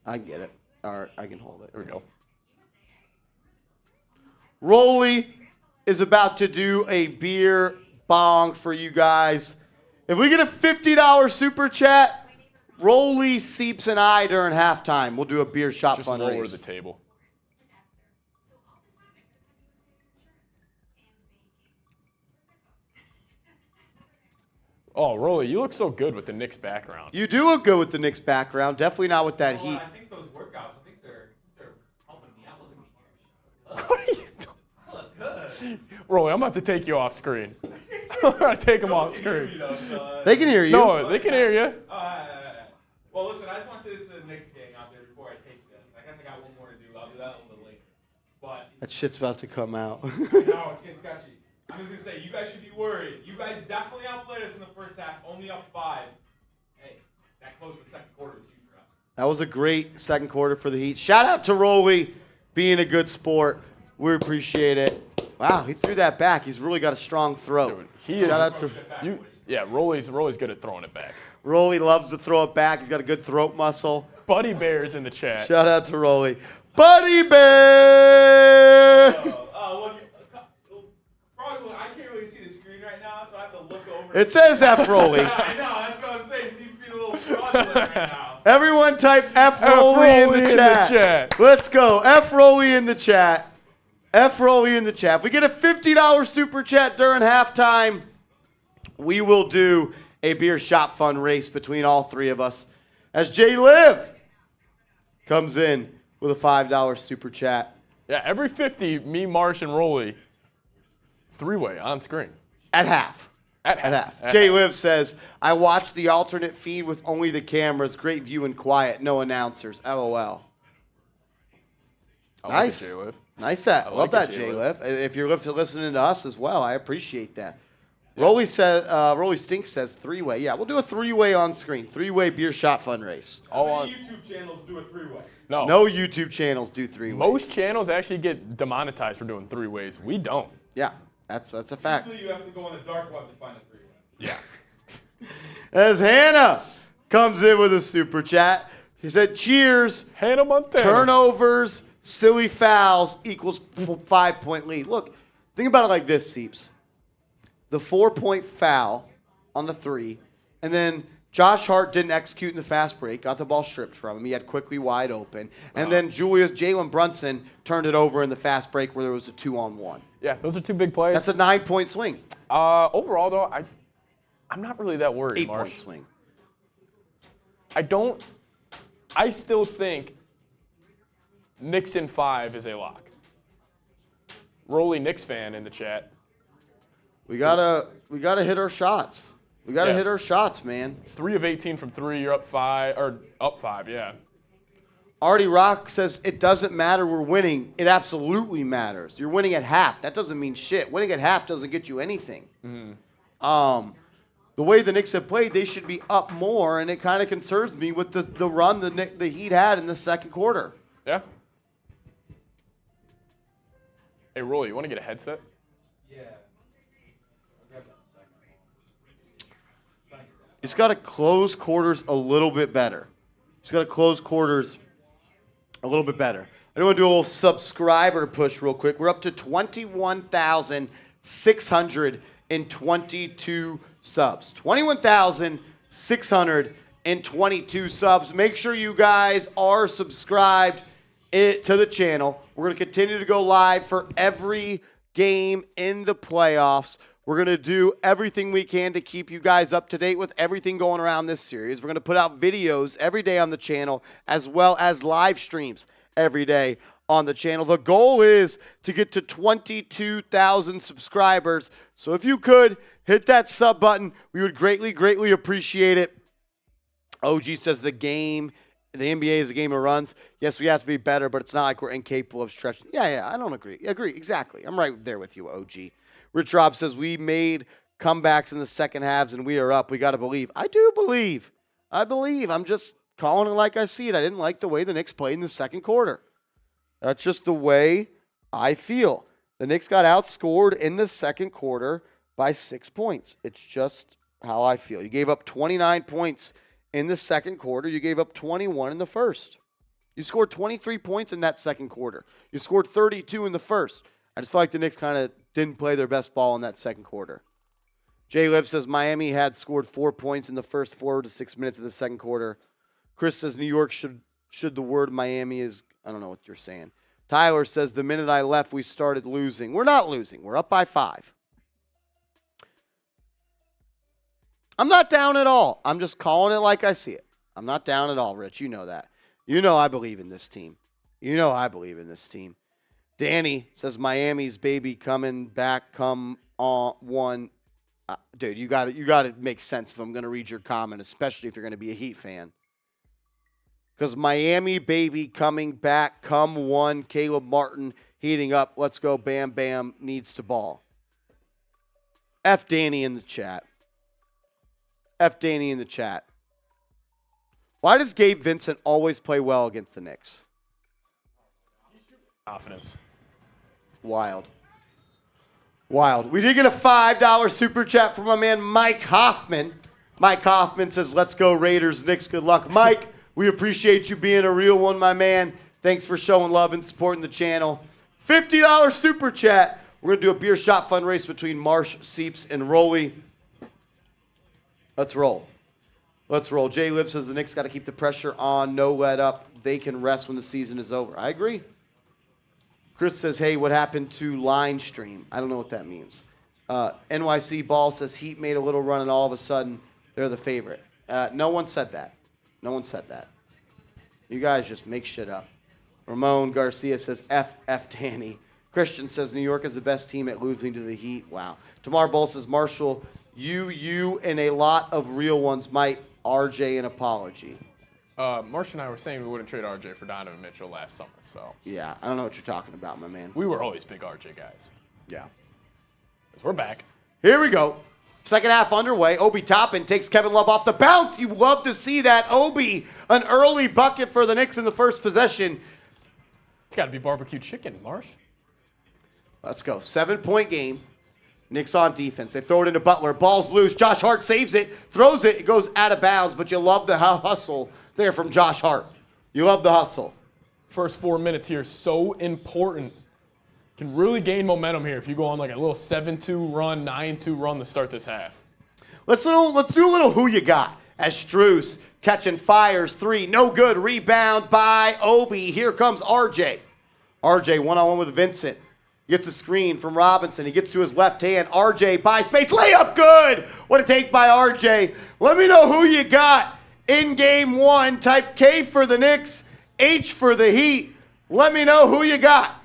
I get it. All right, I can hold it. There we go. Rolly is about to do a beer bong for you guys. If we get a $50 super chat, Rolly, Seeps, and I during halftime, we'll do a beer shot Just fundraise. lower the table. Oh, Rolly, you look so good with the Knicks background. You do look good with the Knicks background. Definitely not with that Well, heat. I think those workouts, I think they're helping me out. Look at me here. What are you doing? I look good. Rolly, I'm about to take you off screen. I'm going to take him off screen. They can hear you. No, they can hear you. Well, listen, I just want to say this to the Knicks gang out there before I take this. I guess I got one more to do. I'll do that a little later. But That shit's about to come out. I know, it's getting sketchy. I'm just going to say, you guys should be worried. You guys definitely outplayed us in the first half, only up 5. Hey, that close to the second quarter was huge for us. That was a great second quarter for the Heat. Shout out to Rolly being a good sport. We appreciate it. Wow, he threw that back. He's really got a strong throat. Dude, he is. Shout out to You, yeah, Rolly's good at throwing it back. Rolly. Loves to throw it back. He's got a good throat muscle. Buddy Bear's in the chat. Shout out to Rolly. Buddy Bear! Look. Fraudulent, I can't really see the screen right now, so I have to look over. It says F Rolly. I know, that's what I'm saying. It seems to be a little fraudulent right now. Everyone type F Rolly in the chat. Let's go. F Rolly in the chat. F Rolly in the chat. If we get a $50 super chat during halftime, we will do a beer shot fun race between all three of us. As Jay Liv comes in with a $5 super chat. Yeah, every 50, me, Marsh, and Rolly, 3-way on screen. At half. At half. At Jay half. Liv says, I watched the alternate feed with only the cameras. Great view and quiet. No announcers. LOL. I like Nice. it, Jay Liv. Nice that. I Love like that, it, Jay Jay Liv. If you're listening to us as well, I appreciate that. Rolly says, Rolly Stink says 3-way. Yeah, we'll do a 3-way on screen. 3-way beer shot fun race. All How on. many YouTube channels do a 3-way? No. No YouTube channels do 3-way. Most channels actually get demonetized for doing 3-ways. We don't. Yeah, that's a fact. Usually you have to go on the dark web to find a 3-way. Yeah. As Hannah comes in with a super chat, she said, cheers. Hannah Montana. Turnovers silly fouls equals 5-point lead. Look, think about it like this, Seeps. The 4-point foul on the 3, and then Josh Hart didn't execute in the fast break, got the ball stripped from him. He had quickly wide open. And then Jalen Brunson turned it over in the fast break where there was a 2-on-1. Yeah, those are 2 big plays. That's a 9-point swing. Overall, though, I'm not really that worried, 8-point Marsh. swing. I still think Knicks in 5 is a lock. Rolly Knicks fan in the chat. We gotta hit our shots. We gotta Yeah. hit our shots, man. 3 of 18 from 3. You're up 5. Yeah. Artie Rock says it doesn't matter we're winning. It absolutely matters. You're winning at half. That doesn't mean shit. Winning at half doesn't get you anything. The way the Knicks have played, they should be up more, and it kind of concerns me with the run the Heat had in the second quarter. Yeah. Hey, Rolly, you want to get a headset? Yeah. He's got to close quarters a little bit better. He's got to close quarters a little bit better. I want to do a little subscriber push real quick. We're up to 21,622 subs. 21,622 subs. Make sure you guys are subscribed to the channel. We're going to continue to go live for every game in the playoffs. We're going to do everything we can to keep you guys up to date with everything going around this series. We're going to put out videos every day on the channel as well as live streams every day on the channel. The goal is to get to 22,000 subscribers. So if you could hit that sub button, we would greatly, greatly appreciate it. OG says the NBA is a game of runs. Yes, we have to be better, but it's not like we're incapable of stretching. Yeah, I don't agree. Agree, exactly. I'm right there with you, OG. Rich Rob says we made comebacks in the second halves and we are up. We got to believe. I do believe. I believe. I'm just calling it like I see it. I didn't like the way the Knicks played in the second quarter. That's just the way I feel. The Knicks got outscored in the second quarter by 6 points. It's just how I feel. You gave up 29 points in the second quarter. You gave up 21 in the first. You scored 23 points in that second quarter. You scored 32 in the first. I just feel like the Knicks kind of didn't play their best ball in that second quarter. Jay Liv says Miami had scored 4 points in the first 4 to 6 minutes of the second quarter. Chris says New York should the word Miami is, I don't know what you're saying. Tyler says the minute I left, we started losing. We're not losing. We're up by 5. I'm not down at all. I'm just calling it like I see it. I'm not down at all, Rich. You know that. You know I believe in this team. You know I believe in this team. Danny says Miami's baby coming back. Come on, one. Dude, you got to make sense if I'm going to read your comment, especially if you're going to be a Heat fan. Because Miami baby coming back. Come one. Caleb Martin heating up. Let's go. Bam Bam needs to ball. F Danny in the chat. F Danny in the chat. Why does Gabe Vincent always play well against the Knicks? Confidence. Wild. We did get a $5 super chat from my man Mike Hoffman. Mike Hoffman says, let's go Raiders. Knicks, good luck. Mike, we appreciate you being a real one, my man. Thanks for showing love and supporting the channel. $50 super chat. We're going to do a beer shot fun race between Marsh, Seeps, and Rolly. Let's roll. Jay Liv says the Knicks got to keep the pressure on. No let up. They can rest when the season is over. I agree. Chris says, hey, what happened to line stream? I don't know what that means. NYC Ball says Heat made a little run and all of a sudden they're the favorite. No one said that. You guys just make shit up. Ramon Garcia says F Danny. Christian says New York is the best team at losing to the Heat. Wow. Tamar Bull says Marshall, you and a lot of real ones might RJ an apology. Marsh and I were saying we wouldn't trade RJ for Donovan Mitchell last summer, so. Yeah, I don't know what you're talking about, my man. We were always big RJ guys. Yeah. 'Cause we're back. Here we go. Second half underway. Obi Toppin takes Kevin Love off the bounce. You love to see that. Obi, an early bucket for the Knicks in the first possession. It's got to be barbecue chicken, Marsh. Let's go. 7-point game. Knicks on defense. They throw it into Butler. Ball's loose. Josh Hart saves it, throws it. It goes out of bounds, but you love the hustle there from Josh Hart. You love the hustle. First 4 minutes here, so important. Can really gain momentum here if you go on like a little 7-2 run, 9-2 run to start this half. Let's do a little who you got. As Strus catching fires 3. No good. Rebound by Obi. Here comes RJ. RJ one-on-one with Vincent. Gets a screen from Robinson. He gets to his left hand. RJ by space. Layup good. What a take by RJ. Let me know who you got in game 1. Type K for the Knicks, H for the Heat. Let me know who you got.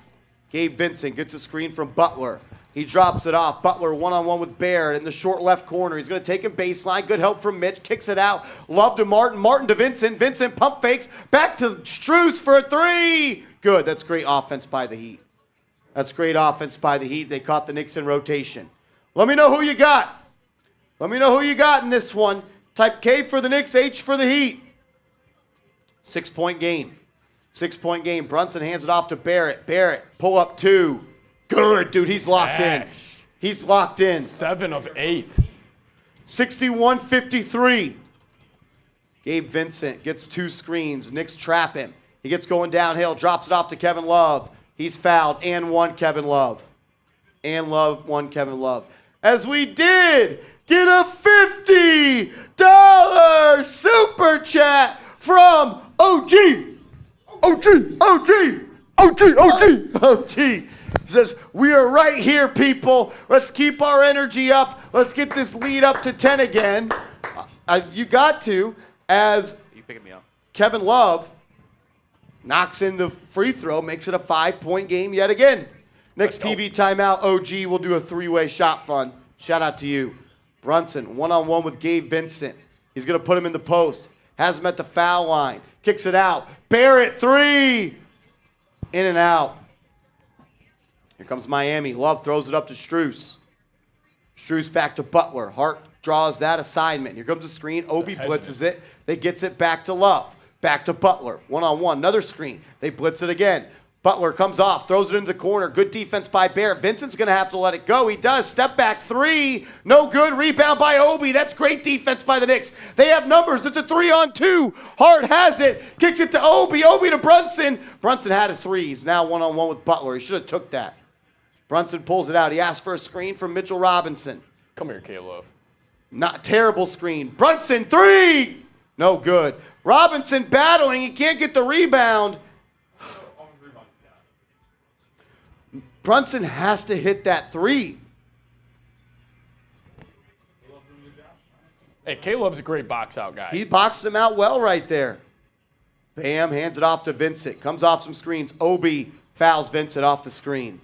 Gabe Vincent gets a screen from Butler. He drops it off. Butler one-on-one with Barrett in the short left corner. He's going to take him baseline. Good help from Mitch. Kicks it out. Love to Martin. Martin to Vincent. Vincent pump fakes. Back to Strus for a 3. Good. That's great offense by the Heat. That's great offense by the Heat. They caught the Knicks in rotation. Let me know who you got. Let me know who you got in this one. Type K for the Knicks, H for the Heat. 6-point game. 6-point game. Brunson hands it off to Barrett. Barrett, pull up 2. Good, dude. He's locked in. He's locked in. 7 of 8. 61-53. Gabe Vincent gets 2 screens. Knicks trap him. He gets going downhill. Drops it off to Kevin Love. He's fouled. And 1 Kevin Love. And 1 Kevin Love. As we did get a $50 super chat from OG. OG. He says, we are right here, people. Let's keep our energy up. Let's get this lead up to 10 again. You got to, as You picking me up? Kevin Love knocks in the free throw, makes it a 5-point game yet again. Next TV timeout, OG will do a 3-way shot fun. Shout out to you. Brunson, one-on-one with Gabe Vincent. He's going to put him in the post. Has him at the foul line. Kicks it out. Barrett, 3. In and out. Here comes Miami. Love throws it up to Strus. Strus back to Butler. Hart draws that assignment. Here comes the screen. Obi blitzes it. They gets it back to Love. Back to Butler. One-on-one. Another screen. They blitz it again. Butler comes off. Throws it into the corner. Good defense by Barrett. Vincent's going to have to let it go. He does. Step back 3. No good. Rebound by Obi. That's great defense by the Knicks. They have numbers. It's a 3-on-2. Hart has it. Kicks it to Obi. Obi to Brunson. Brunson had a 3. He's now one-on-one with Butler. He should have took that. Brunson pulls it out. He asks for a screen from Mitchell Robinson. Come here, Caleb. Not terrible screen. Brunson, 3. No good. Robinson battling. He can't get the rebound. Brunson has to hit that 3. Hey, Caleb's a great box out guy. He boxed him out well right there. Bam, hands it off to Vincent. Comes off some screens. Obi fouls Vincent off the screen.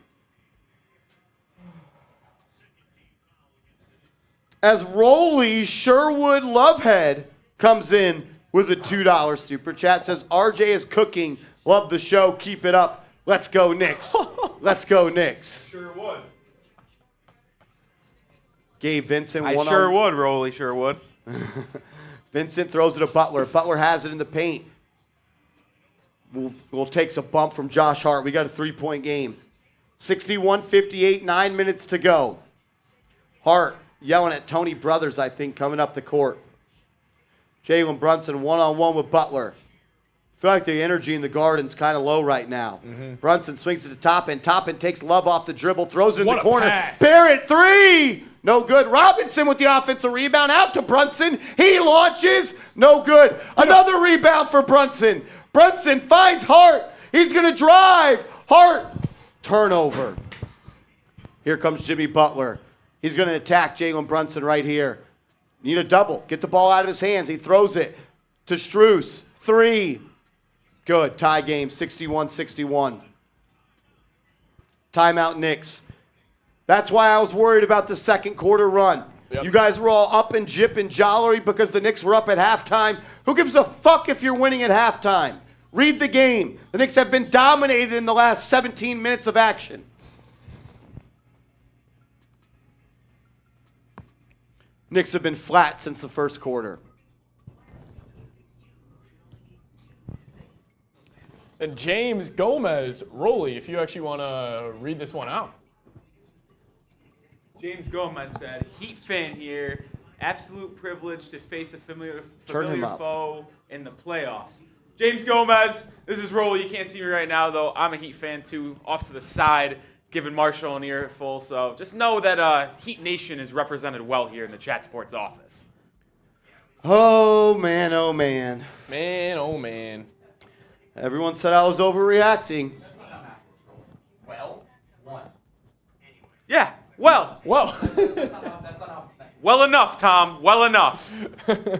As Rolly Sherwood Lovehead comes in with a $2 super chat. Says, RJ is cooking. Love the show. Keep it up. Let's go, Knicks. Let's go, Knicks. Sure would. Gabe Vincent. I sure would, Rolly, sure would. Vincent throws it to Butler. Butler has it in the paint. Will takes a bump from Josh Hart. We got a 3-point game. 61-58, 9 minutes to go. Hart yelling at Tony Brothers, I think, coming up the court. Jalen Brunson one-on-one with Butler. I feel like the energy in the Garden's kind of low right now. Brunson swings to the top end. Top end takes Love off the dribble, throws it in What the a corner. pass. Barrett, 3. No good. Robinson with the offensive rebound out to Brunson. He launches. No good. Another rebound for Brunson. Brunson finds Hart. He's going to drive. Hart. Turnover. Here comes Jimmy Butler. He's going to attack Jalen Brunson right here. Need a double. Get the ball out of his hands. He throws it to Strus. 3. Good. Tie game. 61-61. Timeout Knicks. That's why I was worried about the second quarter run. Yep. You guys were all up and jip and jollery because the Knicks were up at halftime. Who gives a fuck if you're winning at halftime? Read the game. The Knicks have been dominated in the last 17 minutes of action. Knicks have been flat since the first quarter. And James Gomez, Rolly, if you actually want to read this one out. James Gomez said, Heat fan here. Absolute privilege to face a familiar Turn him up. foe in the playoffs. James Gomez. This is Rolly. You can't see me right now, though. I'm a Heat fan, too. Off to the side, giving Marshall an earful. So just know that Heat Nation is represented well here in the Chat Sports office. Oh, man, oh, man. Man, oh man. Everyone said I was overreacting. Yeah, well. Well, Well enough, Tom. Well enough.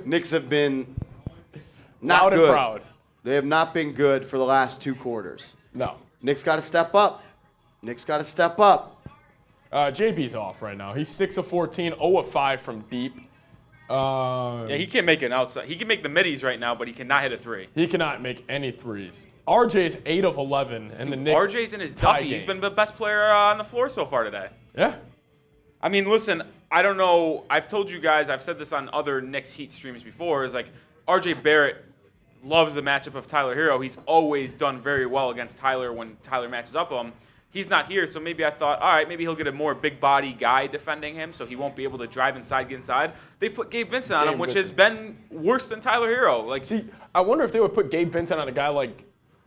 Knicks have been not loud and good. proud. They have not been good for the last 2 quarters. No. Knicks got to step up. Knicks got to step up. JB's off right now. He's 6 of 14, 0 of 5 from deep. Yeah, he can't make an outside. He can make the middies right now, but he cannot hit a 3. He cannot make any threes. RJ's 8 of 11, and the Knicks RJ's in his tie Duffy. He's game. been the best player on the floor so far today. Yeah. I mean, listen, I don't know. I've told you guys, I've said this on other Knicks Heat streams before, is like RJ Barrett loves the matchup of Tyler Hero. He's always done very well against Tyler when Tyler matches up him. He's not here, so maybe I thought, all right, maybe he'll get a more big body guy defending him, so he won't be able to drive inside, get inside. They put Gabe Vincent on him, which has been worse than Tyler Hero. Like, See, I wonder if they would put Gabe Vincent on a guy like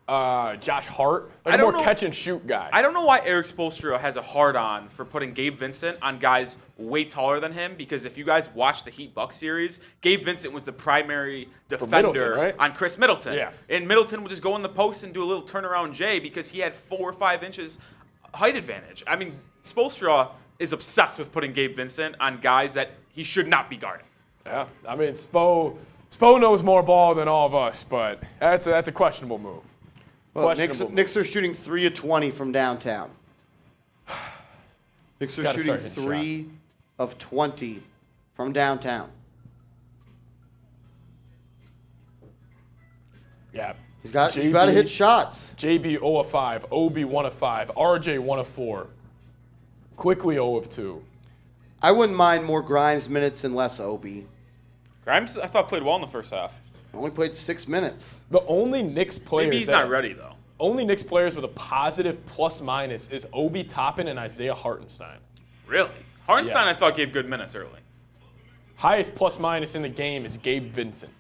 Josh Hart, like I a don't more know- catch and shoot guy. I don't know why Eric Spoelstra has a hard-on for putting Gabe Vincent on guys way taller than him, because if you guys watch the Heat-Bucks series, Gabe Vincent was the primary defender Middleton, right? on Chris Middleton. Yeah. And Middleton would just go in the post and do a little turnaround J because he had 4 or 5 inches height advantage. I mean, Spoelstra is obsessed with putting Gabe Vincent on guys that he should not be guarding. Yeah, I mean, Spo knows more ball than all of us, but that's a questionable move. Well, Questionable Knicks are shooting 3 of 20 from downtown. Knicks are Gotta shooting start hitting 3 shots. of 20 from downtown. Yeah. You got to hit shots. JB 0 of 5, OB 1 of 5, RJ 1 of 4, Quickly 0 of 2. I wouldn't mind more Grimes minutes and less Obi. Grimes, I thought, played well in the first half. Only played 6 minutes. The only Knicks players Maybe he's that- not ready, though. Only Knicks players with a positive plus minus is Obi Toppin and Isaiah Hartenstein. Really? Hartenstein, Yes. I thought, gave good minutes early. Highest plus minus in the game is Gabe Vincent.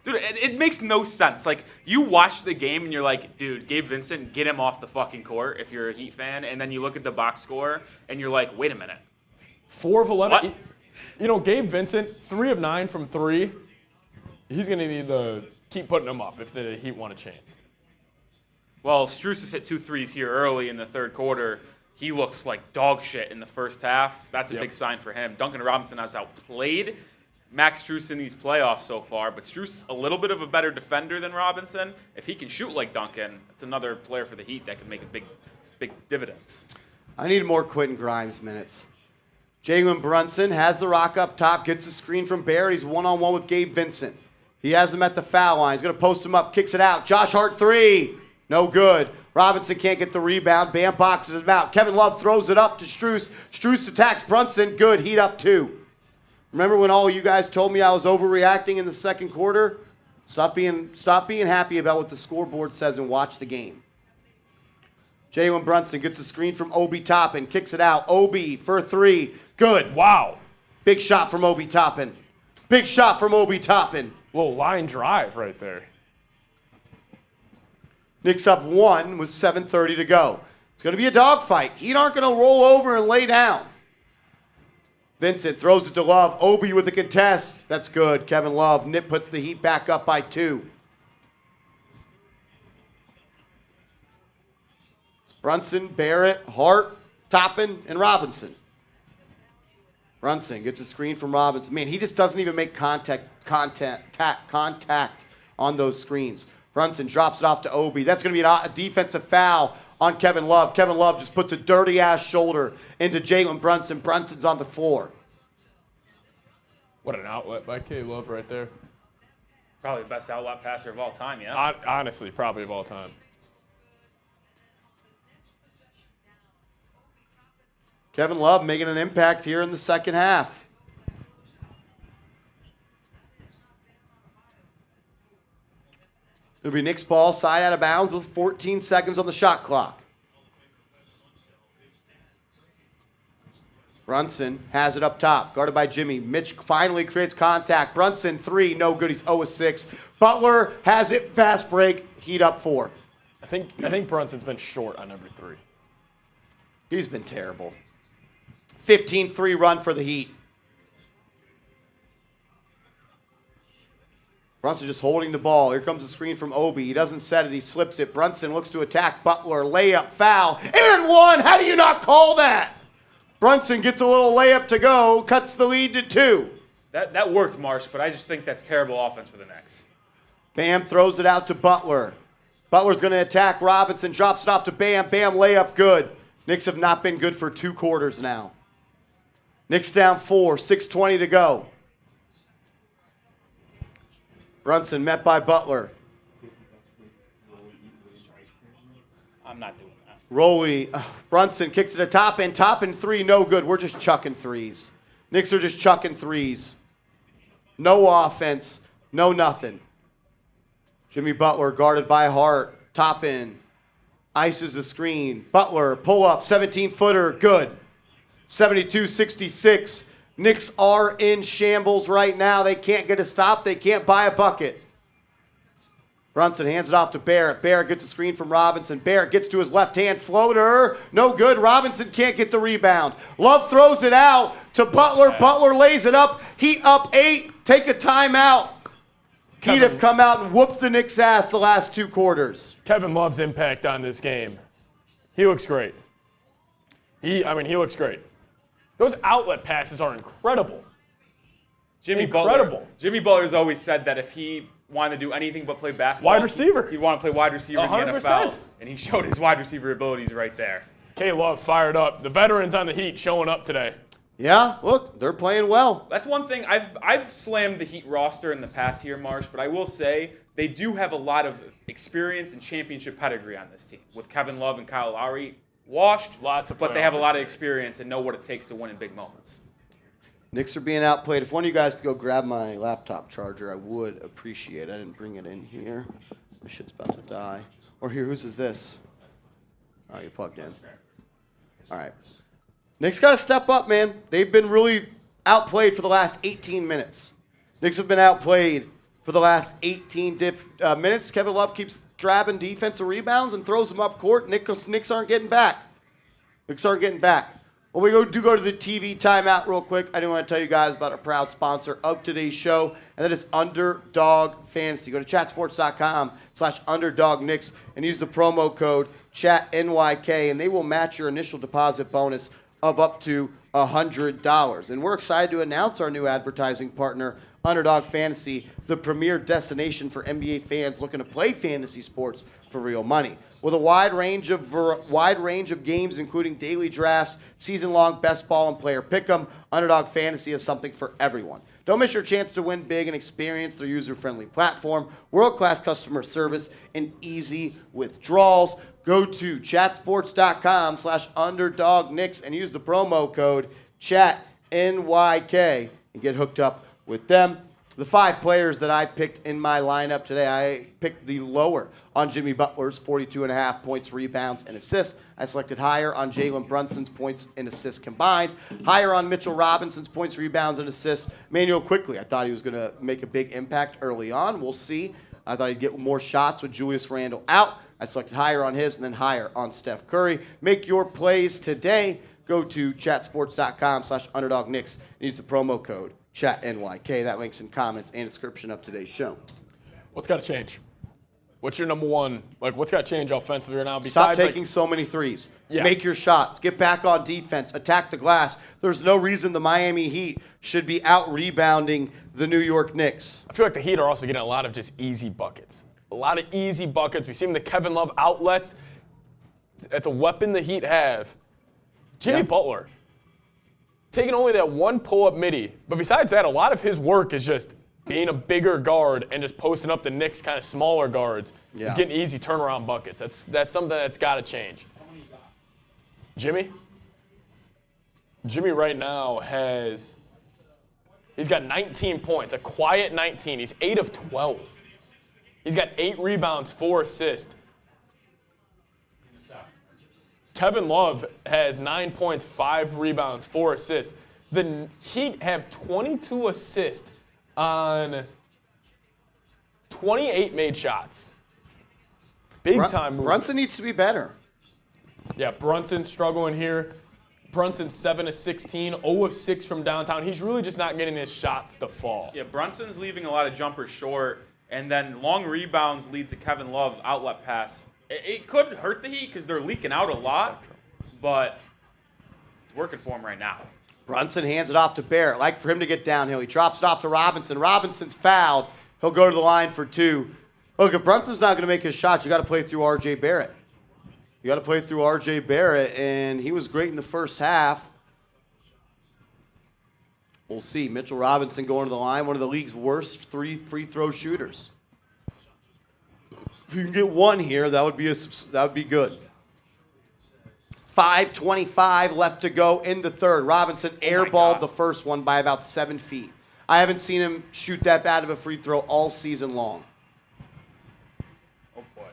Dude, it makes no sense. Like, you watch the game and you're like, dude, Gabe Vincent, get him off the fucking court if you're a Heat fan. And then you look at the box score and you're like, wait a minute. 4 of 11. What? You know, Gabe Vincent, 3 of 9 from 3. He's going to need to keep putting them up if the Heat want a chance. Well, Strus has hit 2 threes here early in the third quarter. He looks like dog shit in the first half. That's a Yep. big sign for him. Duncan Robinson has outplayed Max Strus in these playoffs so far, but Strus a little bit of a better defender than Robinson. If he can shoot like Duncan, it's another player for the Heat that can make a big dividends. I need more Quentin Grimes minutes. Jalen Brunson has the rock up top, gets the screen from Barrett. He's one-on-one with Gabe Vincent. He has him at the foul line. He's going to post him up, kicks it out. Josh Hart 3. No good. Robinson can't get the rebound. Bam boxes him out. Kevin Love throws it up to Strus. Strus attacks Brunson. Good. Heat up 2. Remember when all you guys told me I was overreacting in the second quarter? Stop being happy about what the scoreboard says and watch the game. Jalen Brunson gets a screen from Obi Toppin, kicks it out. Obi for 3. Good. Wow. Big shot from Obi Toppin. Big shot from Obi Toppin. Little line drive right there. Knicks up 1 with 7:30 to go. It's going to be a dogfight. Heat aren't going to roll over and lay down. Vincent throws it to Love. Obi with the contest. That's good. Kevin Love. Nip puts the Heat back up by 2. Brunson, Barrett, Hart, Toppin, and Robinson. Brunson gets a screen from Robinson. Man, he just doesn't even make contact on those screens. Brunson drops it off to Obi. That's going to be a defensive foul on Kevin Love. Kevin Love just puts a dirty-ass shoulder into Jalen Brunson. Brunson's on the floor. What an outlet by K. Love right there. Probably the best outlet passer of all time, yeah? Honestly, probably of all time. Kevin Love making an impact here in the second half. It'll be Knicks ball, side out of bounds with 14 seconds on the shot clock. Brunson has it up top, guarded by Jimmy. Mitch finally creates contact. Brunson, 3, no good. He's 0-6. Butler has it, fast break, Heat up 4. I think Brunson's been short on every 3. He's been terrible. 15-3 run for the Heat. Brunson just holding the ball. Here comes the screen from Obi. He doesn't set it. He slips it. Brunson looks to attack Butler. Layup, foul, and 1. How do you not call that? Brunson gets a little layup to go. Cuts the lead to 2. That worked, Marsh, but I just think that's terrible offense for the Knicks. Bam throws it out to Butler. Butler's going to attack Robinson. Drops it off to Bam. Bam, layup, good. Knicks have not been good for 2 quarters now. Knicks down 4. 6:20 to go. Brunson met by Butler. I'm not doing that. Roley, Brunson kicks it to top end. Top end 3, no good. We're just chucking threes. Knicks are just chucking threes. No offense, no nothing. Jimmy Butler guarded by Hart. Top end. Ices the screen. Butler, pull up, 17-footer, good. 72-66. Knicks are in shambles right now. They can't get a stop. They can't buy a bucket. Brunson hands it off to Barrett. Barrett gets a screen from Robinson. Barrett gets to his left-hand floater. No good. Robinson can't get the rebound. Love throws it out to Butler. Butler lays it up. Heat up 8. Take a timeout. Heat have come out and whooped the Knicks' ass the last 2 quarters. Kevin Love's impact on this game. He looks great. He looks great. Those outlet passes are incredible. Jimmy Butler's always said that if he wanted to do anything but play basketball, Wide receiver. he'd want to play wide receiver in the 100%. NFL. And he showed his wide receiver abilities right there. K. Love fired up. The veterans on the Heat showing up today. Yeah, look, they're playing well. That's one thing. I've slammed the Heat roster in the past here, Marsh, but I will say they do have a lot of experience and championship pedigree on this team. With Kevin Love and Kyle Lowry washed, but they have a lot of experience and know what it takes to win in big moments. Knicks are being outplayed. If one of you guys could go grab my laptop charger, I would appreciate it. I didn't bring it in here. My shit's about to die. Or here, whose is this? Oh, you plugged in. All right. Knicks got to step up, man. They've been really outplayed for the last 18 minutes. Knicks have been outplayed for the last 18 minutes. Kevin Love keeps grabbing defensive rebounds and throws them up court. Knicks aren't getting back. Knicks aren't getting back. Well, we go to the TV timeout real quick. I do want to tell you guys about our proud sponsor of today's show, and that is Underdog Fantasy. Go to chatsports.com/UnderdogKnicks and use the promo code ChatNYK, and they will match your initial deposit bonus of up to $100. And we're excited to announce our new advertising partner, Underdog Fantasy, the premier destination for NBA fans looking to play fantasy sports for real money. With a wide range of games, including daily drafts, season-long best ball and player pick'em, Underdog Fantasy is something for everyone. Don't miss your chance to win big and experience their user-friendly platform, world-class customer service, and easy withdrawals. Go to chatsports.com/UnderdogKnicks and use the promo code ChatNYK and get hooked up with them. The 5 players that I picked in my lineup today, I picked the lower on Jimmy Butler's 42.5 points, rebounds, and assists. I selected higher on Jalen Brunson's points and assists combined, higher on Mitchell Robinson's points, rebounds, and assists. Manuel Quickly, I thought he was going to make a big impact early on. We'll see. I thought he'd get more shots with Julius Randle out. I selected higher on his and then higher on Steph Curry. Make your plays today. Go to chatsports.com/UnderdogKnicks and use the promo code ChatNYK. That link's in comments and description of today's show. What's got to change? What's your number one? What's got to change offensively right now? Stop taking so many threes. Yeah. Make your shots. Get back on defense. Attack the glass. There's no reason the Miami Heat should be out-rebounding the New York Knicks. I feel like the Heat are also getting a lot of just easy buckets. A lot of easy buckets. We see them in the Kevin Love outlets. It's a weapon the Heat have. Jimmy Butler, taking only that one pull-up midi. But besides that, a lot of his work is just being a bigger guard and just posting up the Knicks kind of smaller guards. Yeah. He's getting easy turnaround buckets. That's something that's got to change. Jimmy right now he's got 19 points, a quiet 19. He's 8 of 12. He's got 8 rebounds, 4 assists. Kevin Love has 9 points, 5 rebounds, 4 assists. The Heat have 22 assists on 28 made shots. Big time move. Brunson needs to be better. Yeah, Brunson's struggling here. Brunson's 7 of 16, 0 of 6 from downtown. He's really just not getting his shots to fall. Yeah, Brunson's leaving a lot of jumpers short, and then long rebounds lead to Kevin Love outlet pass. It could hurt the Heat because they're leaking out a lot, but it's working for him right now. Brunson hands it off to Barrett. Like for him to get downhill. He drops it off to Robinson. Robinson's fouled. He'll go to the line for 2. Look, if Brunson's not going to make his shots, you got to play through R.J. Barrett. You got to play through R.J. Barrett, and he was great in the first half. We'll see. Mitchell Robinson going to the line, one of the league's worst free throw shooters. If you can get one here, that would be good. 5:25 left to go in the third. Robinson airballed the first one by about 7 feet. I haven't seen him shoot that bad of a free throw all season long. Oh, boy.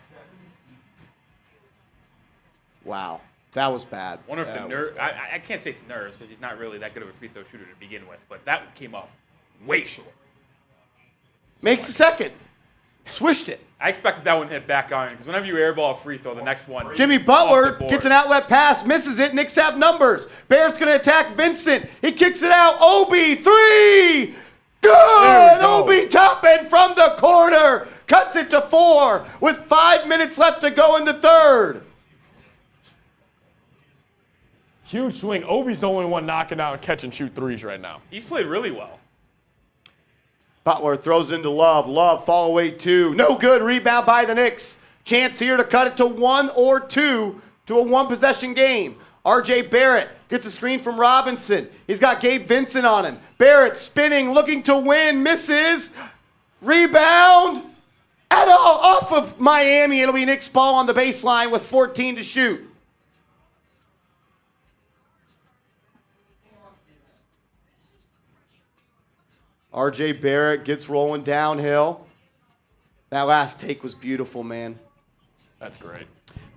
Wow. That was bad. Wonder if the nerve. I can't say it's nerves because he's not really that good of a free throw shooter to begin with, but that came up way short. Makes the second. Swished it. I expected that one to hit back on because whenever you airball a free throw, the next one. Jimmy off Butler the board. gets an outlet pass, misses it. Knicks have numbers. Barrett's going to attack Vincent. He kicks it out. Obi, 3. Good. Obi Toppin from the corner. Cuts it to 4 with 5 minutes left to go in the third. Huge swing. Obi's the only one knocking out and catching shoot threes right now. He's played really well. Butler throws into Love. Love fall away 2. No good. Rebound by the Knicks. Chance here to cut it to 1 or 2 to a 1-possession game. R.J. Barrett gets a screen from Robinson. He's got Gabe Vincent on him. Barrett spinning, looking to win. Misses. Rebound. Off of Miami. It'll be Knicks ball on the baseline with 14 to shoot. R.J. Barrett gets rolling downhill. That last take was beautiful, man. That's great.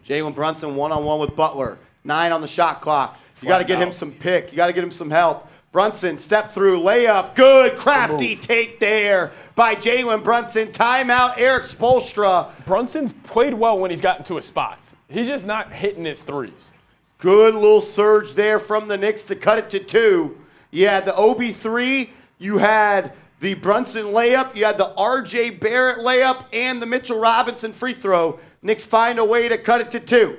Jalen Brunson one-on-one with Butler. 9 on the shot clock. You got to get him some pick. You got to get him some help. Brunson, step through, layup. Good, crafty take there by Jalen Brunson. Timeout, Eric Spoelstra. Brunson's played well when he's gotten to his spots. He's just not hitting his threes. Good little surge there from the Knicks to cut it to 2. You had the Obi 3. You had the Brunson layup. You had the R.J. Barrett layup and the Mitchell Robinson free throw. Knicks find a way to cut it to 2.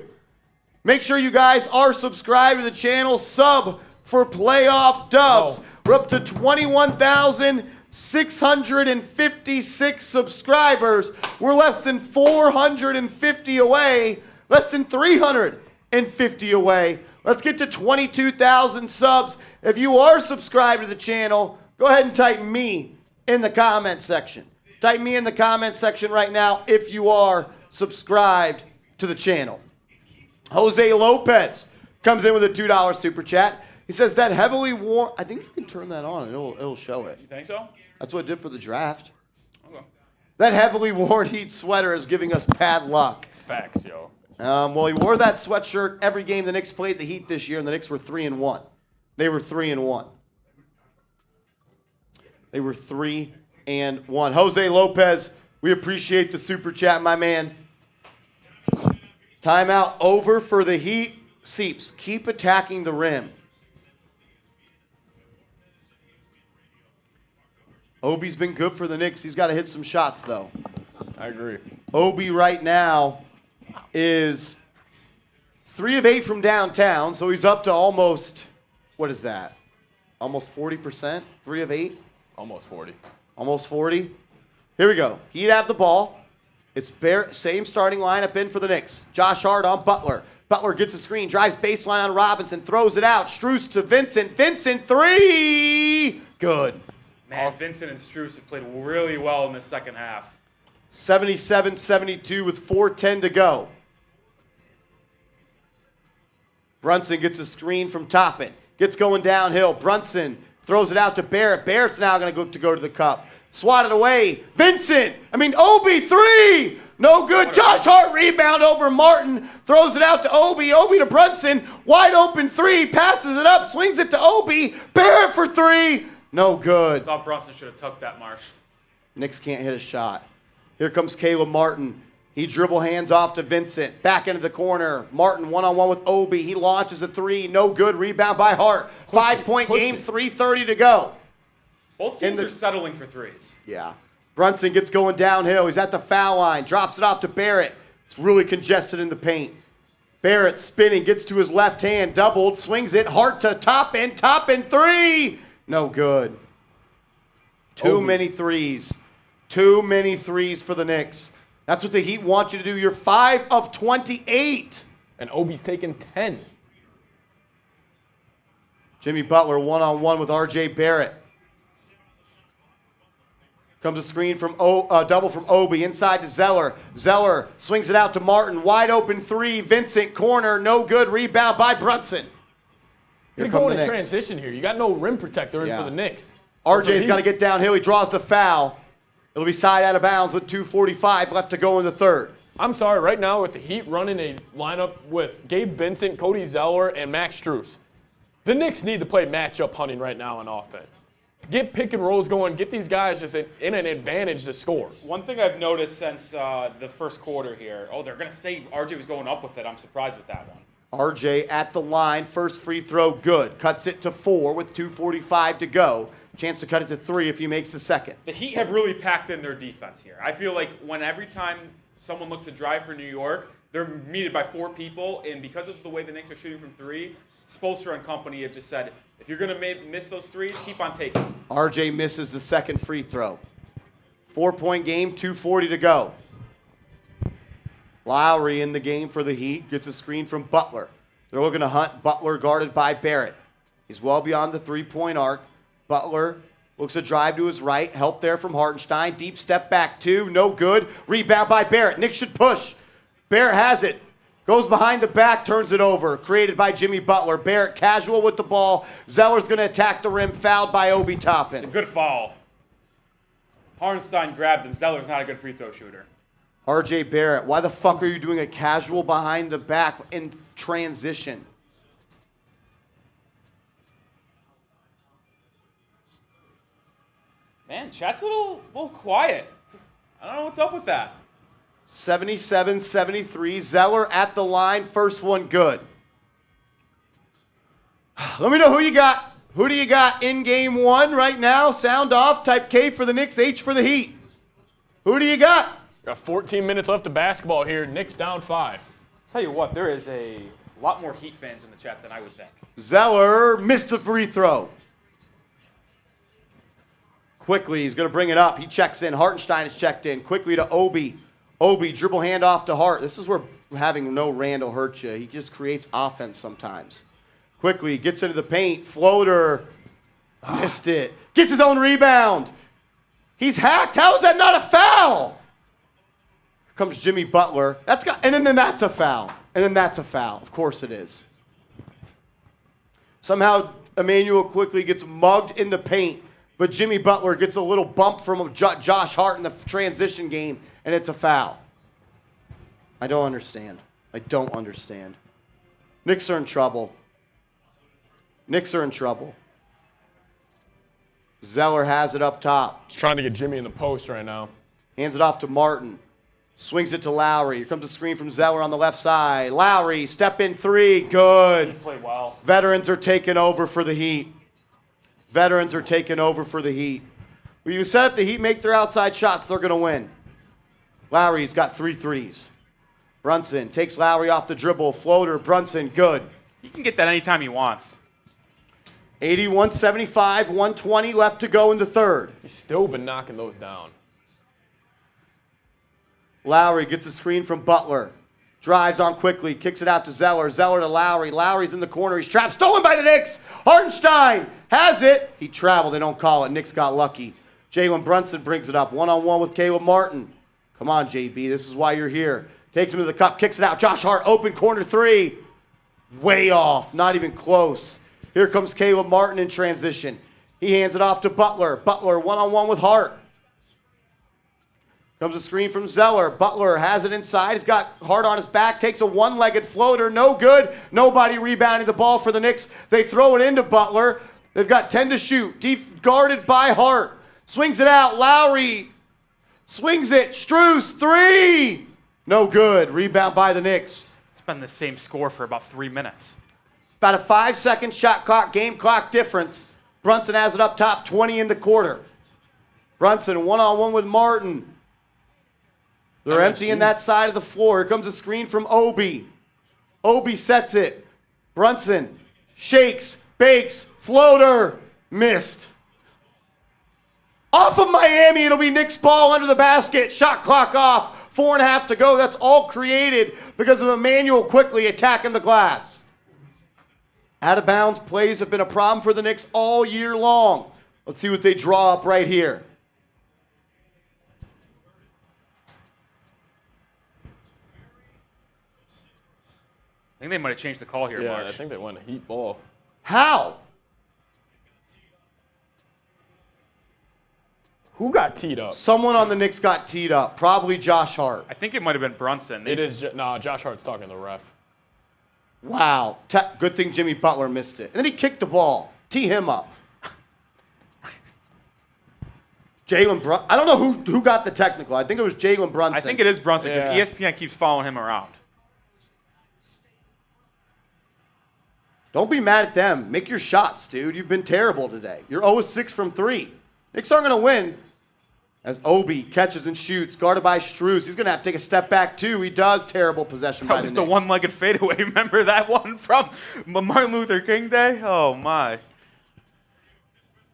Make sure you guys are subscribed to the channel. Sub for playoff dubs. We're up to 21,656 subscribers. We're less than 450 away. Less than 350 away. Let's get to 22,000 subs. If you are subscribed to the channel, go ahead and type me in the comment section. Type me in the comment section right now if you are subscribed to the channel. Jose Lopez comes in with a $2 super chat. He says that heavily worn. I think you can turn that on and it'll show it. You think so? That's what it did for the draft. Okay. That heavily worn Heat sweater is giving us bad luck. Facts, yo. Well, he wore that sweatshirt every game the Knicks played the Heat this year, and the Knicks were 3-1. They were 3-1. They were 3-1. Jose Lopez, we appreciate the super chat, my man. Timeout over for the Heat. Seeps, keep attacking the rim. Obi's been good for the Knicks. He's got to hit some shots, though. I agree. Obi right now is 3 of 8 from downtown, so he's up to almost, what is that? Almost 40%? 3 of 8? Almost 40. Almost 40. Here we go. He'd have the ball. It's same starting lineup in for the Knicks. Josh Hart on Butler. Butler gets a screen, drives baseline on Robinson, throws it out. Strus to Vincent. Vincent, 3! Good. Man, Vincent and Strus have played really well in the second half. 77-72 with 4:10 to go. Brunson gets a screen from Toppin. Gets going downhill. Brunson throws it out to Barrett. Barrett's now going to go to the cup. Swatted away. Obi, 3! No good. Josh Hart rebound over Martin. Throws it out to Obi. Obi to Brunson. Wide open three. Passes it up. Swings it to Obi. Barrett for three. No good. I thought Brunson should have tucked that, Marsh. Knicks can't hit a shot. Here comes Caleb Martin. He dribble hands off to Vincent. Back into the corner. Martin one-on-one with Obi. He launches a three. No good. Rebound by Hart. 5-point game. 3:30 to go. Both teams are settling for threes. Yeah. Brunson gets going downhill. He's at the foul line. Drops it off to Barrett. It's really congested in the paint. Barrett spinning. Gets to his left hand. Doubled. Swings it. Hart to top end. Top end three. No good. Too many threes. Too many threes for the Knicks. That's what the Heat want you to do. You're 5 of 28. And Obi's taking 10. Jimmy Butler one-on-one with R.J. Barrett. Comes a screen from double from Obi inside to Zeller. Zeller swings it out to Martin. Wide open three. Vincent corner. No good. Rebound by Brunson. You're going in transition here. You got no rim protector in for the Knicks. RJ's got to get downhill. He draws the foul. It'll be side out of bounds with 2:45 left to go in the third. I'm sorry. Right now with the Heat running a lineup with Gabe Vincent, Cody Zeller, and Max Strus, the Knicks need to play matchup hunting right now on offense. Get pick and rolls going. Get these guys just in an advantage to score. One thing I've noticed since the first quarter here, they're going to say RJ was going up with it. I'm surprised with that one. RJ at the line. First free throw, good. Cuts it to 4 with 2:45 to go. Chance to cut it to 3 if he makes the second. The Heat have really packed in their defense here. I feel like every time someone looks to drive for New York, they're meted by 4 people, and because of the way the Knicks are shooting from 3, Spoelstra and company have just said, if you're going to miss those threes, keep on taking. RJ misses the second free throw. 4-point game, 2:40 to go. Lowry in the game for the Heat, gets a screen from Butler. They're looking to hunt Butler guarded by Barrett. He's well beyond the 3-point arc. Butler looks to drive to his right. Help there from Hartenstein. Deep step back 2. No good. Rebound by Barrett. Knicks should push. Barrett has it. Goes behind the back. Turns it over. Created by Jimmy Butler. Barrett casual with the ball. Zeller's going to attack the rim. Fouled by Obi Toppin. Good foul. Hartenstein grabbed him. Zeller's not a good free throw shooter. R.J. Barrett, why the fuck are you doing a casual behind the back in transition? Man, chat's a little quiet. I don't know what's up with that. 77-73. Zeller at the line. First one good. Let me know who you got. Who do you got in game 1 right now? Sound off. Type K for the Knicks, H for the Heat. Who do you got? Got 14 minutes left of basketball here. Knicks down 5. Tell you what, there is a lot more Heat fans in the chat than I would think. Zeller missed the free throw. Quickly, he's going to bring it up. He checks in. Hartenstein is checked in. Quickly to Obi. Obi, dribble hand off to Hart. This is where having no Randall hurts you. He just creates offense sometimes. Quickly, gets into the paint. Floater. Missed it. Gets his own rebound. He's hacked. How is that not a foul? Here comes Jimmy Butler. And then that's a foul. And then that's a foul. Of course it is. Somehow, Emmanuel quickly gets mugged in the paint. But Jimmy Butler gets a little bump from Josh Hart in the transition game, and it's a foul. I don't understand. I don't understand. Knicks are in trouble. Knicks are in trouble. Zeller has it up top. He's trying to get Jimmy in the post right now. Hands it off to Martin. Swings it to Lowry. Here comes a screen from Zeller on the left side. Lowry, step in 3. Good. He's played well. Veterans are taking over for the Heat. Veterans are taking over for the Heat. When you set up the Heat, make their outside shots, they're going to win. Lowry's got 3 threes. Brunson takes Lowry off the dribble. Floater, Brunson, good. He can get that anytime he wants. 81-75, 120 left to go in the third. He's still been knocking those down. Lowry gets a screen from Butler. Drives on quickly, kicks it out to Zeller. Zeller to Lowry. Lowry's in the corner. He's trapped. Stolen by the Knicks. Hartenstein has it. He traveled. They don't call it. Knicks got lucky. Jalen Brunson brings it up. One-on-one with Caleb Martin. Come on, JB. This is why you're here. Takes him to the cup. Kicks it out. Josh Hart, open corner 3. Way off. Not even close. Here comes Caleb Martin in transition. He hands it off to Butler. Butler one-on-one with Hart. Comes a screen from Zeller. Butler has it inside. He's got Hart on his back. Takes a one-legged floater. No good. Nobody rebounding the ball for the Knicks. They throw it into Butler. They've got 10 to shoot. Deep guarded by Hart. Swings it out. Lowry swings it. Strus, 3. No good. Rebound by the Knicks. It's been the same score for about 3 minutes. About a 5-second shot clock, game clock difference. Brunson has it up top, 20 in the quarter. Brunson one-on-one with Martin. They're emptying that side of the floor. Here comes a screen from Obi. Obi sets it. Brunson shakes, bakes, floater, missed. Off of Miami, it'll be Knicks ball under the basket. Shot clock off, 4.5 to go. That's all created because of Emmanuel quickly attacking the glass. Out of bounds plays have been a problem for the Knicks all year long. Let's see what they draw up right here. I think they might have changed the call here, Yeah, Marsh. I think they won a heat ball. How? Who got teed up? Someone on the Knicks got teed up. Probably Josh Hart. I think it might have been Brunson. It is. No, Josh Hart's talking to the ref. Wow. Good thing Jimmy Butler missed it. And then he kicked the ball. Tee him up. Jalen Brunson. I don't know who got the technical. I think it was Jalen Brunson. I think it is Brunson because Yeah. ESPN keeps following him around. Don't be mad at them. Make your shots, dude. You've been terrible today. You're 0-6 from 3. Knicks aren't going to win. As Obi catches and shoots, guarded by Strus. He's going to have to take a step back, too. He does. Terrible possession by That the was the Knicks. one-legged fadeaway. Remember that one from Martin Luther King Day? Oh, my.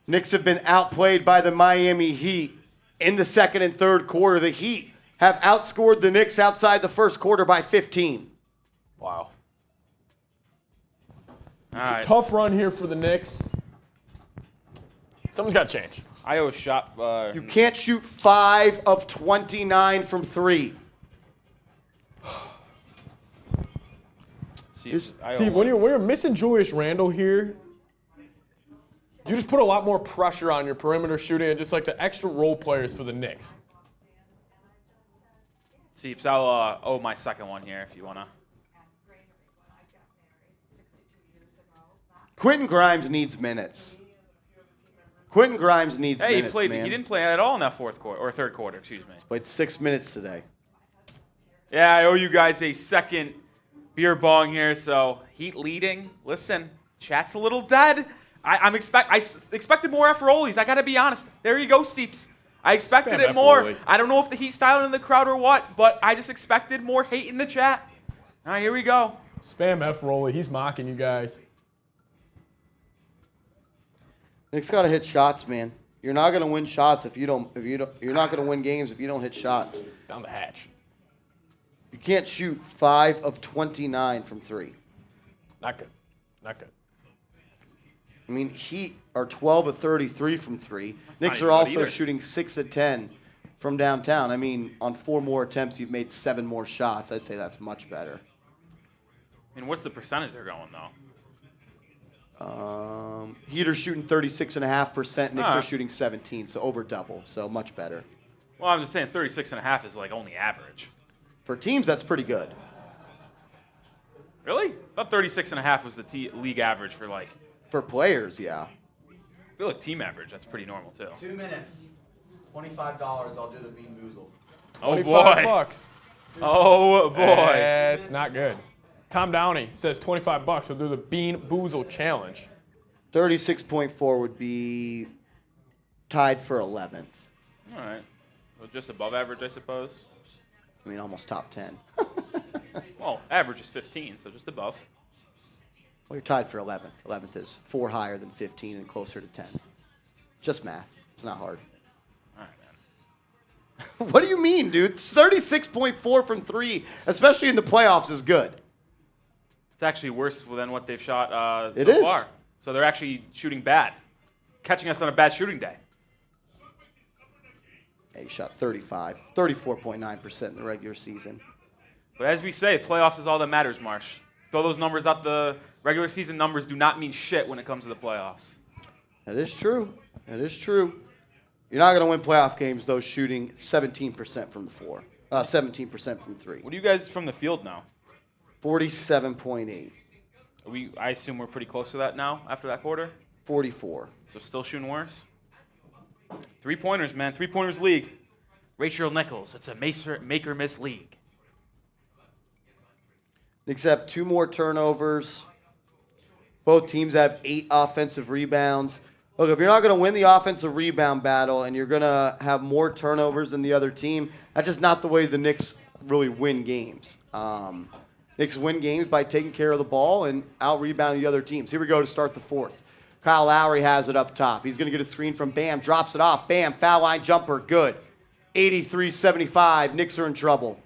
Knicks have been outplayed by the Miami Heat in the second and third quarter. The Heat have outscored the Knicks outside the first quarter by 15. Wow. All right. Tough run here for the Knicks. Someone's got to change. I owe shot. You can't shoot 5 of 29 from 3. See, when you're missing Julius Randle here, you just put a lot more pressure on your perimeter shooting and just like the extra role players for the Knicks. Seeps, I'll owe my second one here if you want to. Quentin Grimes needs minutes. Quentin Grimes needs Hey, minutes, he man. didn't play at all in that fourth quarter, or third quarter, excuse me. Played 6 minutes today. Yeah, I owe you guys a second beer bong here, so Heat leading. Listen, chat's a little dead. I expected more F-rollies. I got to be honest. There you go, Steeps. I expected Spam it more. F-rollie. I don't know if the Heat styling in the crowd or what, but I just expected more hate in the chat. All right, here we go. Spam F Rolly. He's mocking you guys. Knicks got to hit shots, man. You're not going to win shots if you don't. You're not going to win games if you don't hit shots. Down the hatch. You can't shoot 5 of 29 from 3. Not good. Not good. I mean, Heat are 12 of 33 from 3. Knicks even are good also either. shooting 6 of 10 from downtown. I mean, on 4 more attempts, you've made 7 more shots. I'd say that's much better. I mean, what's the percentage they're going, though? Heat are shooting 36.5%. Knicks are Alright. shooting 17, so over double. So much better. Well, I'm just saying 36.5 is like only average. For teams, that's pretty good. Really? I thought 36.5 was the league average for like, For players, yeah. I feel like team average. That's pretty normal, too. 2 minutes. $25. I'll do the Bean Boozle. Oh, 25 boy. bucks. Oh, boy. That's not good. Tom Downey says 25 bucks. He'll do the Bean Boozle challenge. 36.4 would be tied for 11th. All right. Well, just above average, I suppose. I mean, almost top 10. Well, average is 15, so just above. Well, you're tied for 11th. 11th is 4 higher than 15 and closer to 10. Just math. It's not hard. All right, man. What do you mean, dude? It's 36.4 from 3, especially in the playoffs, is good. It's actually worse than what they've shot It so is. far. So they're actually shooting bad, catching us on a bad shooting day. Yeah, you shot 34.9% in the regular season. But as we say, playoffs is all that matters, Marsh. Throw those numbers out. The regular season numbers do not mean shit when it comes to the playoffs. That is true. That is true. You're not going to win playoff games, though, shooting 17% from the floor. 17% from three. What do you guys from the field now? 47.8. I assume we're pretty close to that now after that quarter? 44. So still shooting worse? 3-pointers, man. 3-pointers league. Rachel Nichols. It's a make or miss league. Knicks have 2 more turnovers. Both teams have 8 offensive rebounds. Look, if you're not going to win the offensive rebound battle and you're going to have more turnovers than the other team, that's just not the way the Knicks really win games. Knicks win games by taking care of the ball and out-rebounding the other teams. Here we go to start the fourth. Kyle Lowry has it up top. He's going to get a screen from Bam, drops it off. Bam, foul line jumper, good. 83-75, Knicks are in trouble.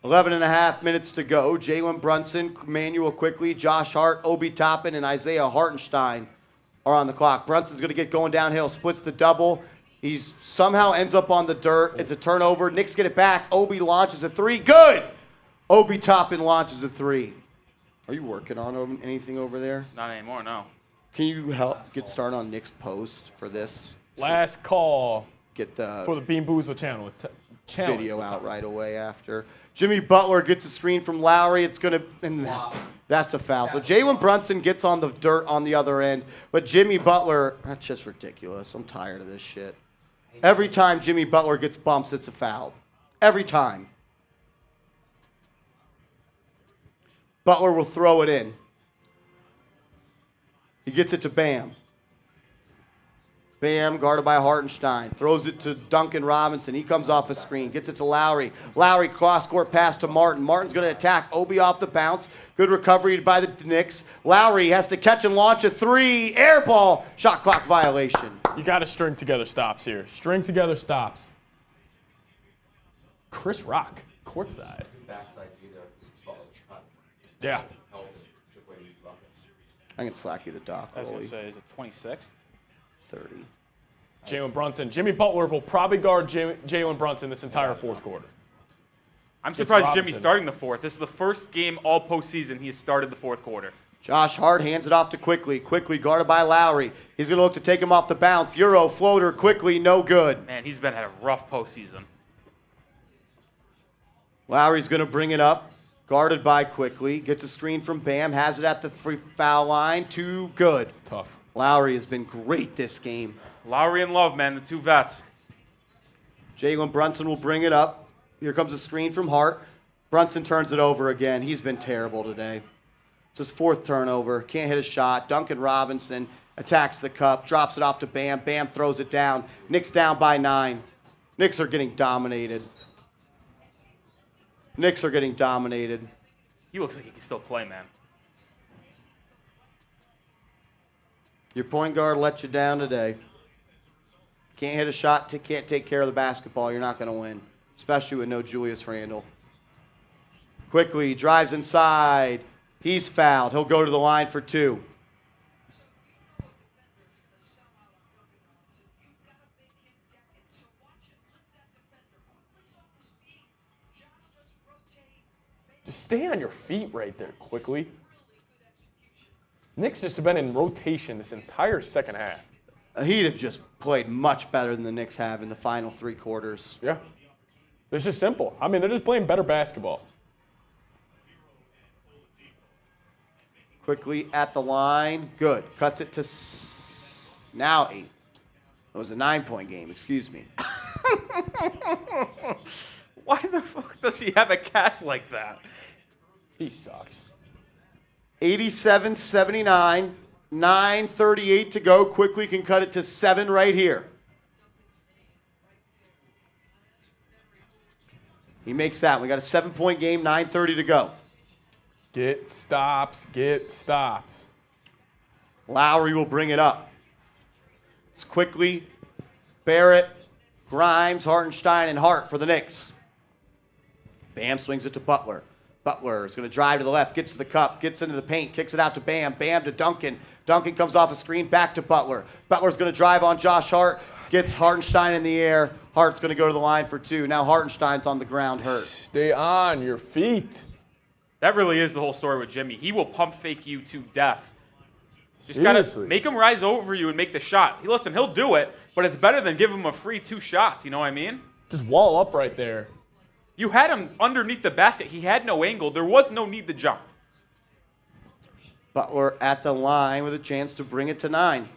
11.5 minutes to go. Jalen Brunson, Manuel Quickly, Josh Hart, Obi Toppin, and Isaiah Hartenstein are on the clock. Brunson's going to get going downhill, splits the double. He somehow ends up on the dirt. It's a turnover. Knicks get it back. Obi launches a 3. Good! Obi Toppin launches a 3. Are you working on anything over there? Not anymore, no. Can you help get started on Knicks post for this? Last call Get the for the Bean Boozle channel. video out right away after. Jimmy Butler gets a screen from Lowry. It's going to, and that's a foul. So Jalen Brunson gets on the dirt on the other end, but Jimmy Butler, that's just ridiculous. I'm tired of this shit. Every time Jimmy Butler gets bumps, it's a foul. Every time. Butler will throw it in. He gets it to Bam. Bam, guarded by Hartenstein. Throws it to Duncan Robinson. He comes off a screen. Gets it to Lowry. Lowry cross-court pass to Martin. Martin's going to attack Obi off the bounce. Good recovery by the Knicks. Lowry has to catch and launch a 3. Air ball. Shot clock violation. You got to string together stops here. String together stops. Chris Rock, courtside. Backside B there. Yeah. I can slack you the dock, I was going Rolly. to say, is it 26th? 30. Jalen Brunson. Jimmy Butler will probably guard Jalen Brunson this entire fourth quarter. I'm surprised Robinson. Jimmy's starting the fourth. This is the first game all postseason he has started the fourth quarter. Josh Hart hands it off to Quickly. Quickly guarded by Lowry. He's going to look to take him off the bounce. Euro floater, Quickly, no good. Man, he's been had a rough postseason. Lowry's going to bring it up. Guarded by Quickly. Gets a screen from Bam. Has it at the free foul line. Too good. Tough. Lowry has been great this game. Lowry and Love, man, the two vets. Jalen Brunson will bring it up. Here comes a screen from Hart. Brunson turns it over again. He's been terrible today. It's his 4th turnover. Can't hit a shot. Duncan Robinson attacks the cup. Drops it off to Bam. Bam throws it down. Knicks down by 9. Knicks are getting dominated. Knicks are getting dominated. He looks like he can still play, man. Your point guard let you down today. Can't hit a shot, can't take care of the basketball. You're not going to win, especially with no Julius Randle. Quickly drives inside. He's fouled. He'll go to the line for 2. Just stay on your feet right there quickly. Knicks just have been in rotation this entire second half. He'd have just played much better than the Knicks have in the final 3 quarters. Yeah. It's just simple. I mean, they're just playing better basketball. Quickly at the line. Good. Cuts it to now 8. It was a 9-point game. Excuse me. Why the fuck does he have a cast like that? He sucks. 87-79. 9:38 to go. Quickly can cut it to 7 right here. He makes that. We got a 7-point game. 9:30 to go. Get stops. Get stops. Lowry will bring it up. It's Quickly, Barrett, Grimes, Hartenstein, and Hart for the Knicks. Bam swings it to Butler. Butler is going to drive to the left, gets to the cup, gets into the paint, kicks it out to Bam. Bam to Duncan. Duncan comes off a screen, back to Butler. Butler's going to drive on Josh Hart, gets Hartenstein in the air. Hart's going to go to the line for 2. Now Hartenstein's on the ground hurt. Stay on your feet. That really is the whole story with Jimmy. He will pump fake you to death. Just gotta Seriously. make him rise over you and make the shot. Listen, he'll do it, but it's better than give him a free 2 shots. You know what I mean? Just wall up right there. You had him underneath the basket. He had no angle. There was no need to jump. Butler at the line with a chance to bring it to 9.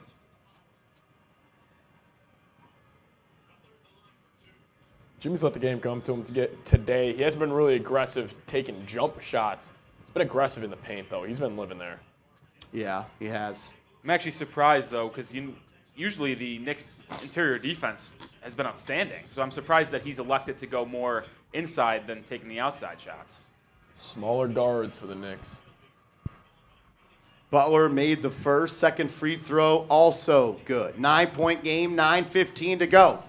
Jimmy's let the game come to him today. He hasn't been really aggressive taking jump shots. He's been aggressive in the paint, though. He's been living there. Yeah, he has. I'm actually surprised, though, because usually the Knicks' interior defense has been outstanding. So I'm surprised that he's elected to go more inside than taking the outside shots. Smaller guards for the Knicks. Butler made the first, second free throw, also good. 9-point game, 9:15 to go.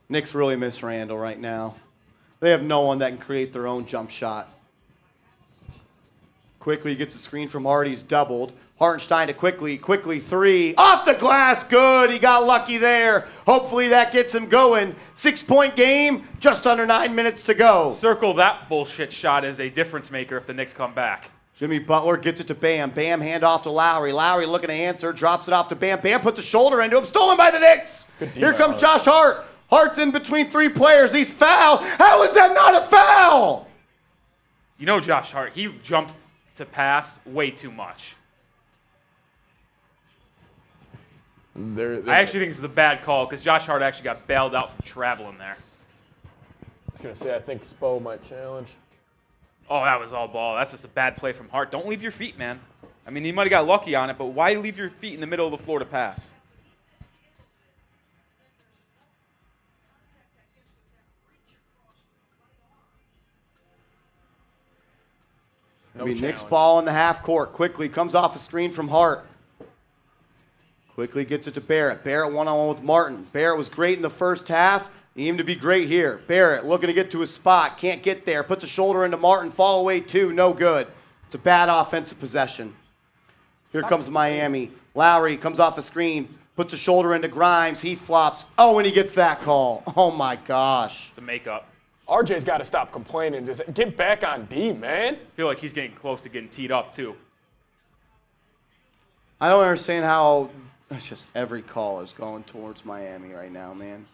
Knicks really miss Randall right now. They have no one that can create their own jump shot. Quickly gets a screen from Hardy's doubled. Hartenstein to quickly, three. Off the glass, good. He got lucky there. Hopefully that gets him going. 6-point game, just under 9 minutes to go. Circle that bullshit shot as a difference maker if the Knicks come back. Jimmy Butler gets it to Bam. Bam hand off to Lowry. Lowry looking to answer, drops it off to Bam. Bam put the shoulder into him, stolen by the Knicks. Here comes Josh Hart. Hart's in between 3 players. He's fouled. How is that not a foul? You know Josh Hart, he jumps to pass way too much. I actually think this is a bad call because Josh Hart actually got bailed out from traveling there. I was going to say, I think Spo might challenge. Oh, that was all ball. That's just a bad play from Hart. Don't leave your feet, man. I mean, he might have got lucky on it, but why leave your feet in the middle of the floor to pass? No Knicks challenge. ball in the half court. Quickly comes off a screen from Hart. Quickly gets it to Barrett. Barrett one-on-one with Martin. Barrett was great in the first half. He aimed to be great here. Barrett looking to get to his spot. Can't get there. Put the shoulder into Martin. Fall away two. No good. It's a bad offensive possession. Here comes Miami. Lowry comes off a screen. Puts the shoulder into Grimes. He flops. Oh, and he gets that call. Oh, my gosh. It's a makeup. RJ's got to stop complaining. Just get back on D, man. I feel like he's getting close to getting teed up, too. I don't understand how it's just every call is going towards Miami right now, man.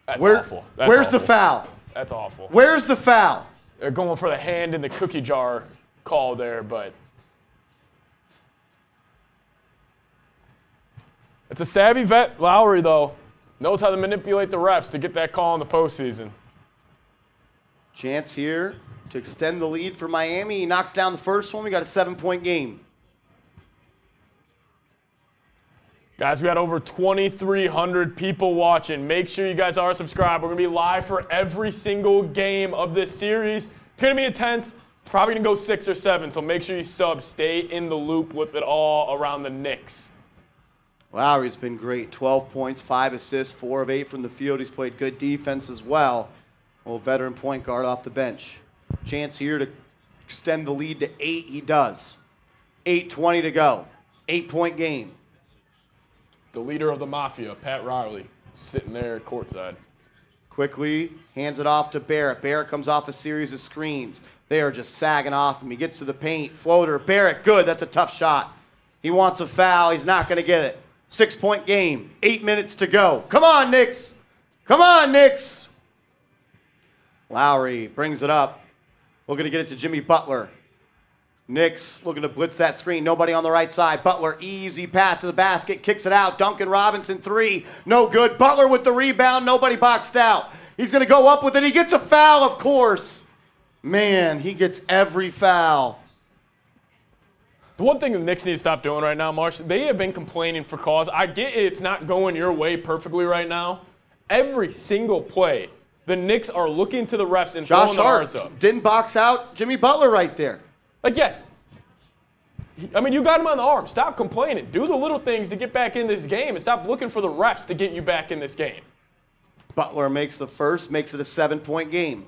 That's Where- awful. That's where's awful. the foul? That's awful. Where's the foul? They're going for the hand in the cookie jar call there, but it's a savvy vet, Lowry, though. Knows how to manipulate the refs to get that call in the postseason. Chance here to extend the lead for Miami. He knocks down the first one. We got a 7-point game. Guys, we got over 2,300 people watching. Make sure you guys are subscribed. We're going to be live for every single game of this series. It's going to be intense. It's probably going to go 6 or 7, so make sure you sub. Stay in the loop with it all around the Knicks. Lowry's been great. 12 points, 5 assists, 4 of 8 from the field. He's played good defense as well. Well, veteran point guard off the bench. Chance here to extend the lead to 8. He does. 8:20 to go. 8-point game. The leader of the Mafia, Pat Riley, sitting there courtside. Quickly hands it off to Barrett. Barrett comes off a series of screens. They are just sagging off him. He gets to the paint. Floater. Barrett, good. That's a tough shot. He wants a foul. He's not going to get it. 6-point game. 8 minutes to go. Come on, Knicks. Come on, Knicks. Lowry brings it up. We're going to get it to Jimmy Butler. Knicks looking to blitz that screen. Nobody on the right side. Butler, easy path to the basket. Kicks it out. Duncan Robinson, 3. No good. Butler with the rebound. Nobody boxed out. He's going to go up with it. He gets a foul, of course. Man, he gets every foul. The one thing the Knicks need to stop doing right now, Marsh, they have been complaining for calls. I get it's not going your way perfectly right now. Every single play, the Knicks are looking to the refs and Josh throwing the Hart ours up. didn't box out Jimmy Butler right there. Like, yes. I mean, you got him on the arm. Stop complaining. Do the little things to get back in this game and stop looking for the refs to get you back in this game. Butler makes the first, makes it a 7-point game.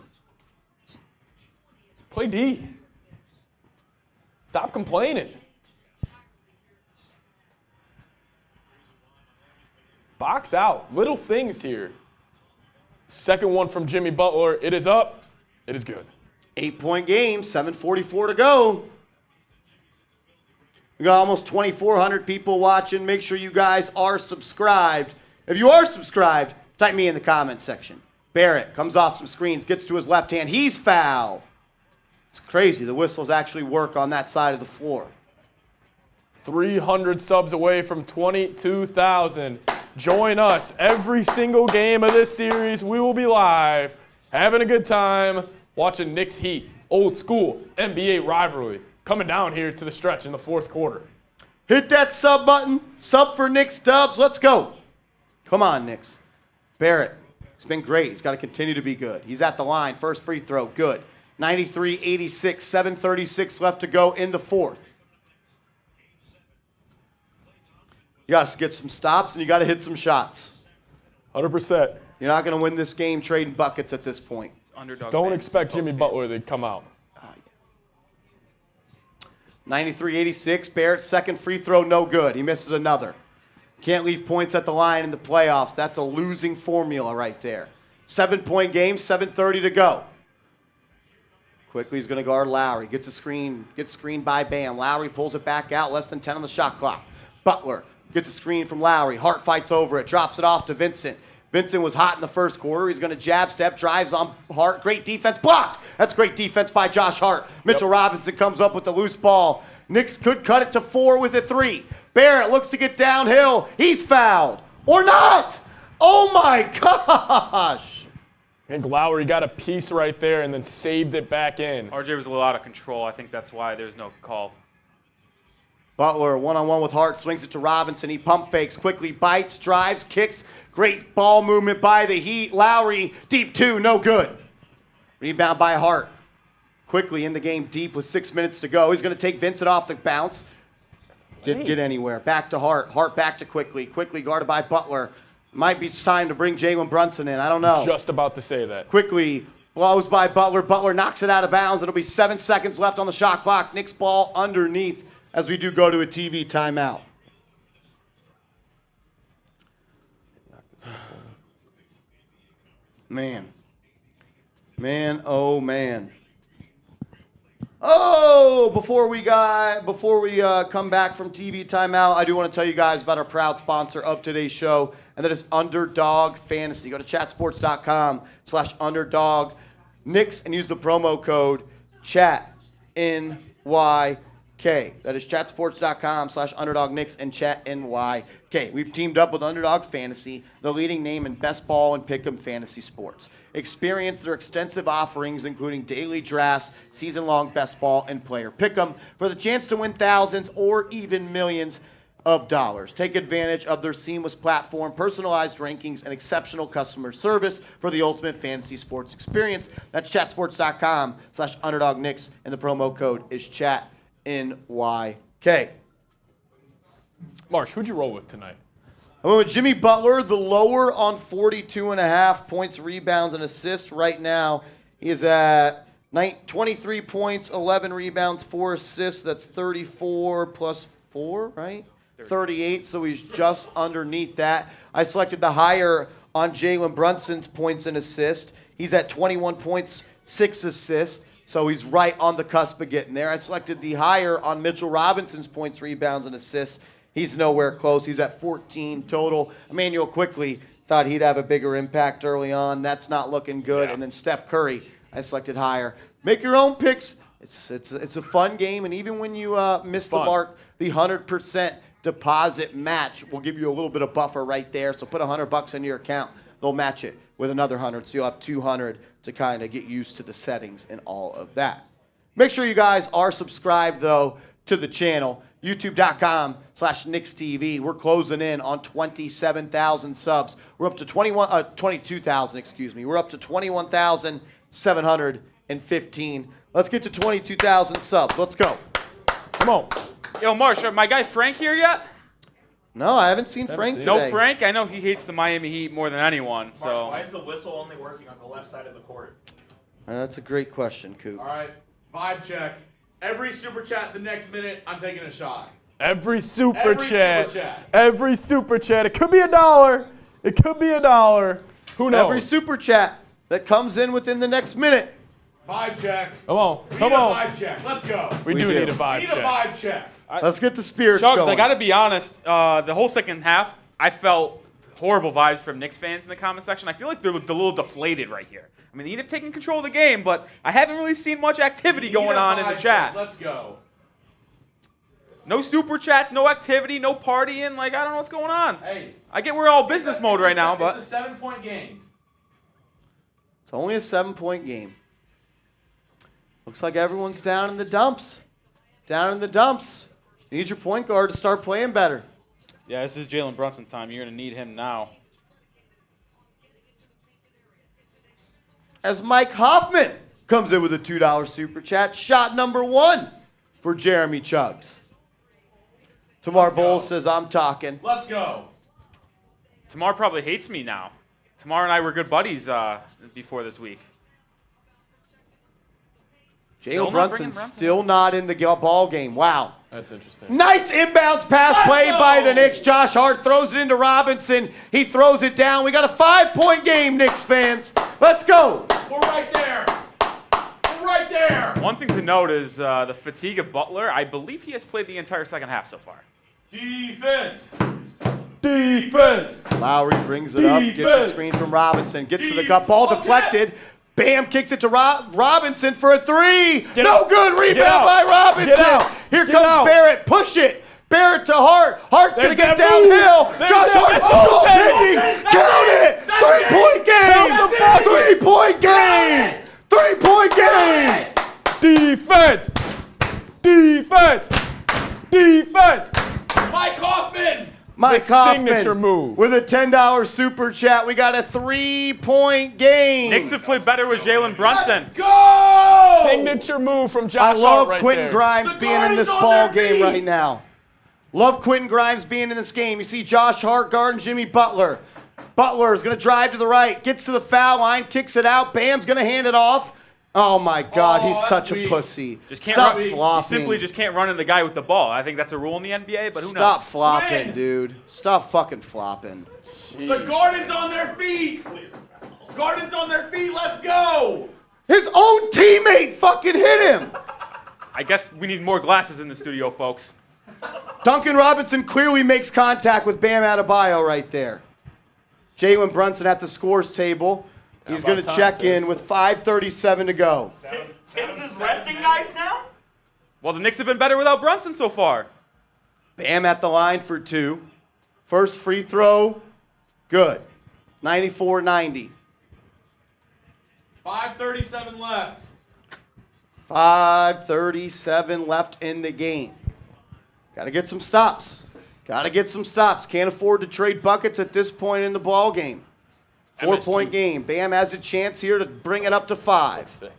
Play D. Stop complaining. Box out. Little things here. Second one from Jimmy Butler. It is up. It is good. 8-point game, 7:44 to go. We got almost 2,400 people watching. Make sure you guys are subscribed. If you are subscribed, type me in the comment section. Barrett comes off some screens, gets to his left hand. He's foul. It's crazy. The whistles actually work on that side of the floor. 300 subs away from 22,000. Join us every single game of this series. We will be live, having a good time, watching Knicks Heat, old school NBA rivalry, coming down here to the stretch in the fourth quarter. Hit that sub button. Sub for Knicks dubs. Let's go. Come on, Knicks. Barrett, he's been great. He's got to continue to be good. He's at the line. First free throw, good. 93-86, 7:36 left to go in the fourth. You got to get some stops, and you got to hit some shots. 100%. You're not going to win this game trading buckets at this point. Underdog Don't fans. expect Jimmy Butler to come out. 93-86, Barrett's second free throw, no good. He misses another. Can't leave points at the line in the playoffs. That's a losing formula right there. 7-point game, 7:30 to go. Quickly, he's going to guard Lowry. Gets a screen, gets screened by Bam. Lowry pulls it back out, less than 10 on the shot clock. Butler gets a screen from Lowry. Hart fights over it, drops it off to Vincent. Vincent was hot in the first quarter. He's going to jab step, drives on Hart. Great defense, blocked. That's great defense by Josh Hart. Mitchell Robinson comes up with the loose ball. Knicks could cut it to 4 with a 3. Barrett looks to get downhill. He's fouled. Or not. Oh, my gosh. And Lowry got a piece right there and then saved it back in. RJ was a little out of control. I think that's why there's no call. Butler, one-on-one with Hart, swings it to Robinson. He pump fakes, quickly bites, drives, kicks. Great ball movement by the Heat. Lowry, deep 2, no good. Rebound by Hart. Quickly in the game deep with 6 minutes to go. He's going to take Vincent off the bounce. Didn't get anywhere. Back to Hart. Hart back to Quickly. Quickly guarded by Butler. Might be time to bring Jalen Brunson in. I don't know. Just about to say that. Quickly blows by Butler. Butler knocks it out of bounds. It'll be 7 seconds left on the shot clock. Knicks ball underneath as we do go to a TV timeout. Man, oh man. Oh, before we come back from TV timeout, I do want to tell you guys about our proud sponsor of today's show, and that is Underdog Fantasy. Go to chatsports.com/underdog Knicks and use the promo code ChatNYK. That is chatsports.com/underdog Knicks and ChatNYK. We've teamed up with Underdog Fantasy, the leading name in best ball and pick'em fantasy sports. Experience their extensive offerings, including daily drafts, season-long best ball, and player pick'em for the chance to win thousands or even millions of dollars. Take advantage of their seamless platform, personalized rankings, and exceptional customer service for the ultimate fantasy sports experience. That's chatsports.com/underdog Knicks, and the promo code is ChatNYK. Marsh, who'd you roll with tonight? I went with Jimmy Butler, the lower on 42.5 points, rebounds, and assists. Right now, he is at 23 points, 11 rebounds, 4 assists. That's 34 plus 4, right? 38, so he's just underneath that. I selected the higher on Jalen Brunson's points and assists. He's at 21 points, 6 assists, so he's right on the cusp of getting there. I selected the higher on Mitchell Robinson's points, rebounds, and assists. He's nowhere close. He's at 14 total. Emmanuel Quickly thought he'd have a bigger impact early on. That's not looking good. Yeah. And then Steph Curry, I selected higher. Make your own picks. It's a fun game, and even when you miss the mark, the 100% deposit match will give you a little bit of buffer right there. So put $100 in your account. They'll match it with another 100, so you'll have 200 to kind of get used to the settings and all of that. Make sure you guys are subscribed, though, to the channel. YouTube.com/KnicksTV. We're closing in on 27,000 subs. We're up to 22,000, excuse me. We're up to 21,715. Let's get to 22,000 subs. Let's go. Come on. Yo, Marsh, my guy Frank here yet? No, I haven't seen Frank seen today. No Frank? I know he hates the Miami Heat more than anyone. Marsh, So why is the whistle only working on the left side of the court? That's a great question, Coop. All right, vibe check. Every super chat the next minute, I'm taking a shot. Every super Every chat. super chat. Every super chat. It could be $1. It could be $1. Who knows? Every super chat that comes in within the next minute. Vibe check. Come on. We Come need on. a vibe check. Let's go. We We do do. need a vibe We need check. a vibe check. Let's get the spirits Chugs, going. I got to be honest. The whole second half, I felt horrible vibes from Knicks fans in the comment section. I feel like they're a little deflated right here. I mean, they have taken control of the game, but I haven't really seen much activity going on in the chat. Let's go. No super chats, no activity, no partying. Like, I don't know what's going on. Hey. I get we're all business mode right now, but It's a 7-point game. It's only a 7-point game. Looks like everyone's down in the dumps. Down in the dumps. You need your point guard to start playing better. yeah, this is Jalen Brunson time. You're going to need him now. As Mike Hoffman comes in with a $2 super chat. Shot number 1 for Jeremy Chubbs. Tamar Bowles says, I'm talking. Let's go. Tamar probably hates me now. Tamar and I were good buddies before this week. Jalen not Brunson's bringing Brunson? still not in the ball game. Wow. That's interesting. Nice inbounds pass play by the Knicks. Josh Hart throws it into Robinson. He throws it down. We got a 5-point game, Knicks fans. Let's go. We're right there. We're right there. One thing to note is the fatigue of Butler. I believe he has played the entire second half so far. Defense. Defense. Lowry brings it up. Gets the Defense. screen from Robinson. Gets to the cup. Ball deflected. Bam kicks it to Robinson for a 3. No good. Rebound by Robinson. Get out. Here Get comes out. Barrett. Push it. Barrett to Hart. Hart's going to There's get that move. downhill. There's Josh that Hart's goal taking. Count it. 3-point game. 3-point game. 3-point game. Defense. Mike Hoffman. Mike The Hoffman signature move. with a $10 super chat. We got a 3-point game. Knicks have played better with Jalen Brunson. Go. Signature move from I Josh Hart love right Quentin there. Grimes The being in this Guardians on ball their game feet. right now. Love Quentin Grimes being in this game. You see Josh Hart guarding Jimmy Butler. Butler is going to drive to the right, gets to the foul line, kicks it out. Bam's going to hand it off. Oh my God, Oh, he's that's such weak. a pussy. Just can't Stop run. You flopping. simply just can't run in the guy with the ball. I think that's a rule in the NBA, but who Stop knows? flopping, Win. dude. Stop fucking flopping. The Guardians on their feet. Guardians on their feet. Let's go. His own teammate fucking hit him. I guess we need more glasses in the studio, folks. Duncan Robinson clearly makes contact with Bam Adebayo right there. Jalen Brunson at the scores table. He's going to about check time, in Tibbs? with 5:37 to go. Tibbs is resting guys now? Well, the Knicks have been better without Brunson so far. Bam at the line for 2. First free throw, good. 94-90. 5:37 left. 5:37 left in the game. Got to get some stops. Got to get some stops. Can't afford to trade buckets at this point in the ball game. 4-point game. Bam has a chance here to bring it up to 5.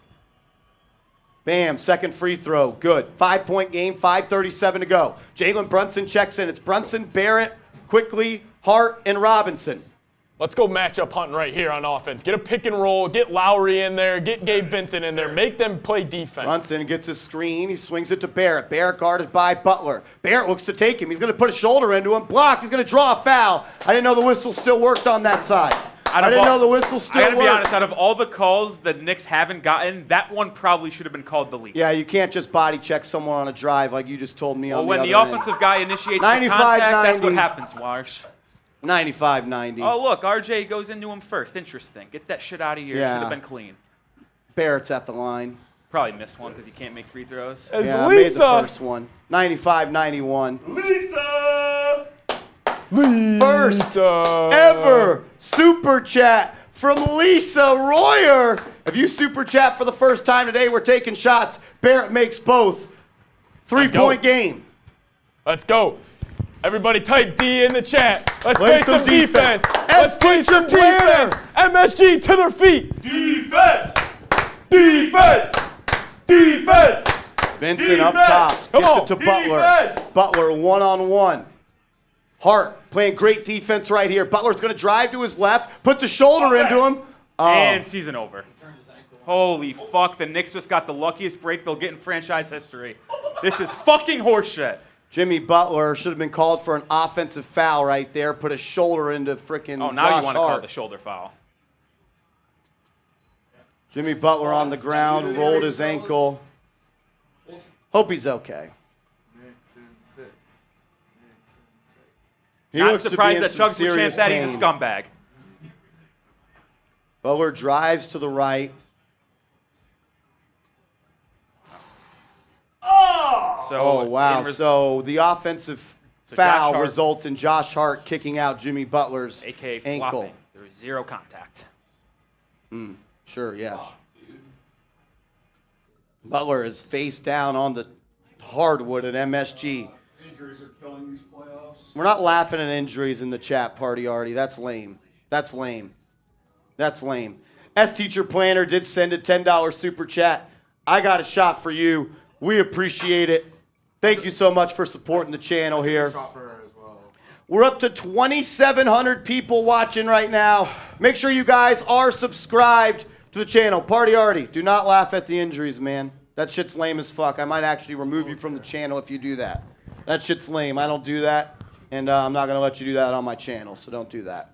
Bam, second free throw. Good. 5-point game, 5:37 to go. Jalen Brunson checks in. It's Brunson, Barrett, Quickly, Hart, and Robinson. Let's go matchup hunting right here on offense. Get a pick and roll. Get Lowry in there. Get Gabe Vincent in there. Make them play defense. Brunson gets a screen. He swings it to Barrett. Barrett guarded by Butler. Barrett looks to take him. He's going to put a shoulder into him. Blocked. He's going to draw a foul. I didn't know the whistle still worked on that side. I didn't know the whistle still I gotta worked. be honest, out of all the calls the Knicks haven't gotten, that one probably should have been called the least. Yeah, you can't just body check someone on a drive like you just told me Well, on when the the other end. offensive guy initiates the 95-90. contact, that's what happens, Marsh. 95-90. Oh, look, RJ goes into him first. Interesting. Get that shit out of here. Yeah. Should have been clean. Barrett's at the line. Probably missed one because he can't make free throws. As Yeah, made the Lisa. first one. 95-91. Lisa. First Lisa. ever super chat from Lisa Royer. If you super chat for the first time today, we're taking shots. Barrett makes both. 3-point game. Let's go. Everybody type D in the chat. Let's Play play some some defense. defense. Let's play some Planner. defense. MSG to their feet. Defense. Defense. Defense. Vincent up Defense. top. Come Gets on. it to Butler. Defense. Butler one-on-one. Hart playing great defense right here. Butler's going to drive to his left, put the shoulder Offense. into him. Oh. And season over. Holy fuck, the Knicks just got the luckiest break they'll get in franchise history. This is fucking horseshit. Jimmy Butler should have been called for an offensive foul right there. Put a shoulder into frickin' Oh, now Josh you want to call Hart. the shoulder foul. Jimmy Butler on the ground, rolled his ankle. Hope he's okay. Knicks in He Not looks to be surprised in that some Chugs would chance serious that. He's a pain. scumbag. Butler drives to the right. So Oh, wow. in res- So the offensive So foul Josh Hart- results in Josh Hart kicking out Jimmy Butler's AKA ankle. flopping. There was zero contact. Sure, yes. Butler is face down on the hardwood at MSG. Injuries are killing these playoffs. We're not laughing at injuries in the chat party, Artie. That's lame. That's lame. That's lame. S Teacher Planner did send a $10 super chat. I got a shot for you. We appreciate it. Thank you so much for supporting the channel here. We're up to 2,700 people watching right now. Make sure you guys are subscribed to the channel. Party Artie, do not laugh at the injuries, man. That shit's lame as fuck. I might actually remove you from the channel if you do that. That shit's lame. I don't do that, and I'm not going to let you do that on my channel, so don't do that.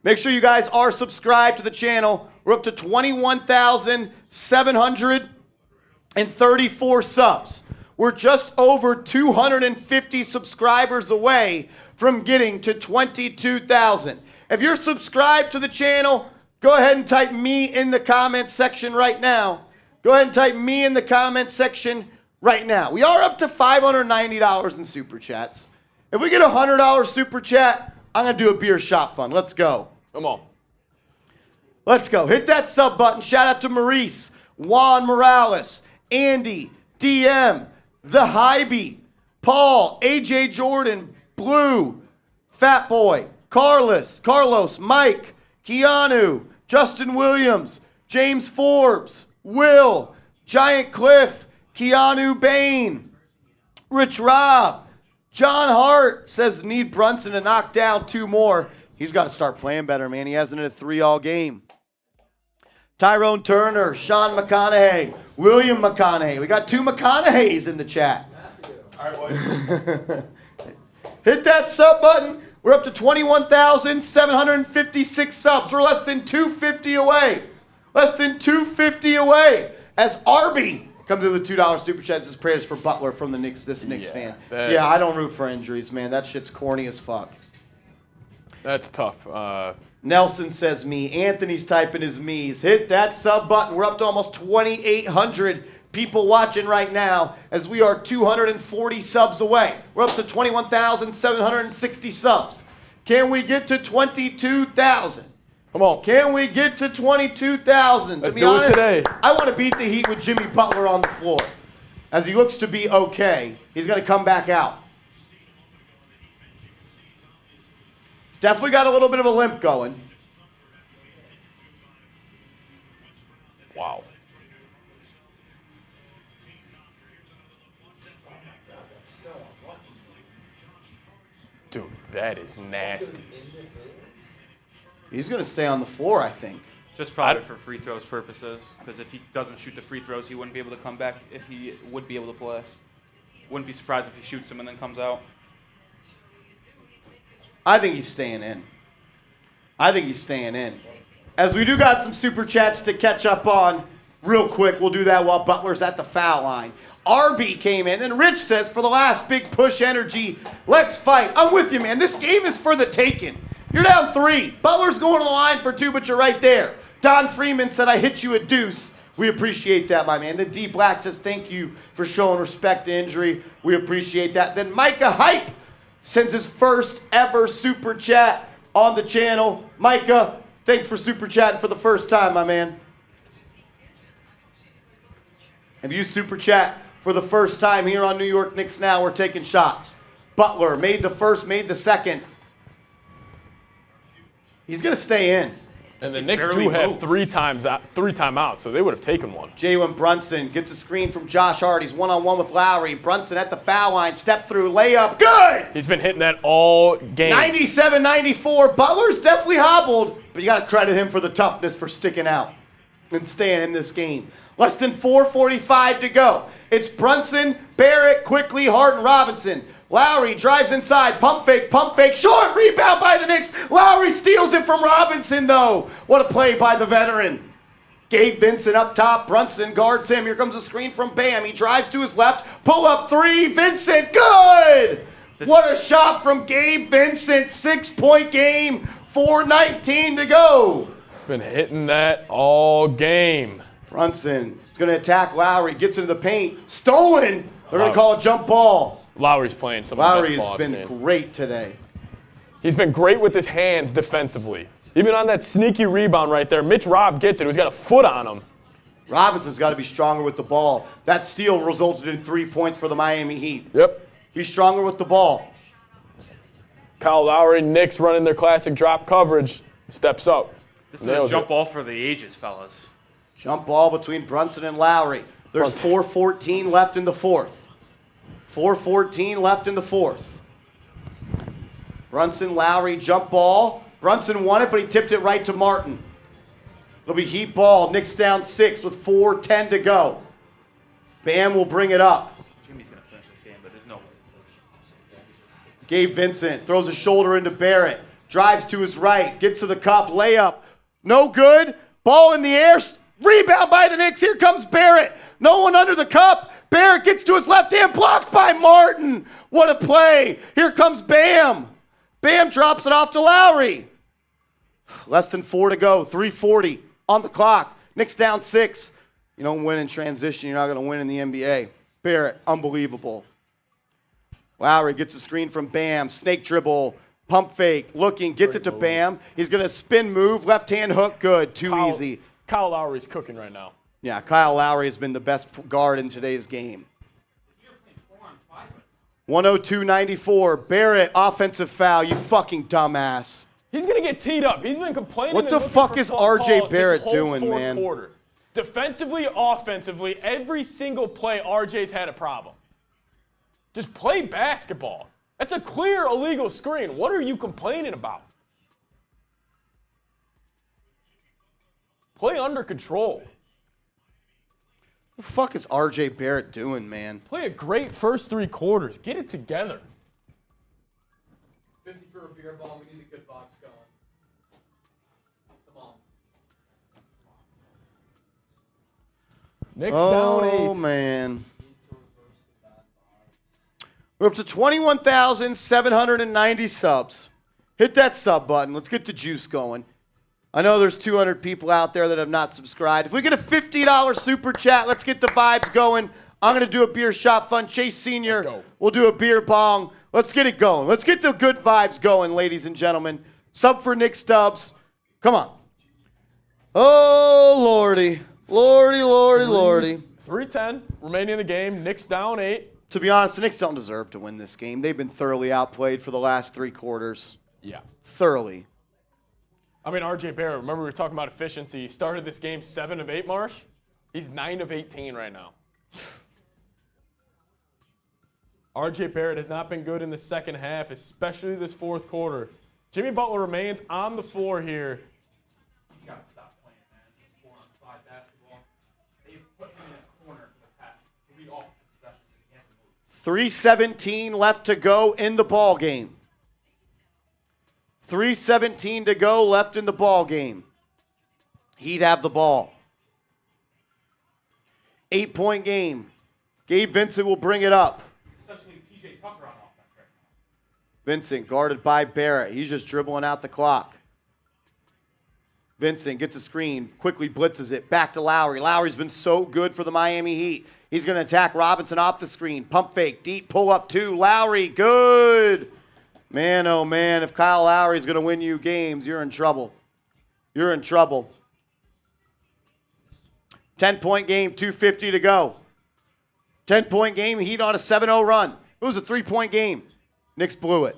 Make sure you guys are subscribed to the channel. We're up to 21,734 subs. We're just over 250 subscribers away from getting to 22,000. If you're subscribed to the channel, go ahead and type me in the comments section right now. Go ahead and type me in the comments section right now. We are up to $590 in super chats. If we get a $100 super chat, I'm going to do a beer shot fund. Let's go. Come on. Let's go. Hit that sub button. Shout out to Maurice, Juan Morales, Andy, DM, The Hybe, Paul, AJ Jordan, Blue, Fat Boy, Carlos, Mike, Keanu, Justin Williams, James Forbes, Will, Giant Cliff, Keanu Bain, Rich Rob, John Hart says need Brunson to knock down 2 more. He's got to start playing better, man. He hasn't hit a 3 all game. Tyrone Turner, Sean McConaughey, William McConaughey. We got 2 McConaughey's in the chat. All right, boys. Hit that sub button. We're up to 21,756 subs. We're less than 250 away. Less than 250 away. As Arby comes to the $2 super chat. This prayers for Butler from the Knicks. This Knicks fan. Yeah, I don't root for injuries, man. That shit's corny as fuck. That's tough. Nelson says me. Anthony's typing his me's. Hit that sub button. We're up to almost 2,800 people watching right now as we are 240 subs away. We're up to 21,760 subs. Can we get to 22,000? Come on. Can we get to 22,000? Let's To be do honest, it today. I want to beat the Heat with Jimmy Butler on the floor. As he looks to be okay, he's going to come back out. He's definitely got a little bit of a limp going. Wow. Dude, that is nasty. He's going to stay on the floor, I think. Just probably for free throws purposes, because if he doesn't shoot the free throws, he wouldn't be able to come back if he would be able to play. Wouldn't be surprised if he shoots them and then comes out. I think he's staying in. I think he's staying in. As we do got some super chats to catch up on real quick. We'll do that while Butler's at the foul line. RB came in, and Rich says, for the last big push energy, let's fight. I'm with you, man. This game is for the taking. You're down 3. Butler's going to the line for 2, but you're right there. Don Freeman said, I hit you a deuce. We appreciate that, my man. Then D Black says, thank you for showing respect to injury. We appreciate that. Then Micah Hype sends his first ever super chat on the channel. Micah, thanks for super chatting for the first time, my man. If you super chat for the first time here on New York Knicks Now, we're taking shots. Butler made the first, made the second. He's going to stay in. And the Knicks barely do have moved. 3 timeouts, so they would have taken one. Jalen Brunson gets a screen from Josh Hart. He's one-on-one with Lowry. Brunson at the foul line. Step through, layup. Good! He's been hitting that all game. 97-94. Butler's definitely hobbled, but you got to credit him for the toughness for sticking out and staying in this game. Less than 4:45 to go. It's Brunson, Barrett, Quickly, Hart, and Robinson. Lowry drives inside, pump fake, short, rebound by the Knicks. Lowry steals it from Robinson, though. What a play by the veteran. Gabe Vincent up top, Brunson guards him. Here comes a screen from Bam. He drives to his left, pull up 3, Vincent, good! What a shot from Gabe Vincent. 6-point game. 4:19 to go. He's been hitting that all game. Brunson is going to attack Lowry. Gets into the paint. Stolen. They're going to call a jump ball. Lowry's playing some of the Lowry best ball has I've been seen. great today. He's been great with his hands defensively. Even on that sneaky rebound right there, Mitch Robb gets it. He's got a foot on him. Robinson's got to be stronger with the ball. That steal resulted in 3 points for the Miami Heat. Yep. He's stronger with the ball. Kyle Lowry, Knicks running their classic drop coverage. Steps up. This is a jump ball for the ages, fellas. Jump ball between Brunson and Lowry. There's 4:14 left in the fourth. 4:14 left in the fourth. Brunson, Lowry, jump ball. Brunson won it, but he tipped it right to Martin. It'll be Heat ball. Knicks down 6 with 4:10 to go. Bam will bring it up. Jimmy's going to finish this game, but there's no way. Gabe Vincent throws a shoulder into Barrett. Drives to his right. Gets to the cup. Layup. No good. Ball in the air. Rebound by the Knicks. Here comes Barrett. No one under the cup. Barrett gets to his left hand. Blocked by Martin. What a play. Here comes Bam. Bam drops it off to Lowry. Less than 4 to go. 3:40 on the clock. Knicks down 6. You don't win in transition. You're not going to win in the NBA. Barrett, unbelievable. Lowry gets a screen from Bam. Snake dribble. Pump fake. Looking. Gets it to Bam. He's going to spin move. Left hand hook. Good. Too easy. Kyle Lowry's cooking right now. Yeah, Kyle Lowry has been the best guard in today's game. 102-94. Barrett, offensive foul. You fucking dumbass. He's going to get teed up. He's been complaining. What the fuck is RJ Barrett doing, man? Quarter. Defensively, offensively, every single play, RJ's had a problem. Just play basketball. That's a clear illegal screen. What are you complaining about? Play under control. What the fuck is RJ Barrett doing, man? Play a great first 3 quarters. Get it together. 50 for a beer bong. We need a good box going. Come on. Knicks down 8. Oh, man. We're up to 21,790 subs. Hit that sub button. Let's get the juice going. I know there's 200 people out there that have not subscribed. If we get a $50 super chat, let's get the vibes going. I'm going to do a beer shot fun. Chase Sr. will do a beer bong. Let's get it going. Let's get the good vibes going, ladies and gentlemen. Sub for Nick Stubbs. Come on. Oh, Lordy. Lordy, Lordy, Lordy. 3:10 remaining in the game. Knicks down 8. To be honest, the Knicks don't deserve to win this game. They've been thoroughly outplayed for the last 3 quarters. Yeah. Thoroughly. I mean, RJ Barrett, remember we were talking about efficiency. He started this game 7 of 8, Marsh. He's 9 of 18 right now. RJ Barrett has not been good in the second half, especially this fourth quarter. Jimmy Butler remains on the floor here. You got to stop playing, man. It's 4-on-5 basketball. They've put him in a corner for the past 3 offensive possessions. He hasn't moved. 3:17 left to go in the ball game. 3:17 to go left in the ball game. He'd have the ball. 8-point game. Gabe Vincent will bring it up. It's essentially PJ Tucker on offense right now. Vincent guarded by Barrett. He's just dribbling out the clock. Vincent gets a screen, quickly blitzes it. Back to Lowry. Lowry's been so good for the Miami Heat. He's going to attack Robinson off the screen. Pump fake, deep pull up 2. Lowry, good. Man, oh man, if Kyle Lowry's going to win you games, you're in trouble. You're in trouble. 10-point game, 2:50 to go. 10-point game, Heat on a 7-0 run. It was a 3-point game. Knicks blew it.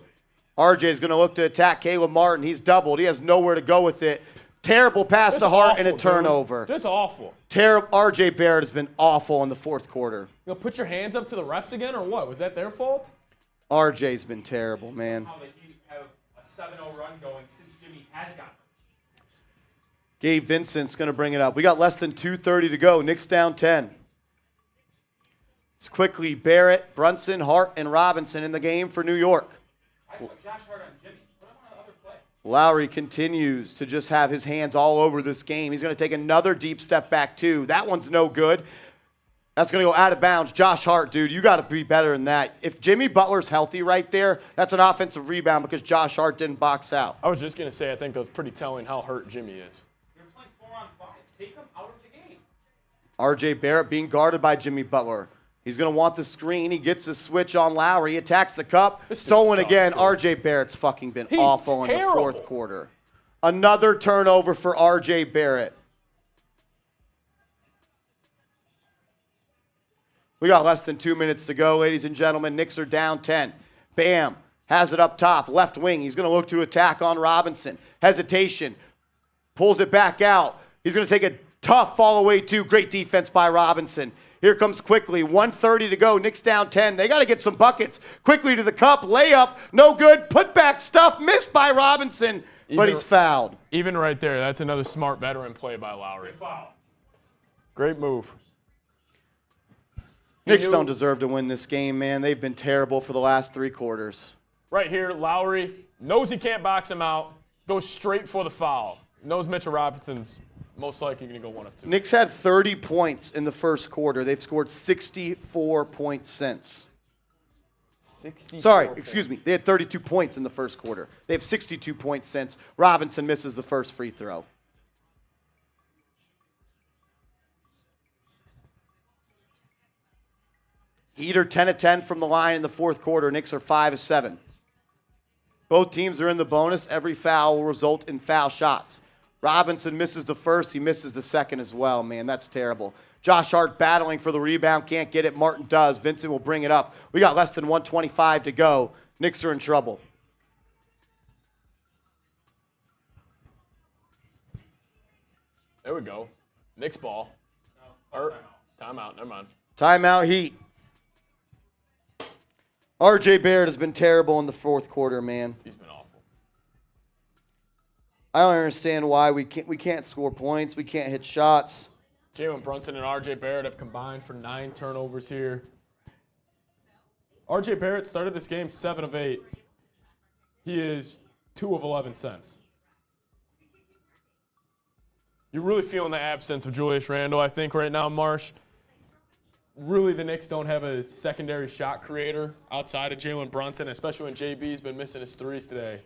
RJ's going to look to attack Caleb Martin. He's doubled. He has nowhere to go with it. Terrible pass to Hart and a turnover. Just awful. Terrible. RJ Barrett has been awful in the fourth quarter. You gonna put your hands up to the refs again, or what? Was that their fault? RJ's been terrible, man. How the Heat have a 7-0 run going since Jimmy has gotten hurt. Gabe Vincent's going to bring it up. We got less than 2:30 to go. Knicks down 10. It's quickly Barrett, Brunson, Hart, and Robinson in the game for New York. I put Josh Hart on Jimmy. Put him on the other play. Lowry continues to just have his hands all over this game. He's going to take another deep step back, too. That one's no good. That's going to go out of bounds. Josh Hart, dude, you got to be better than that. If Jimmy Butler's healthy right there, that's an offensive rebound because Josh Hart didn't box out. I was just going to say, I think that was pretty telling how hurt Jimmy is. You're playing 4-on-5. Take him out of the game. RJ Barrett being guarded by Jimmy Butler. He's going to want the screen. He gets the switch on Lowry. He attacks the cup. Stolen sucks, again. dude. RJ Barrett's fucking been He's awful in the terrible. fourth quarter. Another turnover for RJ Barrett. We got less than 2 minutes to go, ladies and gentlemen. Knicks are down 10. Bam has it up top, left wing. He's going to look to attack on Robinson. Hesitation. Pulls it back out. He's going to take a tough fall away too. Great defense by Robinson. Here comes Quickly. 1:30 to go. Knicks down 10. They got to get some buckets. Quickly to the cup. Layup. No good. Put back stuff. Missed by Robinson, but he's fouled. Even right there, that's another smart veteran play by Lowry. Great move. Knicks don't deserve to win this game, man. They've been terrible for the last 3 quarters. Right here, Lowry knows he can't box him out, goes straight for the foul. Knows Mitchell Robinson's most likely going to go 1 of 2. Knicks had 30 points in the first quarter. They've scored 64 points since. 64 Sorry, points. excuse me. They had 32 points in the first quarter. They have 62 points since. Robinson misses the first free throw. Heat are 10 of 10 from the line in the fourth quarter. Knicks are 5 of 7. Both teams are in the bonus. Every foul will result in foul shots. Robinson misses the first. He misses the second as well, man. That's terrible. Josh Hart battling for the rebound. Can't get it. Martin does. Vincent will bring it up. We got less than 125 to go. Knicks are in trouble. There we go. Knicks ball. Timeout. Never mind. Timeout, Heat. RJ Barrett has been terrible in the fourth quarter, man. He's been awful. I don't understand why we can't score points. We can't hit shots. Jalen Brunson and RJ Barrett have combined for 9 turnovers here. RJ Barrett started this game 7 of 8. He is 2 of 11 since. You're really feeling the absence of Julius Randle, I think, right now, Marsh. Really, the Knicks don't have a secondary shot creator outside of Jalen Brunson, especially when JB's been missing his threes today.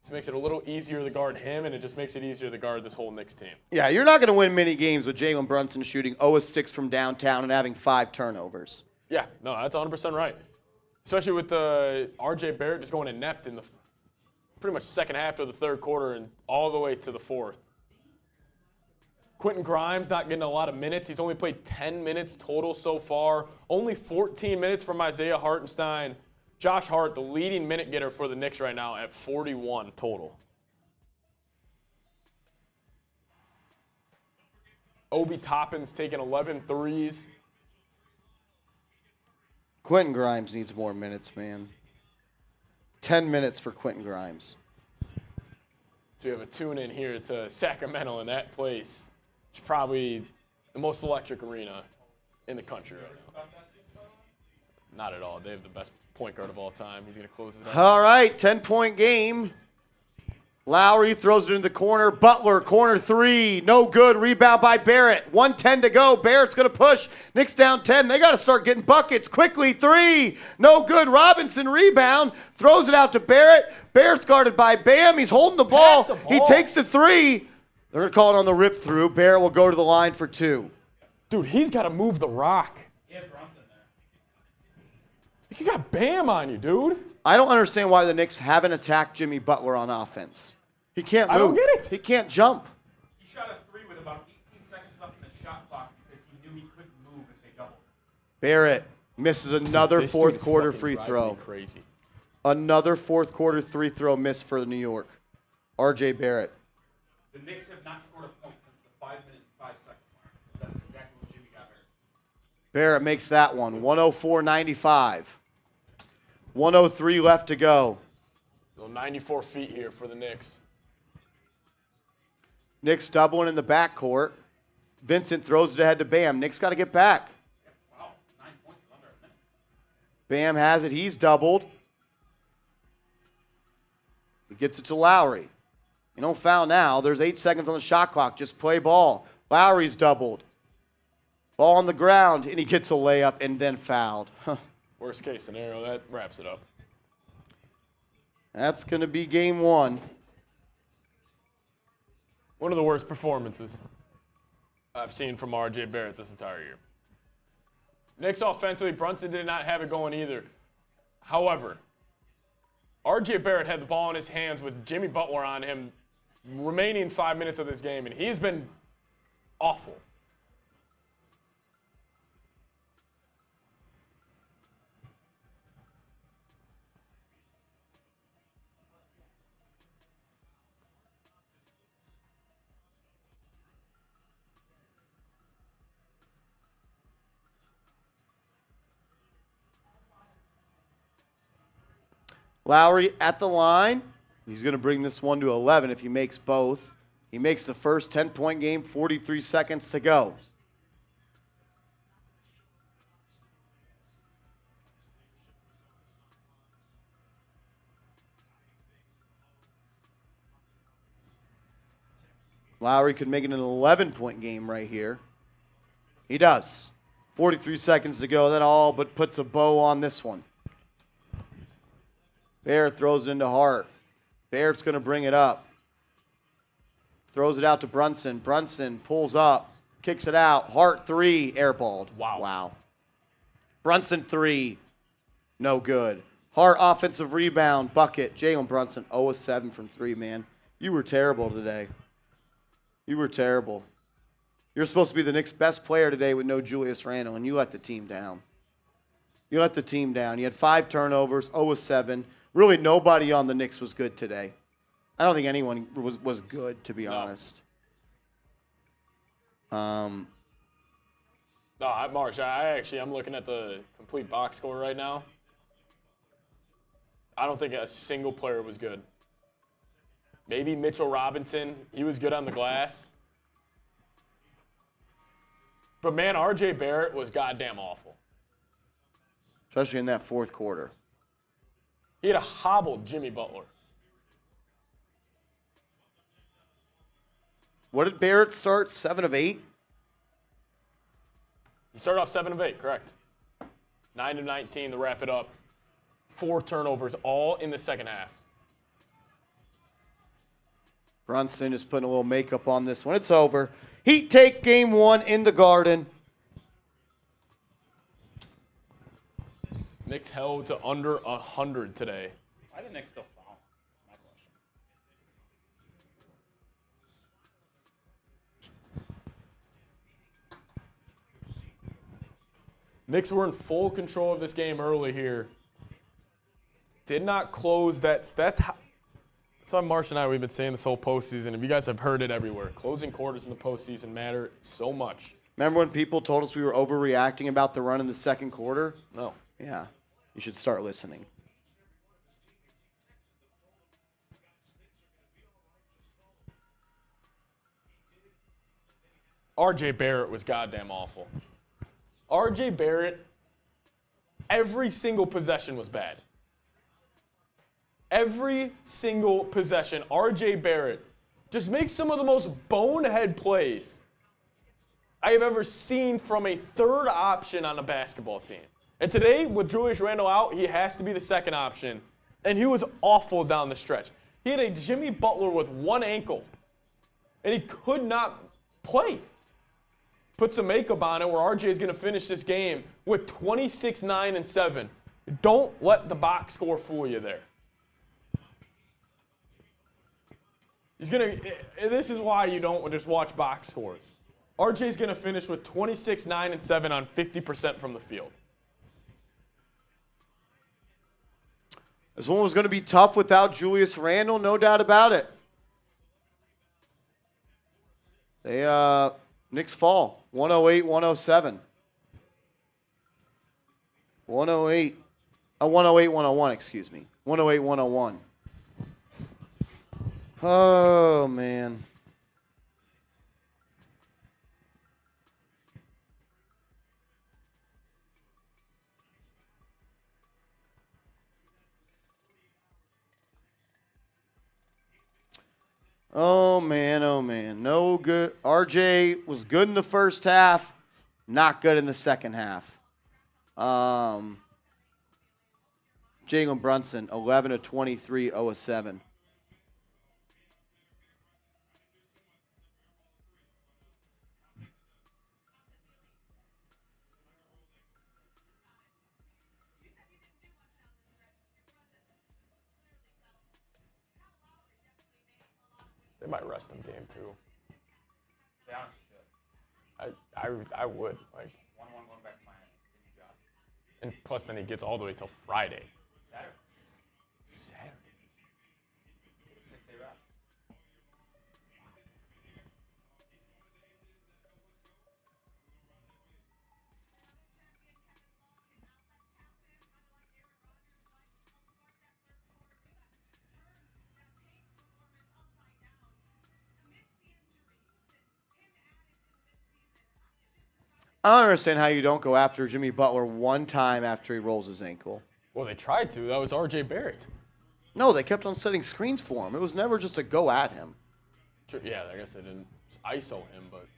This makes it a little easier to guard him, and it just makes it easier to guard this whole Knicks team. Yeah, you're not going to win many games with Jalen Brunson shooting 0 of 6 from downtown and having 5 turnovers. Yeah, no, that's 100% right. Especially with RJ Barrett just going inept in the pretty much second half of the third quarter and all the way to the fourth. Quentin Grimes not getting a lot of minutes. He's only played 10 minutes total so far. Only 14 minutes from Isaiah Hartenstein. Josh Hart, the leading minute getter for the Knicks right now at 41 total. Obi Toppin's taking 11 threes. Quentin Grimes needs more minutes, man. 10 minutes for Quentin Grimes. So we have a tune in here to Sacramento in that place. It's probably the most electric arena in the country right now. Not at all. They have the best point guard of all time. He's going to close it out. All right, 10-point game. Lowry throws it in the corner. Butler, corner 3. No good. Rebound by Barrett. 1:10 to go. Barrett's going to push. Knicks down 10. They got to start getting buckets. Quickly, 3. No good. Robinson rebound. Throws it out to Barrett. Barrett's guarded by Bam. He's holding the ball. He takes the 3. They're going to call it on the rip through. Barrett will go to the line for 2. Dude, he's got to move the rock. Yeah, Brunson there. You got Bam on you, dude. I don't understand why the Knicks haven't attacked Jimmy Butler on offense. He can't move. I don't get it. He can't jump. He shot a 3 with about 18 seconds left in the shot clock because he knew he couldn't move if they doubled. Barrett misses another This fourth dude's quarter fucking free driving throw. me crazy. Another fourth quarter free throw miss for New York. RJ Barrett. The Knicks have not scored a point since the 5-minute and 5-second mark. That's exactly what Jimmy got hurt. Barrett makes that one. 104-95. 103 left to go. So 94 feet here for the Knicks. Knicks doubling in the backcourt. Vincent throws it ahead to Bam. Knicks got to get back. Wow, 9 points with under a minute. Bam has it. He's doubled. He gets it to Lowry. You don't foul now. There's 8 seconds on the shot clock. Just play ball. Lowry's doubled. Ball on the ground, and he gets a layup and then fouled. Worst case scenario, that wraps it up. That's going to be game one. One of the worst performances I've seen from R.J. Barrett this entire year. Knicks offensively, Brunson did not have it going either. However, R.J. Barrett had the ball in his hands with Jimmy Butler on him remaining 5 minutes of this game, and he's been awful. Lowry at the line. He's going to bring this one to 11 if he makes both. He makes the first 10-point game, 43 seconds to go. Lowry could make it an 11-point game right here. He does. 43 seconds to go. That all but puts a bow on this one. Barrett throws it into Hart. Barrett's going to bring it up. Throws it out to Brunson. Brunson pulls up, kicks it out. Hart 3, airballed. Wow. Brunson 3, no good. Hart offensive rebound, bucket. Jalen Brunson 0 of 7 from 3, man. You were terrible today. You were terrible. You're supposed to be the Knicks' best player today with no Julius Randle, and you let the team down. You let the team down. You had 5 turnovers, 0 of 7. Really, nobody on the Knicks was good today. I don't think anyone was good, to be honest. No, Marsh, I'm looking at the complete box score right now. I don't think a single player was good. Maybe Mitchell Robinson. He was good on the glass. But, man, R.J. Barrett was goddamn awful. Especially in that fourth quarter. He had a hobbled Jimmy Butler. What did Barrett start? 7 of 8? He started off 7 of 8, correct. 9 of 19 to wrap it up. 4 turnovers, all in the second half. Brunson is putting a little makeup on this one. It's over. Heat take game 1 in the Garden. Knicks held to under 100 today. Why did Knicks still foul? That's my question. Knicks were in full control of this game early here. Did not close that. That's why Marsh and I, we've been saying this whole postseason, and you guys have heard it everywhere. Closing quarters in the postseason matter so much. Remember when people told us we were overreacting about the run in the second quarter? No. Yeah. You should start listening. R.J. Barrett was goddamn awful. R.J. Barrett, every single possession was bad. Every single possession, R.J. Barrett just makes some of the most bonehead plays I have ever seen from a third option on a basketball team. And today, with Julius Randle out, he has to be the second option. And he was awful down the stretch. He had a Jimmy Butler with one ankle, and he could not play. Put some makeup on it where RJ is going to finish this game with 26, 9, and 7. Don't let the box score fool you there. This is why you don't just watch box scores. RJ's going to finish with 26, 9, and 7 on 50% from the field. This one was going to be tough without Julius Randle, no doubt about it. Knicks fall, 108-107. 108-101, excuse me. 108-101. Oh, man. Oh, man, oh, man. No good. RJ was good in the first half. Not good in the second half. Jalen Brunson, 11 of 23, 0 of 7. They might rest him game 2. Yeah, I would. Like, 1-1 going back to Miami. and plus then he gets all the way till Friday. Saturday. Saturday. 6-day rest. I don't understand how you don't go after Jimmy Butler one time after he rolls his ankle. Well, they tried to. That was R.J. Barrett. No, they kept on setting screens for him. It was never just a go at him. Yeah, I guess they didn't ISO him, but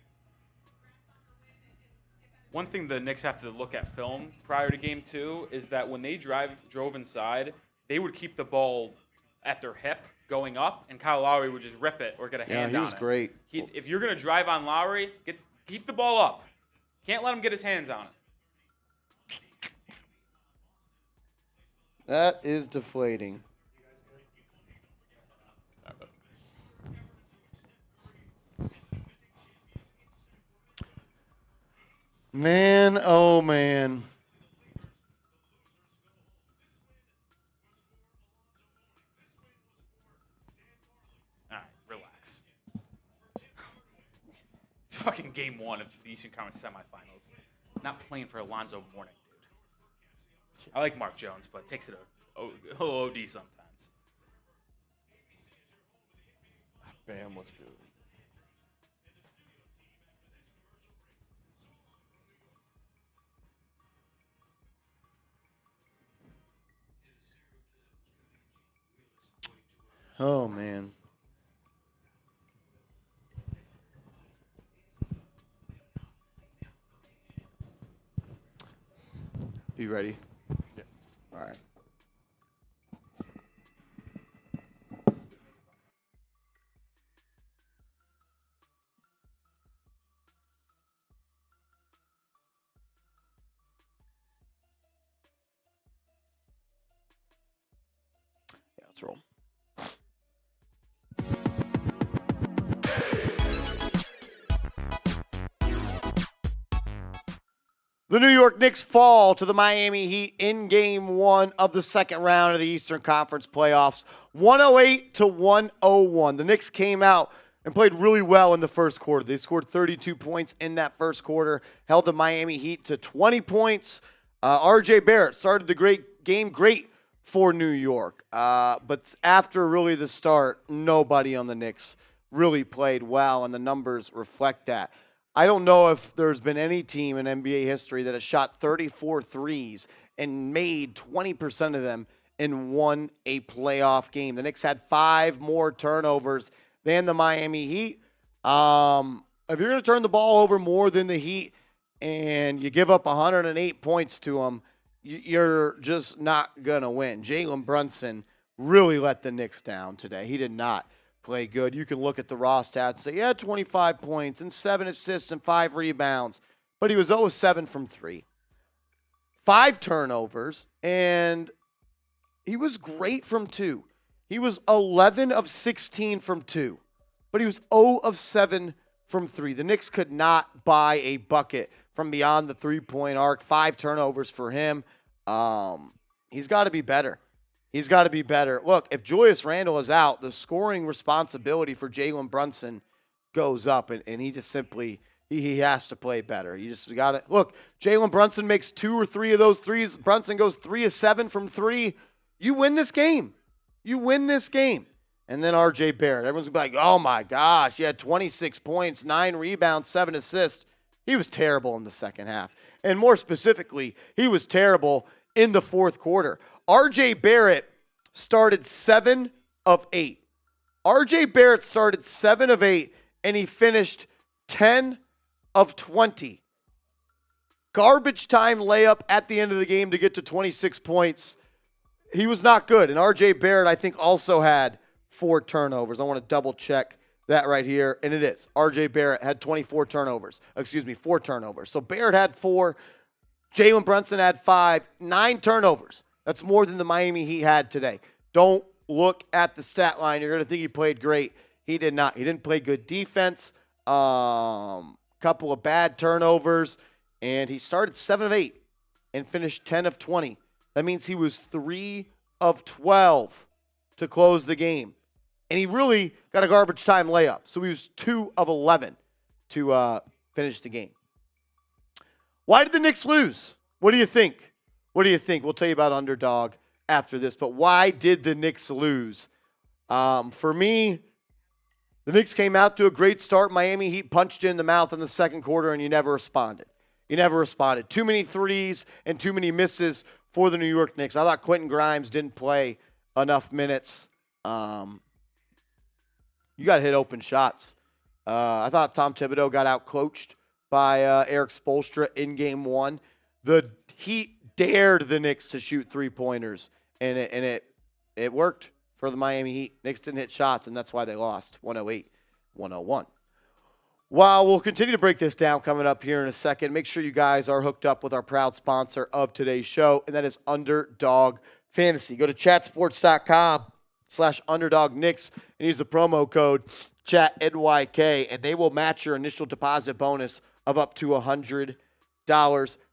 One thing the Knicks have to look at film prior to game 2 is that when they drove inside, they would keep the ball at their hip going up, and Kyle Lowry would just rip it or get a hand he on was it. great. If you're going to drive on Lowry, keep the ball up. Can't let him get his hands on it. That is deflating. Man, oh man. All right, relax. It's fucking game 1 of the Eastern Conference semifinals. Not playing for Alonzo Mourning, dude. I like Mark Jones, but takes it a OD sometimes. Bam was good. Oh man. You ready? Yeah. All right. Yeah, let's roll. The New York Knicks fall to the Miami Heat in Game 1 of the second round of the Eastern Conference playoffs, 108 to 101. The Knicks came out and played really well in the first quarter. They scored 32 points in that first quarter, held the Miami Heat to 20 points. R.J. Barrett started the game great for New York. But after really the start, nobody on the Knicks really played well, and the numbers reflect that. I don't know if there's been any team in NBA history that has shot 34 threes and made 20% of them and won a playoff game. The Knicks had 5 more turnovers than the Miami Heat. If you're going to turn the ball over more than the Heat and you give up 108 points to them, you're just not going to win. Jalen Brunson really let the Knicks down today. He did not play good. You can look at the raw stats and say, yeah, 25 points and 7 assists and 5 rebounds. But he was 0-7 from 3. 5 turnovers, and he was great from 2. He was 11 of 16 from 2. But he was 0-7 from 3. The Knicks could not buy a bucket from beyond the three-point arc. 5 turnovers for him. He's got to be better. He's got to be better. Look, if Julius Randle is out, the scoring responsibility for Jalen Brunson goes up, and he just simply he has to play better. You just got to look. Jalen Brunson makes 2 or 3 of those threes. Brunson goes 3 of 7 from 3. You win this game. You win this game. And then R.J. Barrett. Everyone's gonna be like, "Oh my gosh, he had 26 points, 9 rebounds, 7 assists." He was terrible in the second half, and more specifically, he was terrible in the fourth quarter. R.J. Barrett started 7 of 8. R.J. Barrett started 7 of 8, and he finished 10 of 20. garbage time layup at the end of the game to get to 26 points. He was not good. And R.J. Barrett, I think, also had 4 turnovers. I want to double check that right here. And it is. R.J. Barrett had 4 turnovers. So Barrett had 4. Jalen Brunson had 5. 9 turnovers. That's more than the Miami Heat had today. Don't look at the stat line. You're going to think he played great. He did not. He didn't play good defense. Couple of bad turnovers. And he started 7 of 8 and finished 10 of 20. That means he was 3 of 12 to close the game. And he really got a garbage time layup. So he was 2 of 11 to finish the game. Why did the Knicks lose? What do you think? We'll tell you about underdog after this. But why did the Knicks lose? For me, the Knicks came out to a great start. Miami Heat punched you in the mouth in the second quarter, and you never responded. Too many threes and too many misses for the New York Knicks. I thought Quentin Grimes didn't play enough minutes. You got to hit open shots. I thought Tom Thibodeau got out-coached by Eric Spoelstra in Game 1. The Heat dared the Knicks to shoot three-pointers, and it worked for the Miami Heat. Knicks didn't hit shots, and that's why they lost 108-101. While we'll continue to break this down coming up here in a second, make sure you guys are hooked up with our proud sponsor of today's show, and that is Underdog Fantasy. Go to chatsports.com/UnderdogKnicks and use the promo code ChatNYK, and they will match your initial deposit bonus of up to $100.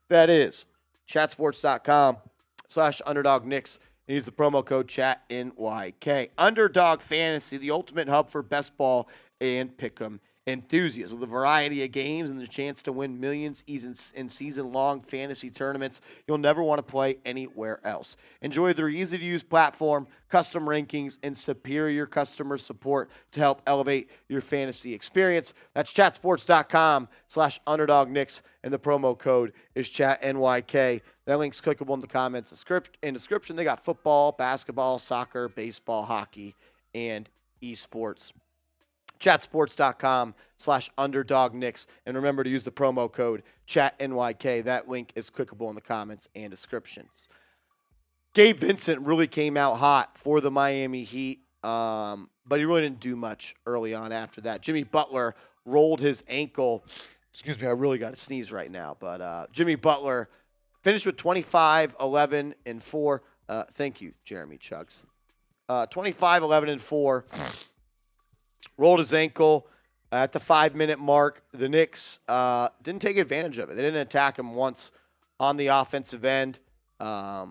That is chatsports.com/UnderdogKnicks and use the promo code ChatNYK. Underdog Fantasy, the ultimate hub for best ball and pick'em enthusiasts, with a variety of games and the chance to win millions in season-long fantasy tournaments you'll never want to play anywhere else. Enjoy their easy-to-use platform, custom rankings, and superior customer support to help elevate your fantasy experience. That's chatsports.com/UnderdogKnicks, and the promo code is ChatNYK. That link's clickable in the comments and description. They got football, basketball, soccer, baseball, hockey, and esports. Chatsports.com/UnderdogKnicks. And remember to use the promo code ChatNYK. That link is clickable in the comments and descriptions. Gabe Vincent really came out hot for the Miami Heat, but he really didn't do much early on after that. Jimmy Butler rolled his ankle. Excuse me, I really got to sneeze right now. But Jimmy Butler finished with 25, 11, and 4. Thank you, Jeremy Chugs. 25, 11, and 4. Rolled his ankle at the 5-minute mark. The Knicks didn't take advantage of it. They didn't attack him once on the offensive end. Yeah,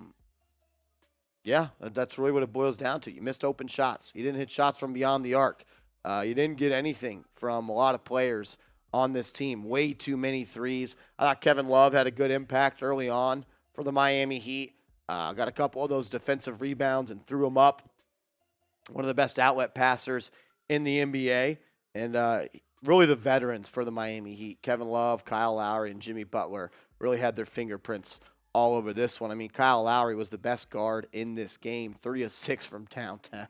that's really what it boils down to. You missed open shots. You didn't hit shots from beyond the arc. You didn't get anything from a lot of players on this team. Way too many threes. I thought Kevin Love had a good impact early on for the Miami Heat. Got a couple of those defensive rebounds and threw them up. One of the best outlet passers in the NBA, and really the veterans for the Miami Heat, Kevin Love, Kyle Lowry, and Jimmy Butler really had their fingerprints all over this one. I mean, Kyle Lowry was the best guard in this game, 3 of 6 from downtown.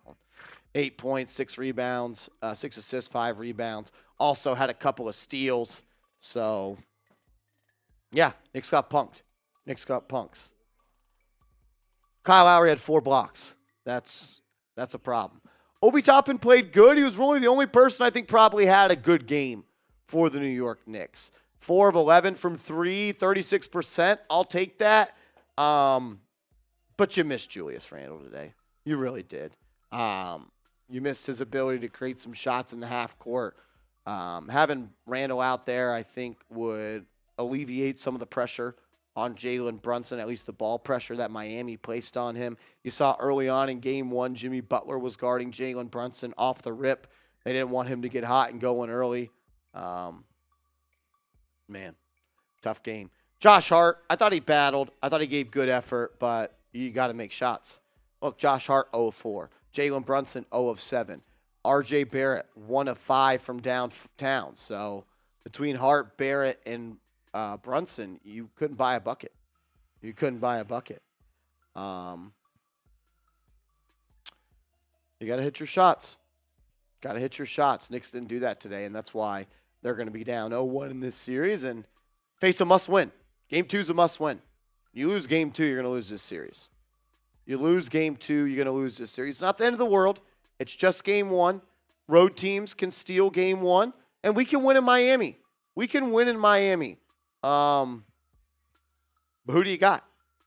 8 points, 6 rebounds, 6 assists, 5 rebounds. Also had a couple of steals. So, yeah, Knicks got punked. Kyle Lowry had 4 blocks. That's a problem. Obi Toppin played good. He was really the only person I think probably had a good game for the New York Knicks. 4 of 11 from 3, 36%. I'll take that. But you missed Julius Randle today. You really did. You missed his ability to create some shots in the half court. Having Randle out there, I think, would alleviate some of the pressure on Jalen Brunson, at least the ball pressure that Miami placed on him. You saw early on in Game 1, Jimmy Butler was guarding Jalen Brunson off the rip. They didn't want him to get hot and go in early. Man, tough game. Josh Hart, I thought he battled. I thought he gave good effort, but you got to make shots. Look, Josh Hart, 0 of 4. Jalen Brunson, 0 of 7. R.J. Barrett, 1 of 5 from downtown. So between Hart, Barrett, and Brunson, you couldn't buy a bucket. You got to hit your shots. Knicks didn't do that today, and that's why they're going to be down 0-1 in this series and face a must-win Game 2 is a must-win. You lose Game 2, you're going to lose this series. You lose Game 2, you're going to lose this series. It's not the end of the world. It's just Game 1. Road teams can steal Game 1, and we can win in Miami. We can win in Miami. But who do you got?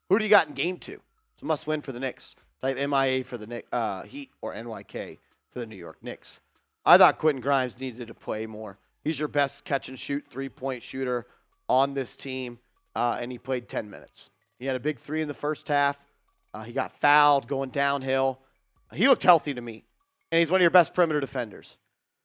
Who do you got in Game 2? It's a must-win for the Knicks. Type MIA for the Heat or NYK for the New York Knicks. I thought Quentin Grimes needed to play more. He's your best catch-and-shoot three-point shooter on this team, and he played 10 minutes. He had a big three in the first half. He got fouled going downhill. He looked healthy to me, and he's one of your best perimeter defenders.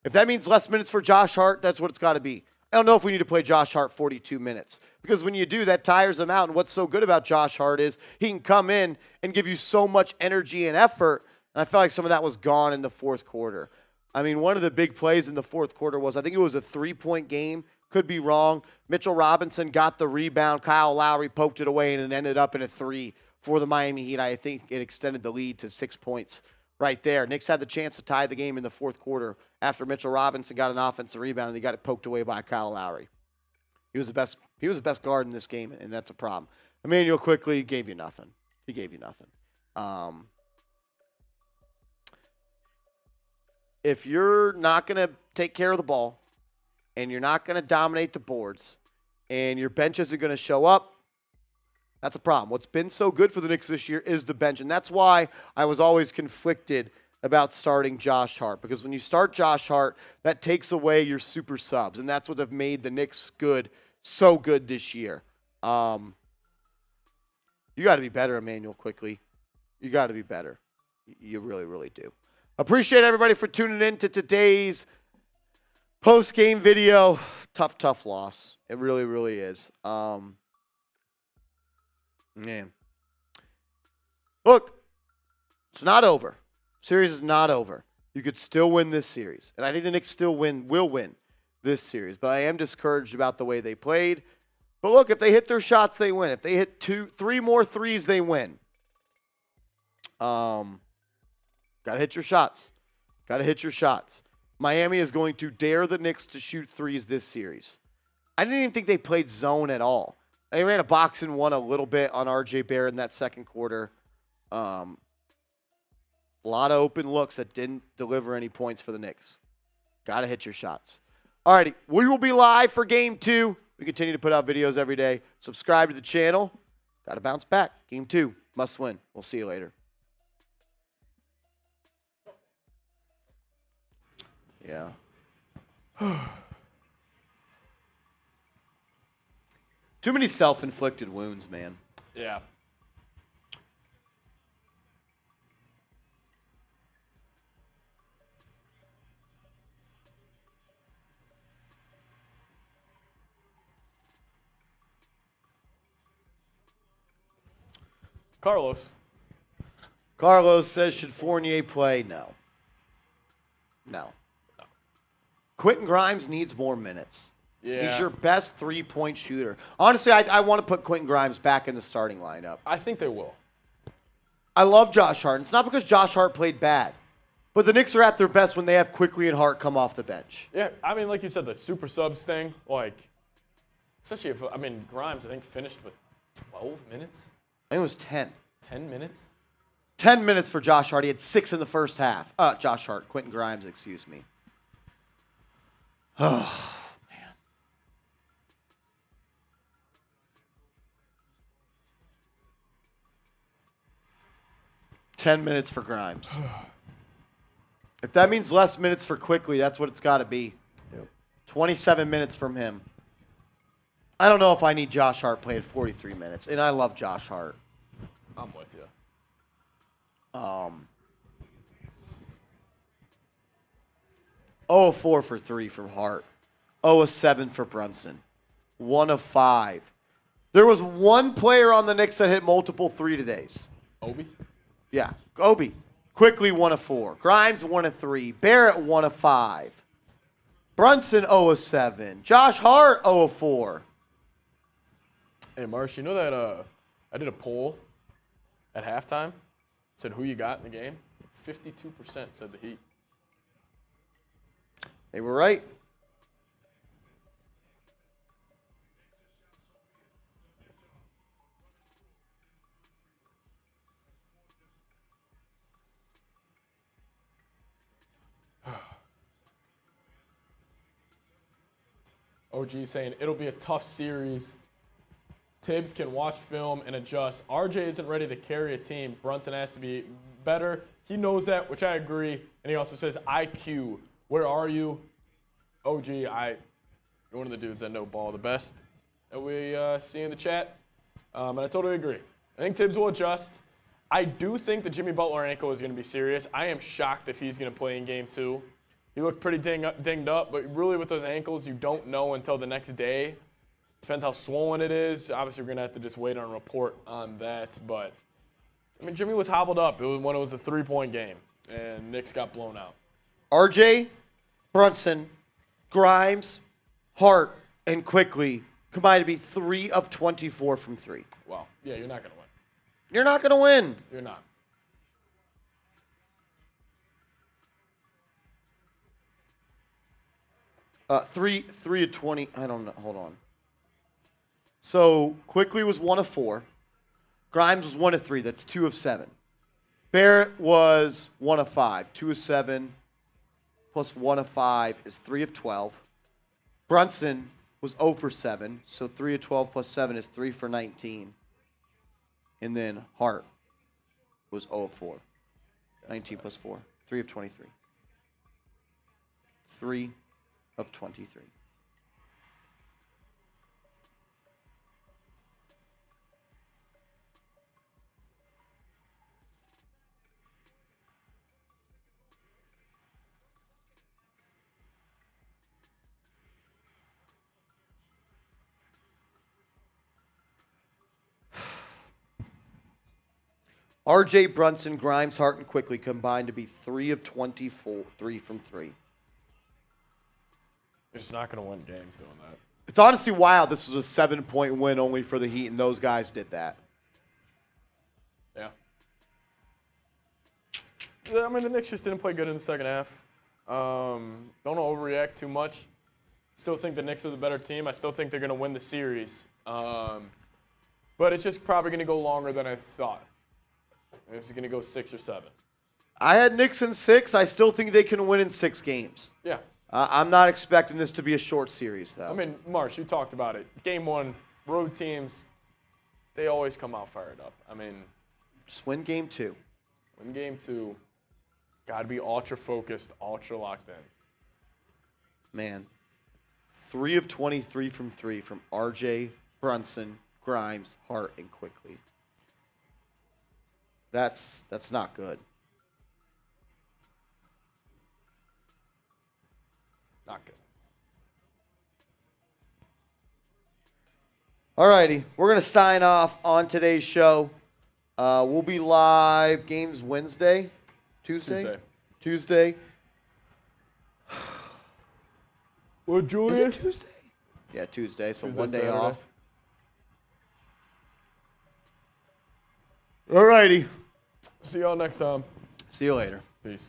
If that means less minutes for Josh Hart, that's what it's got to be. I don't know if we need to play Josh Hart 42 minutes because when you do, that tires him out. And what's so good about Josh Hart is he can come in and give you so much energy and effort. And I felt like some of that was gone in the fourth quarter. I mean, one of the big plays in the fourth quarter was, I think it was a 3-point game. Could be wrong. Mitchell Robinson got the rebound. Kyle Lowry poked it away, and it ended up in a 3 for the Miami Heat. I think it extended the lead to 6 points right there. Knicks had the chance to tie the game in the fourth quarter after Mitchell Robinson got an offensive rebound, and he got it poked away by Kyle Lowry. He was the best guard in this game, and that's a problem. Emmanuel Quickley gave you nothing. He gave you nothing. If you're not going to take care of the ball and you're not going to dominate the boards and your bench isn't going to show up, that's a problem. What's been so good for the Knicks this year is the bench, and that's why I was always conflicted about starting Josh Hart, because when you start Josh Hart, that takes away your super subs, and that's what have made the Knicks good, so good this year. You got to be better, Emmanuel, Quickley. You got to be better. You really, really do. Appreciate everybody for tuning in to today's post-game video. Tough loss. It really, really is. Man. Look, it's not over. Series is not over. You could still win this series. And I think the Knicks will win this series. But I am discouraged about the way they played. But look, if they hit their shots, they win. If they hit 3 more threes, they win. Got to hit your shots. Got to hit your shots. Miami is going to dare the Knicks to shoot threes this series. I didn't even think they played zone at all. They ran a box and one a little bit on RJ Barrett in that second quarter. A lot of open looks that didn't deliver any points for the Knicks. Got to hit your shots. All righty, we will be live for Game 2. We continue to put out videos every day. Subscribe to the channel. Got to bounce back. Game 2, must win. We'll see you later. Yeah. Too many self-inflicted wounds, man. Yeah. Carlos says, should Fournier play? No. Quentin Grimes needs more minutes. Yeah. He's your best three-point shooter. Honestly, I want to put Quentin Grimes back in the starting lineup. I think they will. I love Josh Hart. It's not because Josh Hart played bad, but the Knicks are at their best when they have Quickley and Hart come off the bench. Yeah, I mean, like you said, the super subs thing, like, especially if, I mean, Grimes, I think, finished with 12 minutes. I think it was 10. 10 minutes? 10 minutes for Josh Hart. He had 6 in the first half. Josh Hart. Quentin Grimes, excuse me. Oh, man. $10 minutes for Grimes. If that means less minutes for Quickley, that's what it's got to be. Yep. 27 minutes from him. I don't know if I need Josh Hart playing 43 minutes, and I love Josh Hart. I'm with you. 0 of 4 for 3 from Hart. 0 of 7 for Brunson. 1 of 5. There was one player on the Knicks that hit multiple 3-todays. Obi? Yeah, Obi. Quickley 1 of 4. Grimes 1 of 3. Barrett 1 of 5. Brunson 0 of 7. Josh Hart 0 of 4. Hey, Marsh, you know that I did a poll at halftime? Said who you got in the game? 52% said the Heat. They were right. OG saying it'll be a tough series. Tibbs can watch film and adjust. RJ isn't ready to carry a team. Brunson has to be better. He knows that, which I agree. And he also says, IQ, where are you? OG, you're one of the dudes that know ball the best that we see in the chat. And I totally agree. I think Tibbs will adjust. I do think the Jimmy Butler ankle is going to be serious. I am shocked if he's going to play in game 2. He looked pretty dinged up, but really with those ankles, you don't know until the next day. Depends how swollen it is. Obviously, we're going to have to just wait on a report on that. But, I mean, Jimmy was hobbled up when it was a 3-point game, and Knicks got blown out. RJ, Brunson, Grimes, Hart, and Quickly combined to be 3 of 24 from 3. Wow. Yeah, you're not going to win. You're not going to win. You're not. Three of 20. I don't know. Hold on. So Quickly was 1 of 4. Grimes was 1 of 3. That's 2 of 7. Barrett was 1 of 5. 2 of 7 plus 1 of 5 is 3 of 12. Brunson was 0 for 7. So 3 of 12 plus 7 is 3 for 19. And then Hart was 0 of 4. 19 plus 4. 3 of 23. 3 of 23. RJ, Brunson, Grimes, Hart, and Quickly combined to be 3 of 24, 3 from 3. You're just not going to win games doing that. It's honestly wild. This was a 7-point win only for the Heat, and those guys did that. Yeah. I mean, the Knicks just didn't play good in the second half. Don't overreact too much. Still think the Knicks are the better team. I still think they're going to win the series. But it's just probably going to go longer than I thought. It's going to go 6 or 7. I had Knicks in 6. I still think they can win in 6 games. Yeah. I'm not expecting this to be a short series, though. I mean, Marsh, you talked about it. Game 1, road teams, they always come out fired up. I mean, just win game 2. Win game 2. Got to be ultra focused, ultra locked in. Man, 3 of 23 from 3 from RJ, Brunson, Grimes, Hart, and Quickly. That's not good. Not good. All righty, we're going to sign off on today's show. We'll be live games Wednesday, Tuesday. Well, Is Julius? it Tuesday? Yeah, Tuesday, so Tuesday, one day Saturday. off. All righty. See y'all next time. See you later. Peace.